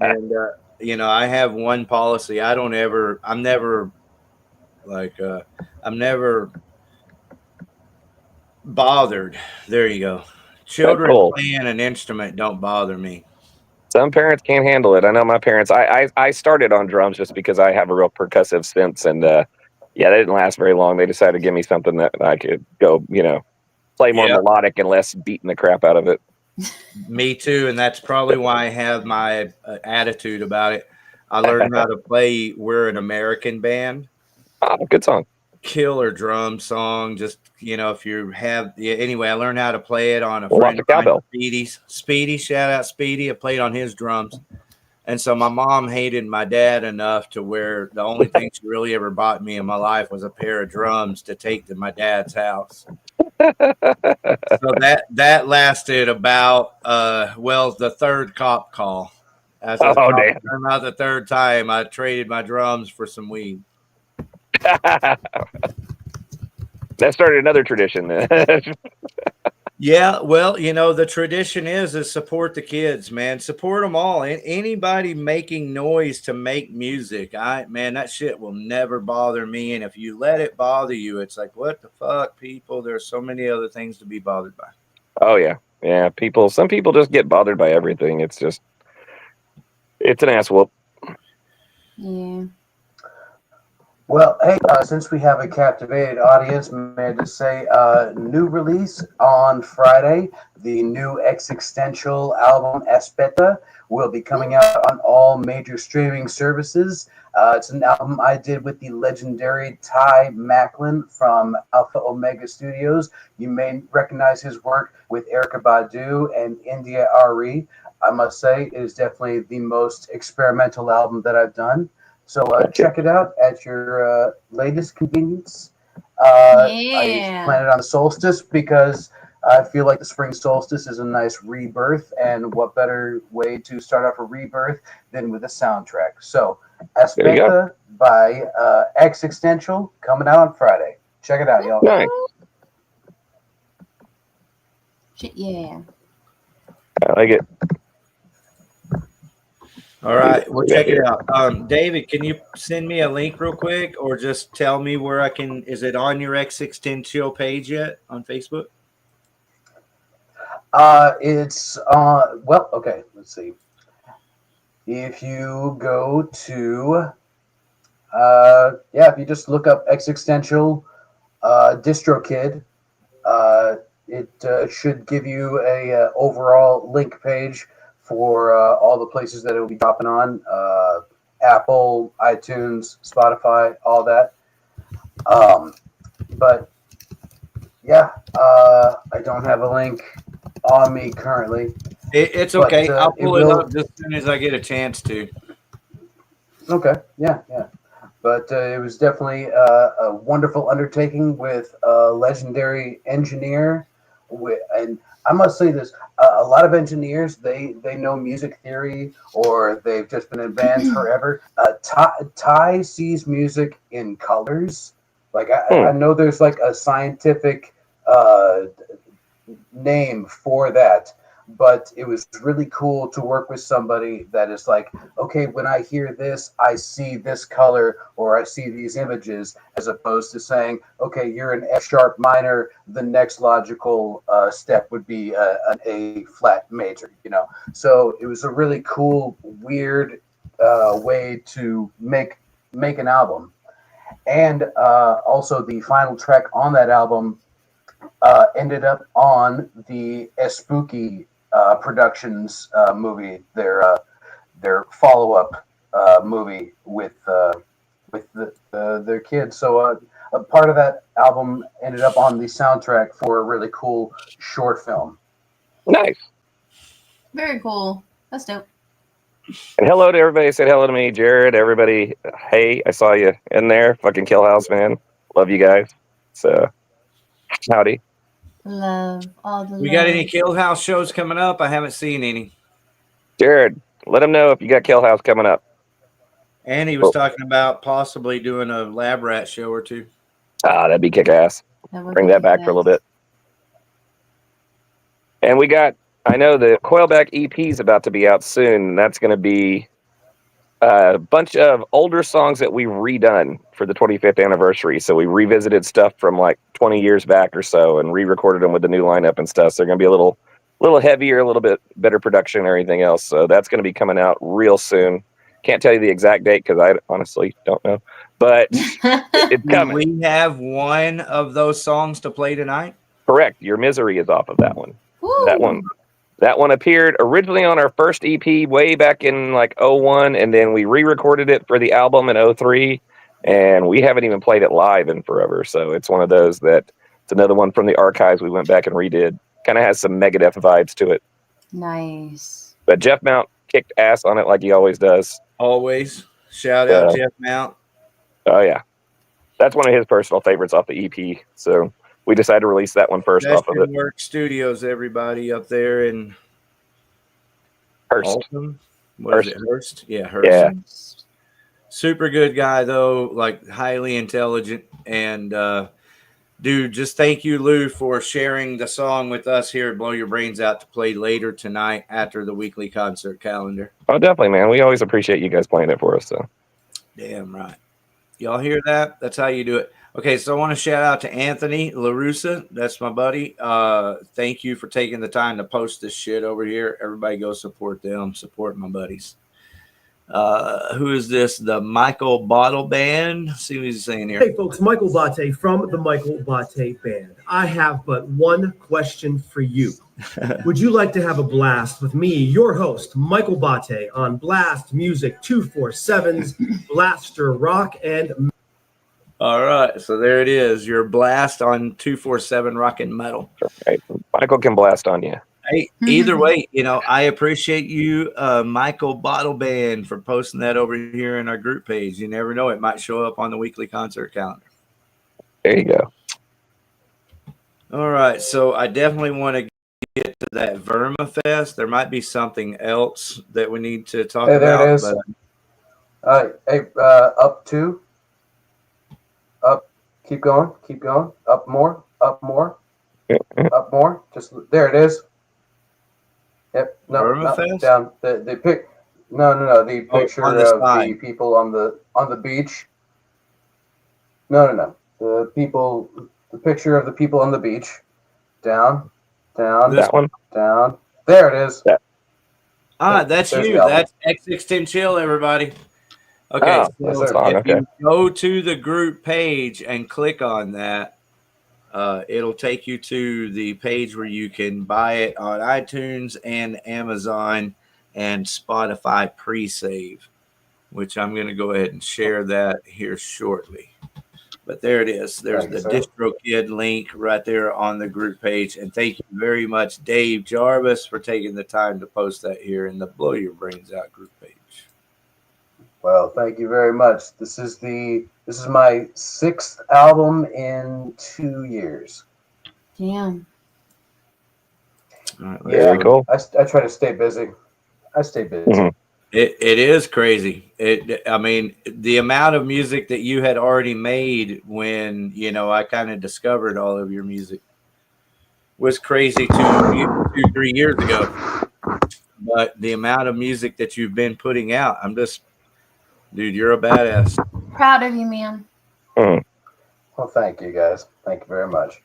And, you know, I have one policy. I'm never Like I'm never bothered. There you go. Children cool. playing an instrument don't bother me. Some parents can't handle it. I know my parents. I started on drums just because I have a real percussive sense, and yeah, they didn't last very long. They decided to give me something that I could go, play more melodic and less beating the crap out of it. Me too, and that's probably why I have my attitude about it. I learned how to play "We're an American Band." Oh, good song. Killer drum song. Just if you have anyway, I learned how to play it on a Well, friend off the of mine, cowbell. Speedy. Shout out Speedy. I played on his drums, and so my mom hated my dad enough to where the only thing she really ever bought me in my life was a pair of drums to take to my dad's house. So that lasted about the third cop call. As I Oh, damn. about the third time, I traded my drums for some weed. That started another tradition. Yeah, well, the tradition is support the kids, man. Support them all. Anybody making noise to make music, that shit will never bother me. And if you let it bother you, it's like, what the fuck, people? There's so many other things to be bothered by. Oh yeah, yeah. Some people just get bothered by everything. It's an ass whoop. Yeah. Well, hey, since we have a captivated audience, may I just say, new release on Friday, the new existential album Aspetta will be coming out on all major streaming services. It's an album I did with the legendary Ty Macklin from Alpha Omega Studios. You may recognize his work with Erykah Badu and India Ari. I must say, it is definitely the most experimental album that I've done. So check it out at your latest convenience. I plan it on the solstice because I feel like the spring solstice is a nice rebirth, and what better way to start off a rebirth than with a soundtrack? So, Aspetta by Existential coming out on Friday. Check it out, y'all. Nice. Yeah. I like it. All right, we'll check it out. David, can you send me a link real quick, or just tell me where I can? Is it on your X610 page yet on Facebook? It's okay. Let's see. If you go to, if you just look up Existential DistroKid, it should give you a overall link page for all the places that it will be dropping on, Apple, iTunes, Spotify, all that. But yeah, I don't have a link on me currently. It's okay. I'll pull it up just as soon as I get a chance to. Okay, yeah. But it was definitely a wonderful undertaking with a legendary engineer. And I must say this, a lot of engineers, they know music theory, or they've just been in bands forever. Ty sees music in colors. Like I know there's like a scientific name for that, but it was really cool to work with somebody that is like, okay, when I hear this, I see this color, or I see these images, as opposed to saying, okay, you're an F sharp minor, the next logical step would be an A flat major, So it was a really cool, weird way to make an album. And also the final track on that album ended up on the Spooky Productions movie, their follow-up movie with their kids. So a part of that album ended up on the soundtrack for a really cool short film. Nice. Very cool. That's dope. And hello to everybody. Said hello to me, Jared. Everybody. Hey, I saw you in there. Fucking Kill House, man. Love you guys. So, howdy. Love all the. We got any Kill House shows coming up? I haven't seen any. Jared, let them know if you got Kill House coming up. And he was talking about possibly doing a Lab Rat show or two. That'd be kick ass. Bring that back for a little bit. And I know the Coilback EP is about to be out soon, and that's going to be a bunch of older songs that we redone for the 25th anniversary. So we revisited stuff from like 20 years back or so and re-recorded them with the new lineup and stuff. So they're going to be a little heavier, a little bit better production and everything else. So that's going to be coming out real soon. Can't tell you the exact date because I honestly don't know, but it's coming. We have one of those songs to play tonight. Correct. Your Misery is off of that one. Woo. That one appeared originally on our first EP way back in like 01, and then we re-recorded it for the album in 03, and we haven't even played it live in forever. So it's one of those that it's another one from the archives we went back and redid. Kind of has some Megadeth vibes to it. Nice. But Jeff Mount kicked ass on it like he always does. Always. Shout out Jeff Mount. Oh, yeah. That's one of his personal favorites off the EP. So we decided to release that one first off of it. Work Studios, everybody up there in Hurst. Alton. What is it? Hurst? Yeah, Hurst. Yeah. Super good guy, though, like highly intelligent. And, dude, just thank you, Lou, for sharing the song with us here at Blow Your Brains Out to play later tonight after the weekly concert calendar. Oh, definitely, man. We always appreciate you guys playing it for us. So. Damn right. Y'all hear that? That's how you do it. Okay, so I want to shout out to Anthony LaRussa. That's my buddy. Thank you for taking the time to post this shit over here. Everybody go support them. Support my buddies. Who is this? The Michael Bottle Band. See what he's saying here. Hey, folks. Michael Bate from the Michael Bate Band. I have but one question for you. Would you like to have a blast with me, your host, Michael Bate, on Blast Music 247's Blaster Rock and All right, so there it is. Your blast on 247 Rock and Metal. Right. Michael can blast on you. Hey, either way, I appreciate you, Michael Bottle Band, for posting that over here in our group page. You never know, it might show up on the weekly concert calendar. There you go. All right, so I definitely want to get to that Verma Fest. There might be something else that we need to talk about. There it is. Up two. Up, keep going, up more, up more. Just there it is. Yep, no, down. The pic. No. The picture of the people on the beach. No. The picture of the people on the beach. Down. That one. Down. There it is. That's you. That's X610 Chill, everybody. Okay, so if you go to the group page and click on that, it'll take you to the page where you can buy it on iTunes and Amazon and Spotify pre-save, which I'm going to go ahead and share that here shortly. But there it is. There's the DistroKid link right there on the group page. And thank you very much, Dave Jarvis, for taking the time to post that here in the Blow Your Brains Out group page. Well, thank you very much. This is my 6th album in 2 years. Damn. All right, very cool. I try to stay busy. Mm-hmm. It is crazy. I mean, the amount of music that you had already made when I kind of discovered all of your music was crazy 2-3 years ago. But the amount of music that you've been putting out, dude, you're a badass. Proud of you, man. Mm. Well, thank you, guys. Thank you very much.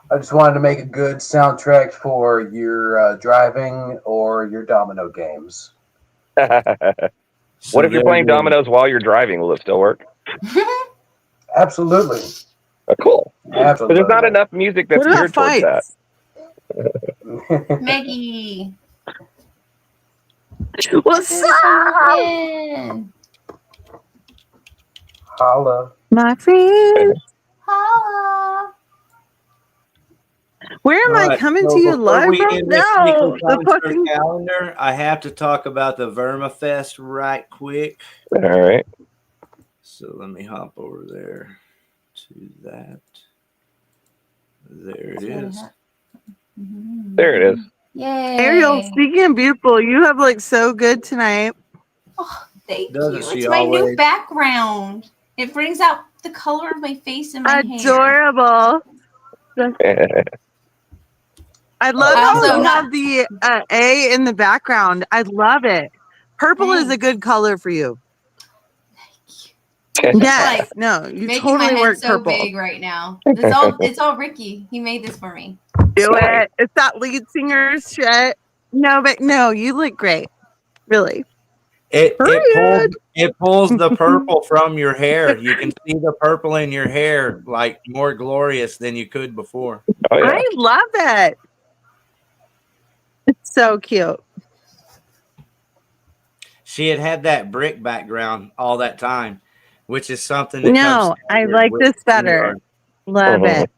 I just wanted to make a good soundtrack for your driving or your domino games. What if you're playing dominoes while you're driving? Will it still work? Absolutely. Cool. Absolutely. But there's not enough music that's geared towards that. Maggie. What's up? Holla. My friend. Holla. Where am I coming to you live from? No, the fucking calendar. I have to talk about the Verma Fest right quick. All right. So let me hop over there to that. There it is. There it is. Yay. Ariel, speaking of beautiful, you have looked so good tonight. Oh, thank Doesn't you. she It's my new always? background. It brings out the color of my face and my hair. Adorable. I love how you have the A in the background. I love it. Purple is a good color for you. Yes. Like, No, you making totally my head work so purple. big right now. It's all Ricky. He made this for me. Do it. It's that lead singer's shit. No, but no, you look great. Really. It Period. pulls the purple from your hair. You can see the purple in your hair like more glorious than you could before. Oh yeah. I love it. It's so cute. She had that brick background all that time, which is something that No, I like this better. Love it.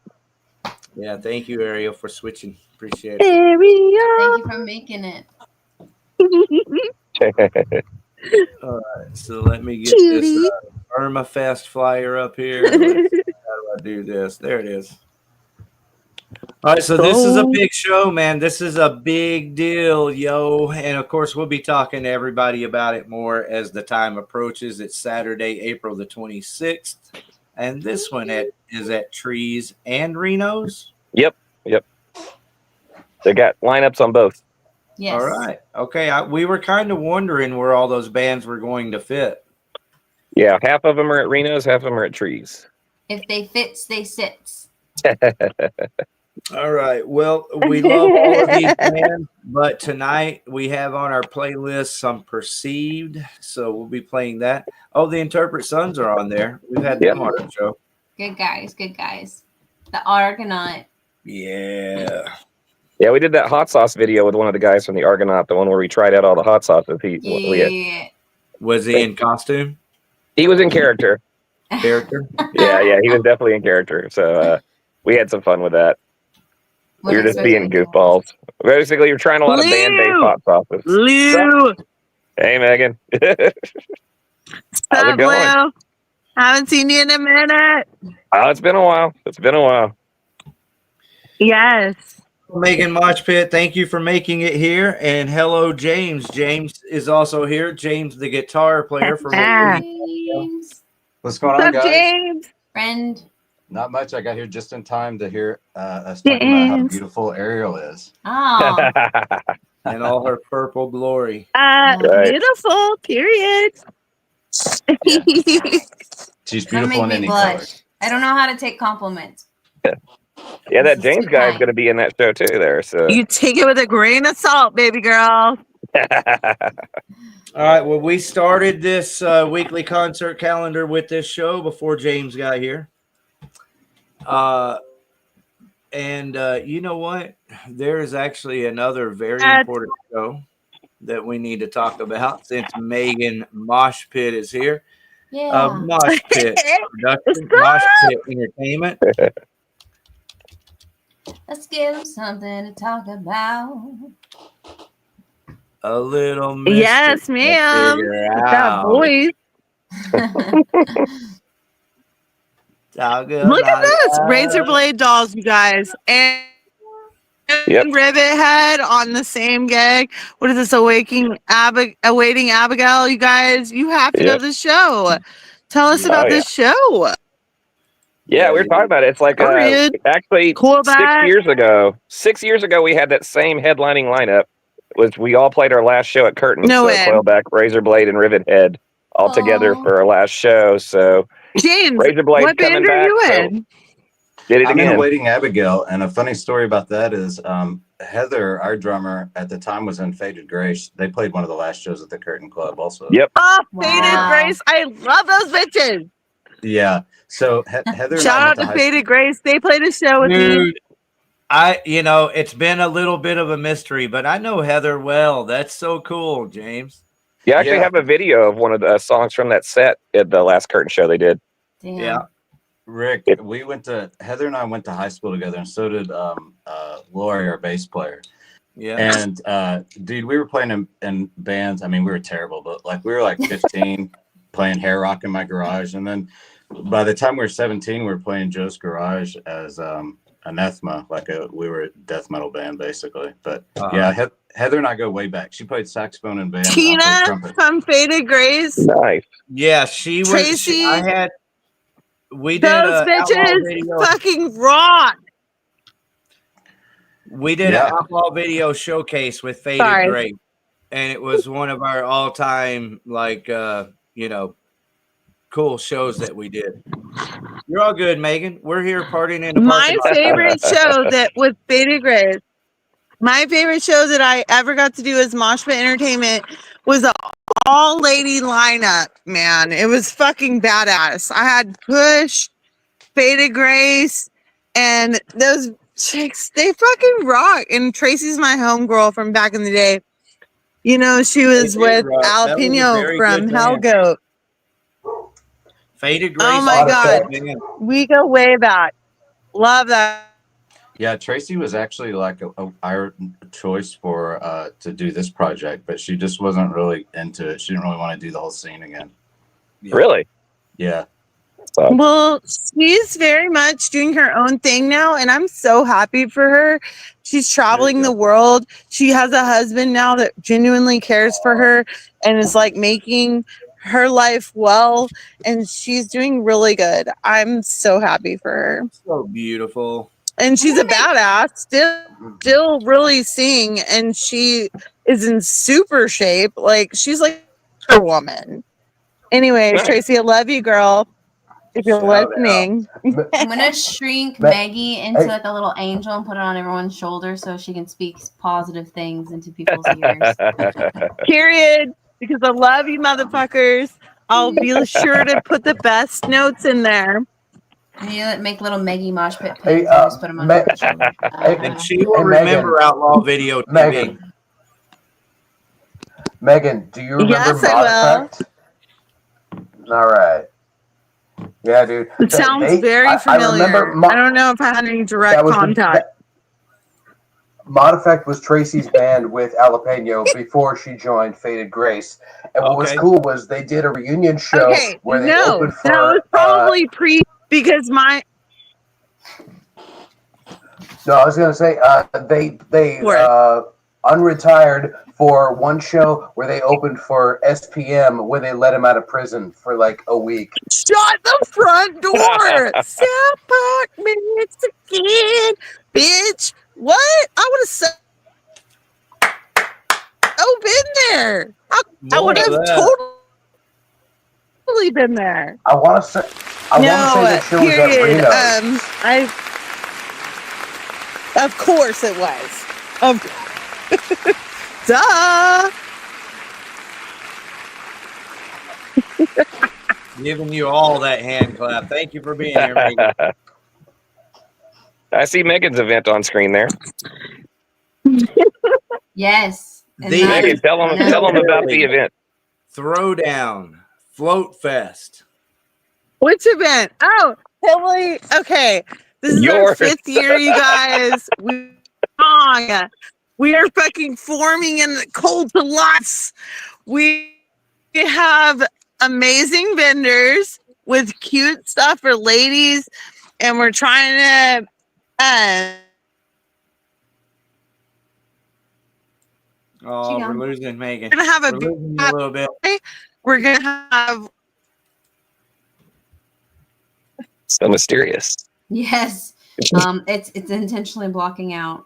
Yeah, thank you, Ariel, for switching. Appreciate it. Ariel. Thank you for making it. All right, so let me get Cutie. this Irmafest flyer up here. How do I do this? There it is. All right, so this is a big show, man. This is a big deal, yo. And of course, we'll be talking to everybody about it more as the time approaches. It's Saturday, April the 26th. And this one is at Trees and Reno's. Yep. They got lineups on both. Yes. All right. Okay. We were kind of wondering where all those bands were going to fit. Yeah, half of them are at Reno's, half of them are at Trees. If they fits, they sits. All right. Well, we love all of these bands, but tonight we have on our playlist some Perceived, so we'll be playing that. Oh, the Interpret Sons are on there. We've had them on our show. Good guys. The Argonaut. Yeah. Yeah, we did that hot sauce video with one of the guys from the Argonaut, the one where we tried out all the hot sauces. Was he in costume? He was in character. Character? Yeah, he was definitely in character. So we had some fun with that. We were just being goofballs. Basically, you're trying a lot of band-based hot sauces. Lou. Hey, Megan. How's it going? Lou? Haven't seen you in a minute. Oh, it's been a while. Yes. Megan Mosh Pit, thank you for making it here. And hello, James. James is also here. James, the guitar player from James. What's going on, guys? James? Friend. Not much. I got here just in time to hear us talking about how beautiful Ariel is. Oh. And all her purple glory. Beautiful, period. She's That beautiful make in me any blush. color. I don't know how to take compliments. Yeah, that James guy is going to be in that show too. There, so You take it with a grain of salt, baby girl. All right. Well, we started this weekly concert calendar with this show before James got here. And you know what? There is actually another very important show that we need to talk about since Megan Mosh Pit is here. Yeah. Mosh Pit Production, Mosh Pit Entertainment. Let's give them something to talk about. A little mystery. Yes, ma'am. That voice. Look at this. Razor blade dolls, you guys. And Rivet Head on the same gig. What is this? Awaiting Abigail, you guys. You have to go to the show. Tell us about this show. Yeah, we were talking about it. It's like actually cool 6 years ago. 6 years ago, we had that same headlining lineup. We all played our last show at Curtin. No way. Coilback, Razorblade, and Rivet Head all together for our last show. So James, Razorblade what band are you in? Did it I'm again. in Awaiting Abigail, and a funny story about that is Heather, our drummer at the time, was in Faded Grace. They played one of the last shows at the Curtin Club also. Yep. Oh, Faded Grace. I love those bitches. Yeah. So Heather. Shout out to Faded Grace. They played a show with me. It's been a little bit of a mystery, but I know Heather well. That's so cool, James. Yeah, I actually have a video of one of the songs from that set at the last Curtin show they did. Damn. Yeah. Rick, Heather and I went to high school together, and so did Lori, our bass player. Yeah. And dude, we were playing in bands. I mean, we were terrible, but we were 15 playing hair rock in my garage. And then by the time we were 17, we were playing Joe's Garage as Anathema, we were a death metal band basically. But Heather and I go way back. She played saxophone in band. Tina from Faded Grace. Nice. Yeah, she was. Tracy. We did those bitches fucking rock. We did an Outlaw Video showcase with Faded Grace, and it was one of our all-time cool shows that we did. You're all good, Megan. We're here partying in the My parking lot. favorite show that with Beta Grace, my favorite show that I ever got to do as Mosh Pit Entertainment was an all-lady lineup, man. It was fucking badass. I had Push, Beta Grace, and those chicks, they fucking rock. And Tracy's my homegirl from back in the day. You know, she was with Alpino from Hellgoat. Faded Grace. Oh my God. We go way back. Love that. Yeah, Tracy was actually like our choice for to do this project, but she just wasn't really into it. She didn't really want to do the whole scene again. Yeah. Really? Yeah. Well, she's very much doing her own thing now, and I'm so happy for her. She's traveling the world. She has a husband now that genuinely cares for her and is like making her life well, and she's doing really good. I'm so happy for her. So beautiful. And she's a badass, still really sing, and she is in super shape. Like, she's like a woman. Anyways, Nice. Tracy, I love you, girl. If you're listening. I'm gonna shrink Maggie into like a little angel and put it on everyone's shoulder so she can speak positive things into people's ears. Period. Because I love you, motherfuckers. I'll be sure to put the best notes in there. You make little Maggie mosh pit pins and just put them on your shoulder. And she will remember Outlaw Video TV. Megan, do you remember Yes, Mod I will. Effect? All right. Yeah, dude. It sounds very familiar. I don't know if I had any direct contact. Mod Effect was Tracy's band with Jalapeno before she joined Faded Grace. And what was cool was they did a reunion show where they opened for... that was probably because my... No, I was going to say they unretired for one show where they opened for SPM where they let him out of prison for like a week. Shut the front door! South Park, Mexican, bitch. What? I would have said... Oh, been there. I would have totally been there. I want to say that show was at Reno's. Of course it was. Duh. Giving you all that hand clap. Thank you for being here, Megan. I see Megan's event on screen there. Yes. Megan, tell them about the event. Throwdown Float Fest. Which event? Oh, Hillary. Okay. This is our 5th year, you guys. We are fucking forming in the cold to lots. We have amazing vendors with cute stuff for ladies, and we're trying to we're losing Megan. We're gonna have a little bit. We're gonna have so mysterious. Yes. It's intentionally blocking out.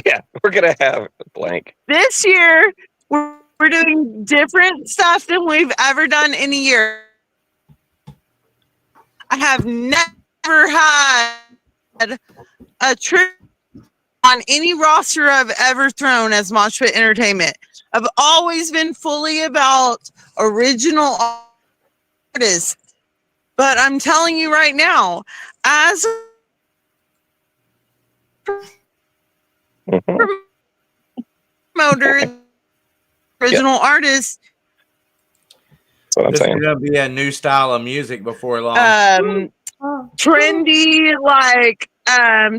Yeah, we're gonna have a blank. This year. We're doing different stuff than we've ever done in a year. I have never had a trip on any roster I've ever thrown as Mosh Pit Entertainment. I've always been fully about original artists. But I'm telling you right now, as promoter, original artist. That's what I'm saying. There's going to be a new style of music before long. Trendy, like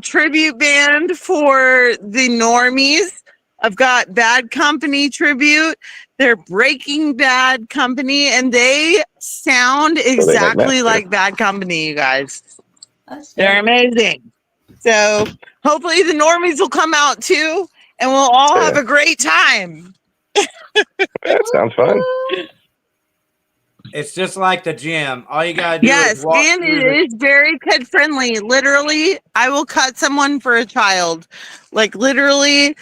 tribute band for the normies. I've got Bad Company tribute. They're Breaking Bad Company, and they sound exactly like Bad Company, you guys. They're amazing. So hopefully the normies will come out too, and we'll all have a great time. That sounds fun. It's just like the gym. All you gotta do is walk and it is very kid friendly. Literally, I will cut someone for a child. Like literally,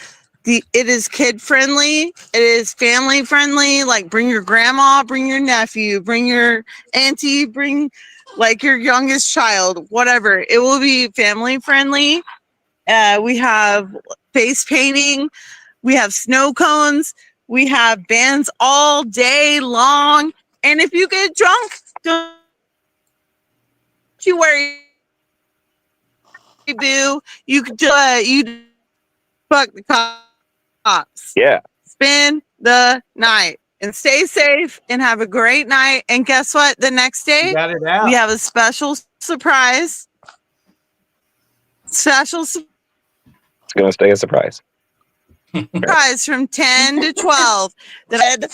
It is kid friendly. It is family friendly. Like bring your grandma, bring your nephew, bring your auntie, bring like your youngest child, whatever. It will be family friendly. We have face painting. We have snow cones. We have bands all day long. And if you get drunk, don't you worry, boo. You could you fuck the cops. Yeah. Spend the night and stay safe and have a great night. And guess what? The next day, Got it out. we have a special surprise. It's going to stay a surprise. Surprise from 10 to 12. That I had to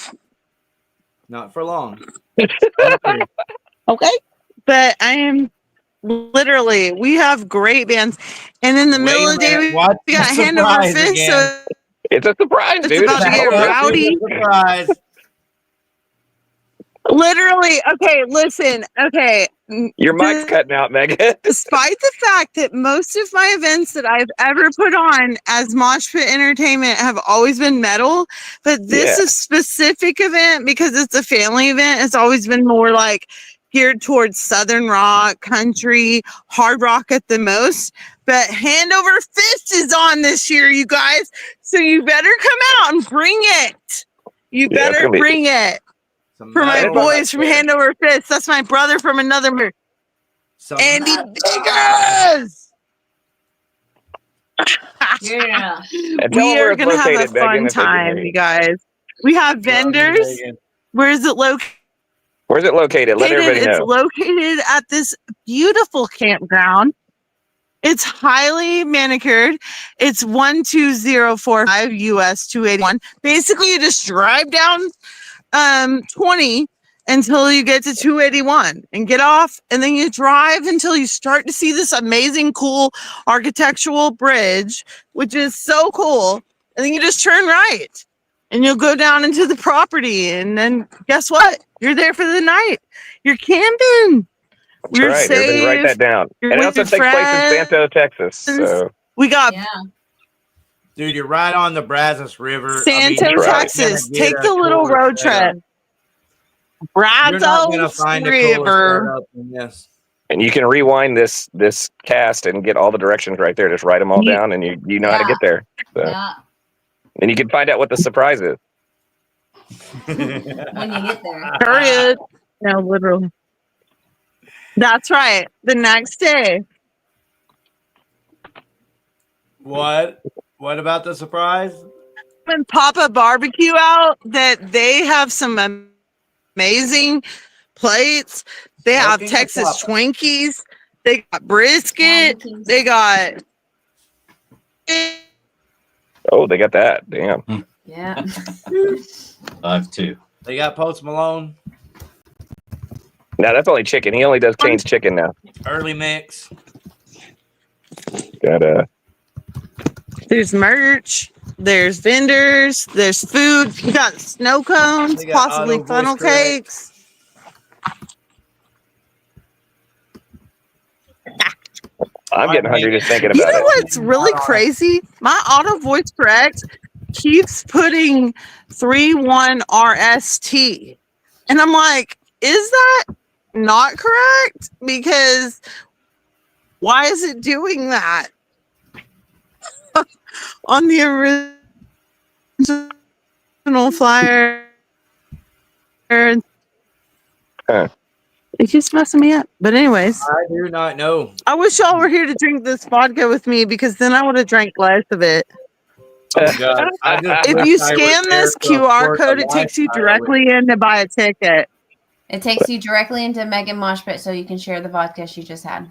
Not for long. Okay. But I am literally, we have great bands. And in the middle of the day, we got hand over fist. So it's a surprise, it's dude. about to get rowdy. Surprise. Literally. Okay, listen. Okay. Your mic's cutting out, Megan. Despite the fact that most of my events that I've ever put on as Mosh Pit Entertainment have always been metal, but this is specific event because it's a family event. It's always been more like geared towards Southern rock, country, hard rock at the most. But Hand Over Fist is on this year, you guys. So you better come out and bring it. You better bring it. For my boys from Hand Over Fist. That's my brother from another move. Andy Biggers! Yeah. We are going to have a fun time, you guys. We have vendors. Where is it located? Where's it located? Let everybody know. It's located at this beautiful campground. It's highly manicured. It's 12045 US 281. Basically, you just drive down 20 until you get to 281 and get off, and then you drive until you start to see this amazing, cool architectural bridge, which is so cool. And then you just turn right and you'll go down into the property. And then guess what? You're there for the night. You're camping. That's right. Safe. Everybody write that down. And it also takes place in Santo, Texas. So we got Dude, you're right on the Brazos River. Santo, Texas. Take the little road trip. Brazos River. And you can rewind this cast and get all the directions right there. Just write them all down, and you know how to get there. So. Yeah. And you can find out what the surprise is. When you get there. Period. No, literally. That's right. The next day. What? What about the surprise? And Papa Barbecue out that they have some amazing plates. They have Texas Twinkies. They got brisket. They got. Oh, they got that. Damn. Yeah. I have two. They got Post Malone. No, that's only chicken. He only does Kane's chicken now. Early mix. Got There's merch. There's vendors. There's food. You got snow cones, got possibly auto funnel voice correct. cakes. I'm getting hungry just thinking about You know it. what's really crazy? My auto voice correct keeps putting 31 RST. And I'm like, is that not correct? Because why is it doing that? On the original flyer. It's just messing me up. But anyways, I do not know. I wish y'all were here to drink this vodka with me because then I would have drank less of it. Oh, God. If you scan this QR code, it takes you directly in to buy a ticket. It takes you directly into Megan Mosh Pit so you can share the vodka she just had.